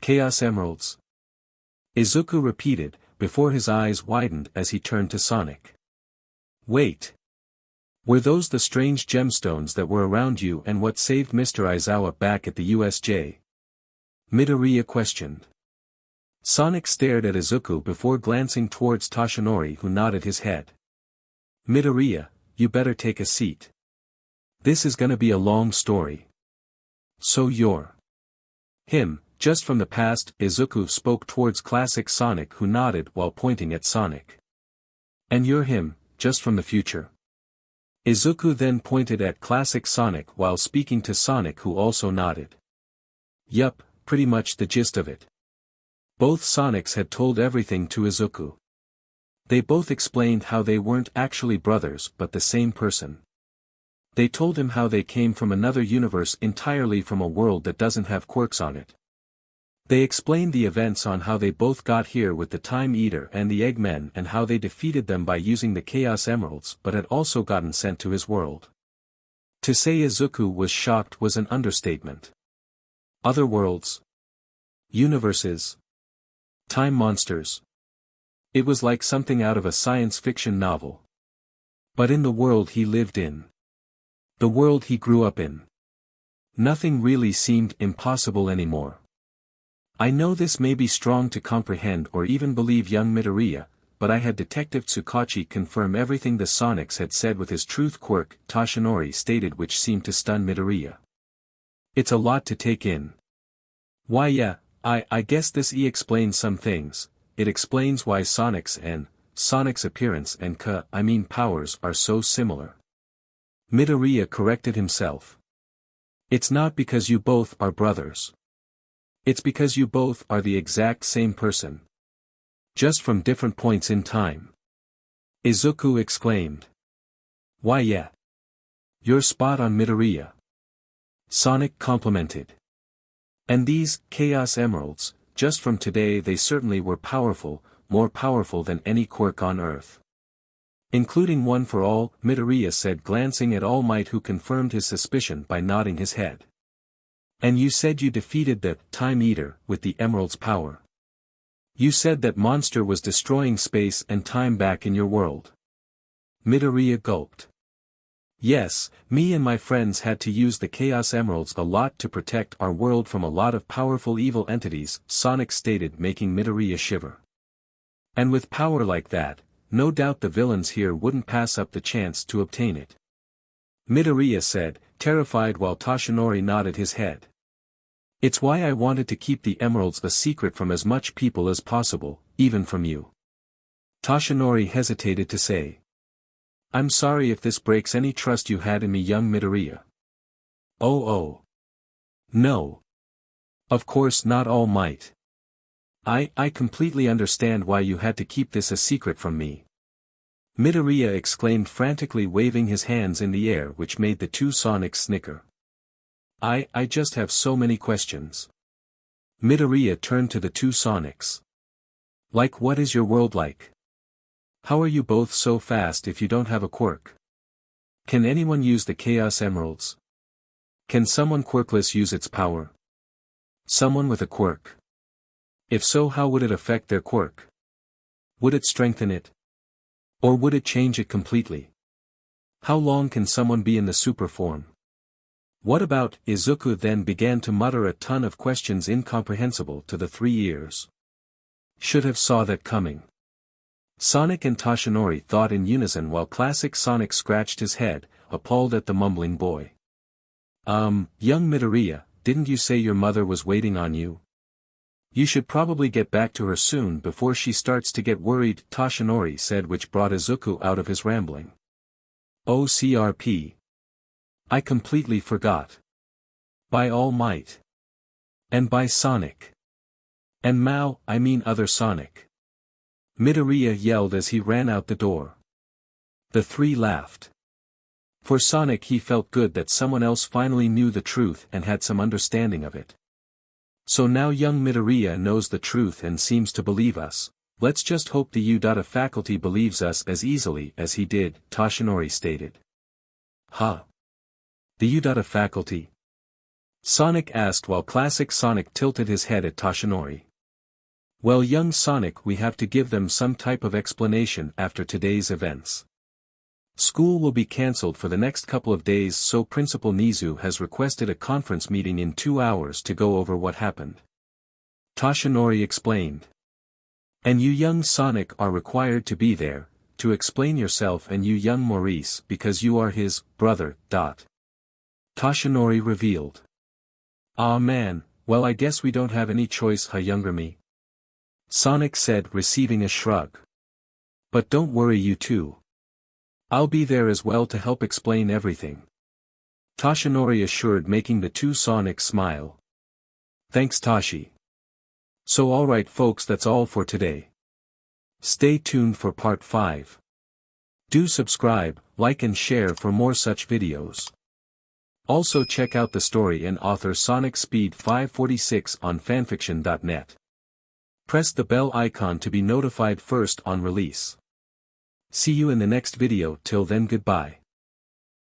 Chaos Emeralds? Izuku repeated, before his eyes widened as he turned to Sonic. Wait. Were those the strange gemstones that were around you and what saved Mr. Aizawa back at the USJ? Midoriya questioned. Sonic stared at Izuku before glancing towards Toshinori, who nodded his head. Midoriya, you better take a seat. This is gonna be a long story. So you're him, just from the past. Izuku spoke towards classic Sonic, who nodded while pointing at Sonic. And you're him, just from the future. Izuku then pointed at classic Sonic while speaking to Sonic, who also nodded. Yup, pretty much the gist of it. Both Sonics had told everything to Izuku. They both explained how they weren't actually brothers but the same person. They told him how they came from another universe entirely, from a world that doesn't have quirks on it. They explained the events on how they both got here with the Time Eater and the Eggmen, and how they defeated them by using the Chaos Emeralds but had also gotten sent to his world. To say Izuku was shocked was an understatement. Other worlds? Universes? Time monsters? It was like something out of a science fiction novel. But in the world he lived in, the world he grew up in, nothing really seemed impossible anymore. I know this may be strong to comprehend or even believe, young Midoriya, but I had Detective Tsukachi confirm everything the Sonics had said with his truth quirk, Toshinori stated, which seemed to stun Midoriya. It's a lot to take in. Why yeah, I guess this explains some things. It explains why Sonic's and Sonic's appearance and powers are so similar. Midoriya corrected himself. It's not because you both are brothers. It's because you both are the exact same person. Just from different points in time. Izuku exclaimed. Why yeah. You're spot on, Midoriya. Sonic complimented. And these Chaos Emeralds, just from today, they certainly were powerful, more powerful than any quirk on Earth. Including one for all, Midoriya said, glancing at All Might, who confirmed his suspicion by nodding his head. And you said you defeated the Time Eater with the Emerald's power. You said that monster was destroying space and time back in your world. Midoriya gulped. Yes, me and my friends had to use the Chaos Emeralds a lot to protect our world from a lot of powerful evil entities, Sonic stated, making Midoriya shiver. And with power like that, no doubt the villains here wouldn't pass up the chance to obtain it. Midoriya said, terrified, while Toshinori nodded his head. It's why I wanted to keep the emeralds a secret from as much people as possible, even from you. Toshinori hesitated to say. I'm sorry if this breaks any trust you had in me, young Midoriya. Oh. No. Of course not, All Might. I completely understand why you had to keep this a secret from me. Midoriya exclaimed, frantically waving his hands in the air, which made the two Sonics snicker. I just have so many questions. Midoriya turned to the two Sonics. Like, what is your world like? How are you both so fast if you don't have a quirk? Can anyone use the Chaos Emeralds? Can someone quirkless use its power? Someone with a quirk? If so, how would it affect their quirk? Would it strengthen it? Or would it change it completely? How long can someone be in the super form? What about? Izuku then began to mutter a ton of questions incomprehensible to the 3 ears. Should have saw that coming. Sonic and Toshinori thought in unison, while classic Sonic scratched his head, appalled at the mumbling boy. Young Midoriya, didn't you say your mother was waiting on you? You should probably get back to her soon before she starts to get worried, Toshinori said, which brought Izuku out of his rambling. OCRP. I completely forgot. By All Might. And by Sonic. And other Sonic. Midoriya yelled as he ran out the door. The three laughed. For Sonic, he felt good that someone else finally knew the truth and had some understanding of it. So now young Midoriya knows the truth and seems to believe us. Let's just hope the U. faculty believes us as easily as he did, Toshinori stated. Huh? The U. faculty? Sonic asked while classic Sonic tilted his head at Toshinori. Well, young Sonic, we have to give them some type of explanation after today's events. School will be cancelled for the next couple of days, so Principal Nizu has requested a conference meeting in 2 hours to go over what happened. Toshinori explained. And you young Sonic are required to be there, to explain yourself, and you young Maurice because you are his brother. Toshinori revealed. Aw man, well I guess we don't have any choice, huh, younger me? Sonic said, receiving a shrug. But don't worry, you two. I'll be there as well to help explain everything. Toshinori assured, making the two Sonic smile. Thanks Toshi. So alright folks, that's all for today. Stay tuned for part 5. Do subscribe, like and share for more such videos. Also check out the story and author Sonic Speed 546 on fanfiction.net. Press the bell icon to be notified first on release. See you in the next video. Till then, goodbye.